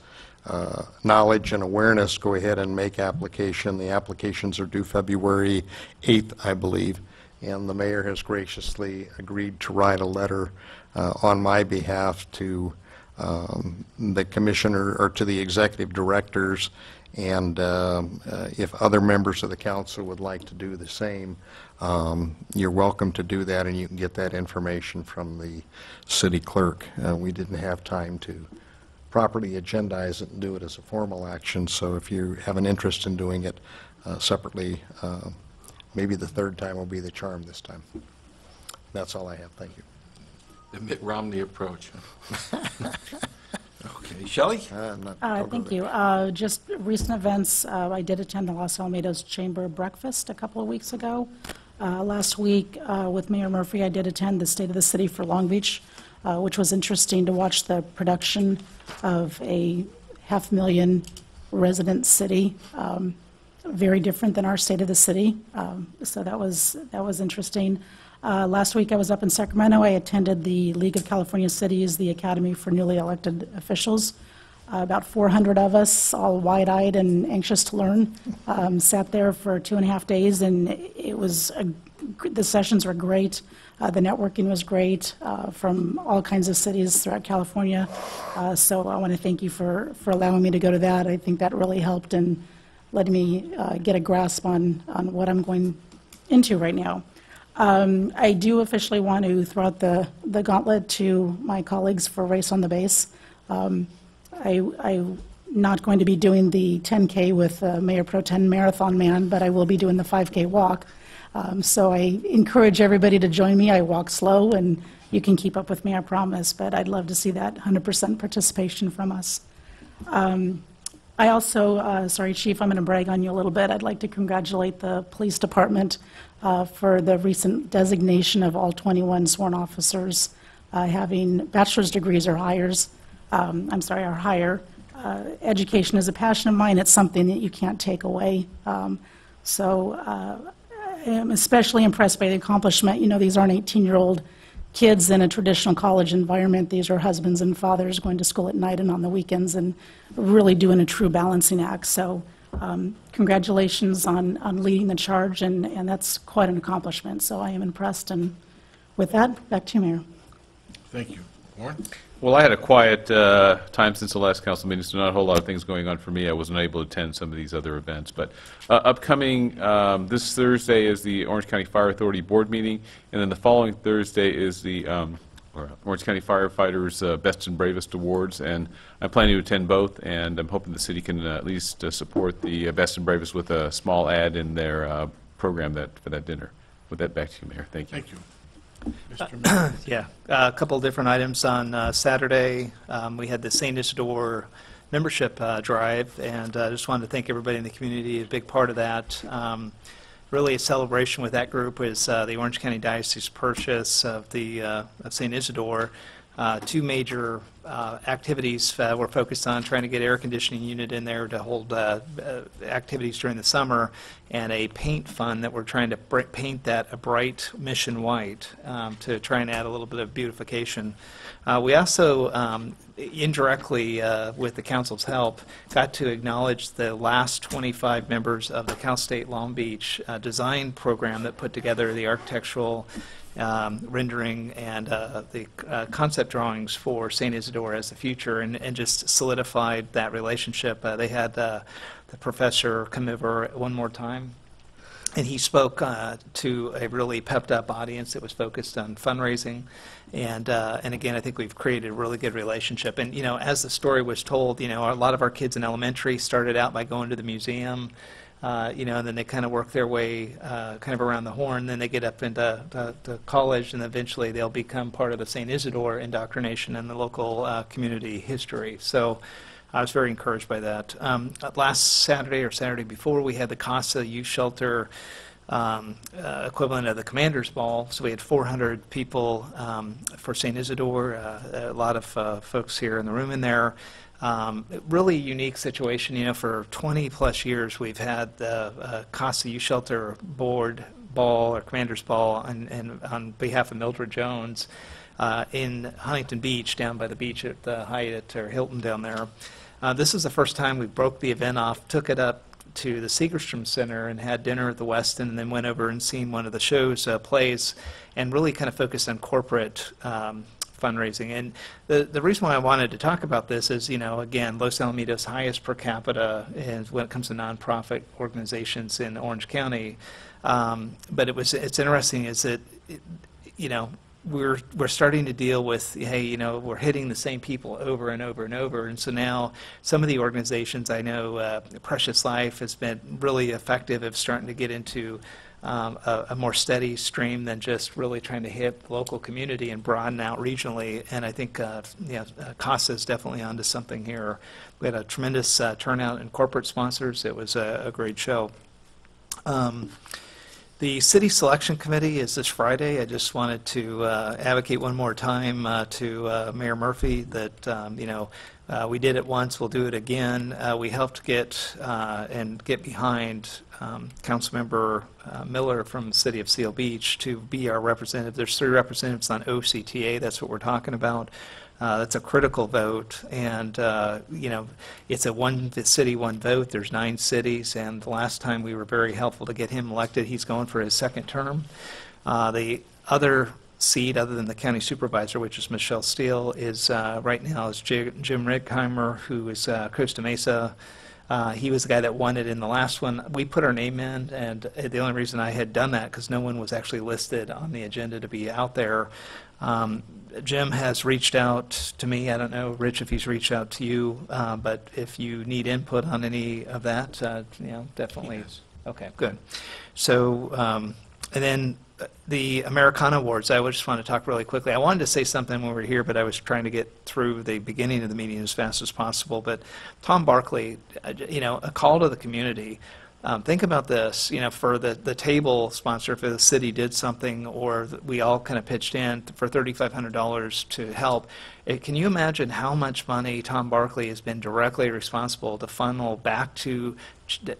knowledge and awareness, go ahead and make application. The applications are due February 8th, I believe, and the mayor has graciously agreed to write a letter on my behalf to the commissioner or to the executive directors, and if other members of the council would like to do the same, you're welcome to do that, and you can get that information from the city clerk. We didn't have time to properly agendize it and do it as a formal action, so if you have an interest in doing it separately, maybe the 3rd time will be the charm this time. That's all I have. Thank you. The Mitt Romney approach. Okay, Shelley? Thank you. Just recent events, I did attend the Los Alamitos Chamber Breakfast a couple of weeks ago. Last week, with Mayor Murphy, I did attend the State of the City for Long Beach, which was interesting to watch the production of a 500,000 resident city. Very different than our State of the City, so that was interesting. Last week I was up in Sacramento. I attended the League of California Cities, the Academy for Newly Elected Officials. About 400 of us, all wide-eyed and anxious to learn, sat there for 2.5 days, and it was the sessions were great. The networking was great from all kinds of cities throughout California. So I want to thank you for allowing me to go to that. I think that really helped and let me get a grasp on what I'm going into right now. I do officially want to throw out the gauntlet to my colleagues for Race on the Base. I'm not going to be doing the 10K with Mayor Pro Tem Marathon Man, but I will be doing the 5K walk. So I encourage everybody to join me. I walk slow, and you can keep up with me, I promise, but I'd love to see that 100% participation from us. I also, sorry, Chief, I'm going to brag on you a little bit. I'd like to congratulate the police department for the recent designation of all 21 sworn officers having bachelor's degrees or higher. Education is a passion of mine. It's something that you can't take away. I am especially impressed by the accomplishment. You know, these aren't 18-year-old kids in a traditional college environment. These are husbands and fathers going to school at night and on the weekends and really doing a true balancing act. So congratulations on leading the charge, and that's quite an accomplishment. So I am impressed. And with that, back to you, Mayor. Thank you. Warren? Well, I had a quiet time since the last council meeting, so not a whole lot of things going on for me. I wasn't able to attend some of these other events. But upcoming this Thursday is the Orange County Fire Authority Board meeting, and then the following Thursday is the Orange County Firefighters Best and Bravest Awards, and I'm planning to attend both, and I'm hoping the city can at least support the Best and Bravest with a small ad in their program for that dinner. With that, back to you, Mayor. Thank you. Thank you. Yeah, a couple of different items on Saturday. We had the St. Isidore membership drive, and I just wanted to thank everybody in the community. A big part of that, really a celebration with that group, was the Orange County Diocese purchase of the St. Isidore. Two major activities were focused on trying to get air conditioning unit in there to hold activities during the summer, and a paint fund that we're trying to paint that a bright mission white to try and add a little bit of beautification. We also, indirectly, with the council's help, got to acknowledge the last 25 members of the Cal State Long Beach design program that put together the architectural rendering and the concept drawings for St. Isidore as the future, and just solidified that relationship. They had the professor come over one more time, and he spoke to a really pepped up audience that was focused on fundraising. And again, I think we've created a really good relationship. And, you know, as the story was told, you know, a lot of our kids in elementary started out by going to the museum, you know, and then they kind of work their way kind of around the horn. Then they get up into college, and eventually they'll become part of the St. Isidore indoctrination and the local community history. So I was very encouraged by that. Last Saturday or Saturday before, we had the CASA Youth Shelter equivalent of the Commander's Ball. So we had 400 people for St. Isidore, a lot of folks here in the room in there. Really unique situation. You know, for 20 plus years we've had the CASA Youth Shelter Board Ball or Commander's Ball and on behalf of Mildred Jones in Huntington Beach, down by the beach at the Hyatt or Hilton down there. This is the first time we broke the event off, took it up to the Segerstrom Center and had dinner at the Westin, and then went over and seen one of the show's plays, and really kind of focused on corporate fundraising. And the reason why I wanted to talk about this is, you know, again, Los Alamitos highest per capita when it comes to nonprofit organizations in Orange County. But it's interesting is that, you know, we're starting to deal with, hey, you know, we're hitting the same people over and over and over. And so now some of the organizations, I know Precious Life has been really effective of starting to get into a more steady stream than just really trying to hit the local community and broaden out regionally. And I think CASA is definitely onto something here. We had a tremendous turnout in corporate sponsors. It was a great show. The City Selection Committee is this Friday. I just wanted to advocate one more time to Mayor Murphy that, you know, we did it once, we'll do it again. We helped get behind Councilmember Miller from the City of Seal Beach to be our representative. There's 3 representatives on OCTA, that's what we're talking about. That's a critical vote, and you know, it's a one city, one vote. There's 9 cities, and the last time we were very helpful to get him elected. He's going for his 2nd term. The other seat, other than the county supervisor, which is Michelle Steele, is right now is Jim Righeimer, who is Costa Mesa. He was the guy that won it in the last one. We put our name in, and the only reason I had done that because no one was actually listed on the agenda to be out there. Jim has reached out to me. I don't know, Rich, if he's reached out to you, but if you need input on any of that, you know, definitely. Okay, good. So, and then the Americana Awards, I just want to talk really quickly. I wanted to say something when we were here, but I was trying to get through the beginning of the meeting as fast as possible. But Tom Barkley, you know, a call to the community. Think about this, for the table sponsor, if the city did something or we all kind of pitched in for $3,500 to help, can you imagine how much money Tom Barkley has been directly responsible to funnel back to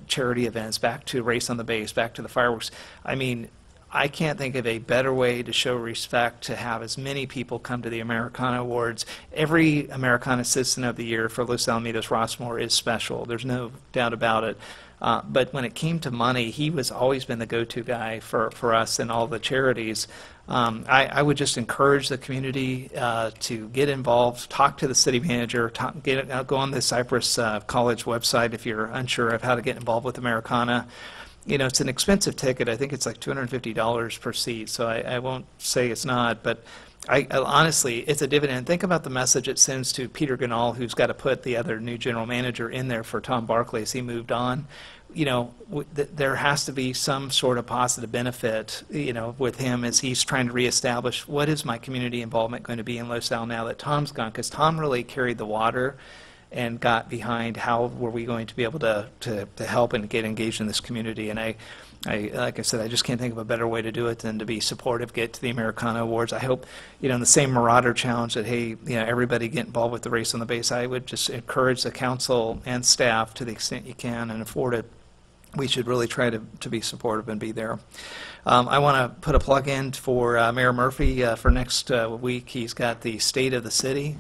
charity events, back to Race on the Base, back to the fireworks? I mean, I can't think of a better way to show respect to have as many people come to the Americana Awards. Every Americana Citizen of the Year for Los Alamitos Rossmore is special. There's no doubt about it. But when it came to money, he was always been the go-to guy for us and all the charities. I would just encourage the community to get involved, talk to the city manager, go on the Cypress College website if you're unsure of how to get involved with Americana. It's an expensive ticket. I think it's like $250 per seat, so I won't say it's not, but I honestly, it's a dividend. Think about the message it sends to Peter Ganal, who's got to put the other new general manager in there for Tom Barkley as he moved on. There has to be some sort of positive benefit, with him as he's trying to reestablish what is my community involvement going to be in Los Al now that Tom's gone, because Tom really carried the water and got behind how were we going to be able to help and get engaged in this community. And I like I said, I just can't think of a better way to do it than to be supportive, get to the Americana Awards. I hope, in the same Marauder Challenge that, hey, everybody get involved with the Race on the Base. I would just encourage the council and staff to the extent you can and afford it. We should really try to be supportive and be there. I want to put a plug in for Mayor Murphy for next week. He's got the State of the City.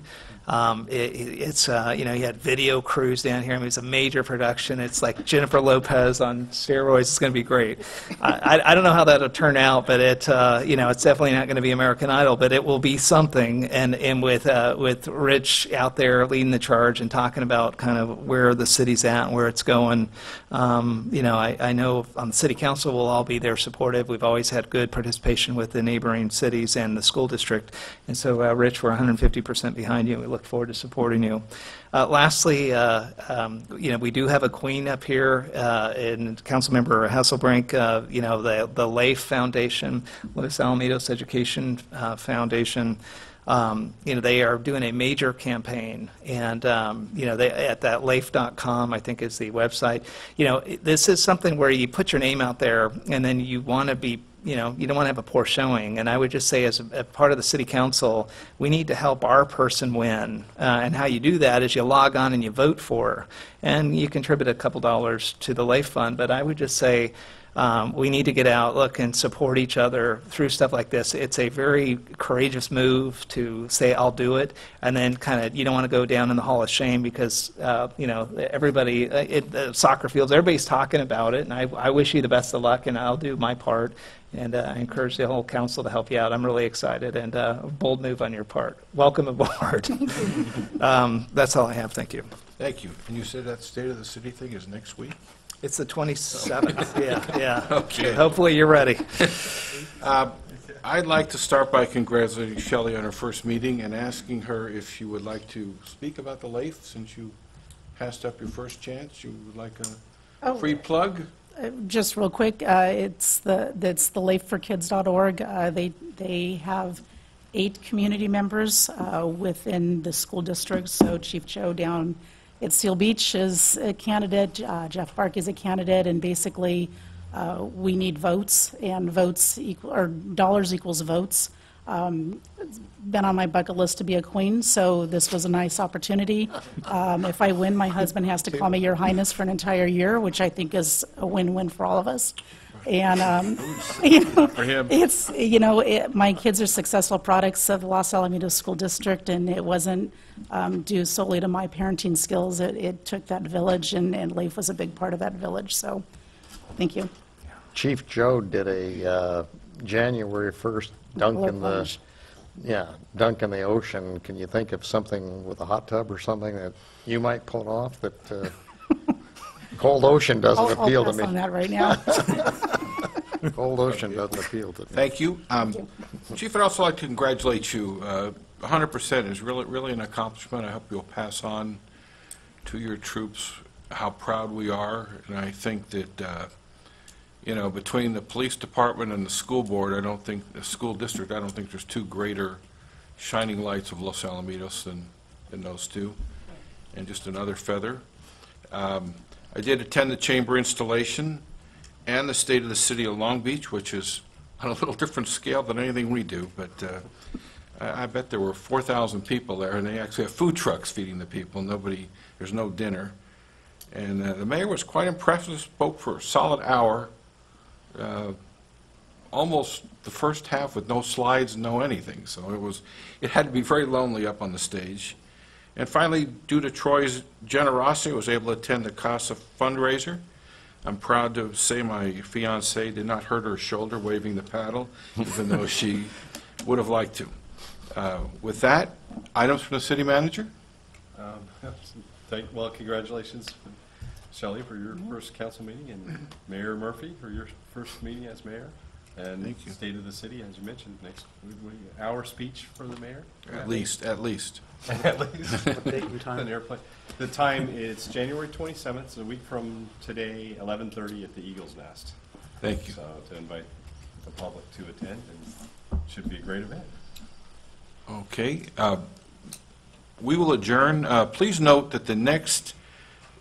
It's he had video crews down here. I mean, it's a major production. It's like Jennifer Lopez on steroids. It's going to be great. I don't know how that'll turn out, but it's definitely not going to be American Idol, but it will be something. And with Rich out there leading the charge and talking about kind of where the city's at and where it's going, I know on the city council we'll all be there supportive. We've always had good participation with the neighboring cities and the school district, and so Rich, we're 150% behind you. We look forward to supporting you. Lastly, we do have a queen up here, and Councilmember Hasselbrink. The LAIF Foundation, Los Alamitos Education Foundation. They are doing a major campaign, and they at that laif.com, I think, is the website. This is something where you put your name out there, and then you want to be. You don't want to have a poor showing. And I would just say, as a part of the city council, we need to help our person win. And how you do that is you log on and you vote for her. And you contribute a couple dollars to the LAIF fund. But I would just say we need to get out, look, and support each other through stuff like this. It's a very courageous move to say, I'll do it. And then kind of, you don't want to go down in the hall of shame because, everybody, soccer fields, everybody's talking about it. And I wish you the best of luck, and I'll do my part. And I encourage the whole council to help you out. I'm really excited, and a bold move on your part. Welcome aboard. That's all I have. Thank you. Thank you. And you said that State of the City thing is next week? It's the 27th. Yeah. Okay. Hopefully you're ready. I'd like to start by congratulating Shelley on her first meeting and asking her if she would like to speak about the LAIF, since you passed up your first chance. You would like a free plug? Just real quick, it's the laifforkids.org. They have 8 community members within the school district. So Chief Joe down at Seal Beach is a candidate. Jeff Bark is a candidate, and basically we need votes, and dollars equals votes. It's been on my bucket list to be a queen, so this was a nice opportunity. If I win, my husband has to call me Your Highness for an entire year, which I think is a win-win for all of us. And for him. It's my kids are successful products of the Los Alamitos School District, and it wasn't due solely to my parenting skills. It took that village, and LAIF was a big part of that village. So, thank you. Chief Joe did a January 1st dunk in the ocean. Can you think of something with a hot tub or something that you might pull off that cold ocean doesn't appeal to me? I'll pass on that right now. Cold ocean doesn't appeal to me. Thank you. Chief, I'd also like to congratulate you. 100% is really an accomplishment. I hope you'll pass on to your troops how proud we are, and I think that between the police department and the school board, the school district, I don't think there's two greater shining lights of Los Alamitos than those two, and just another feather. I did attend the chamber installation and the State of the City of Long Beach, which is on a little different scale than anything we do, but I bet there were 4,000 people there, and they actually have food trucks feeding the people. There's no dinner. And the mayor was quite impressive, spoke for a solid hour, almost the first half with no slides, no anything. So it had to be very lonely up on the stage. And finally, due to Troy's generosity, I was able to attend the CASA fundraiser. I'm proud to say my fiancée did not hurt her shoulder waving the paddle, even though she would have liked to. With that, items from the city manager? Well, congratulations, Shelley, for your first council meeting, and Mayor Murphy for your first meeting as mayor. And Thank you. State of the City, as you mentioned, next hour speech for the mayor? At least. At least. What date and time? An airplane. The time is January 27th, so a week from today, 11:30 at the Eagle's Nest. Thank you. So to invite the public to attend, and should be a great event. Okay. We will adjourn. Please note that the next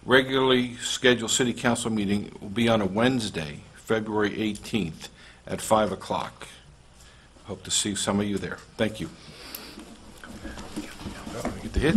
regularly scheduled city council meeting will be on a Wednesday, February 18th at 5 o'clock. Hope to see some of you there. Thank you. Oh, I get to hit.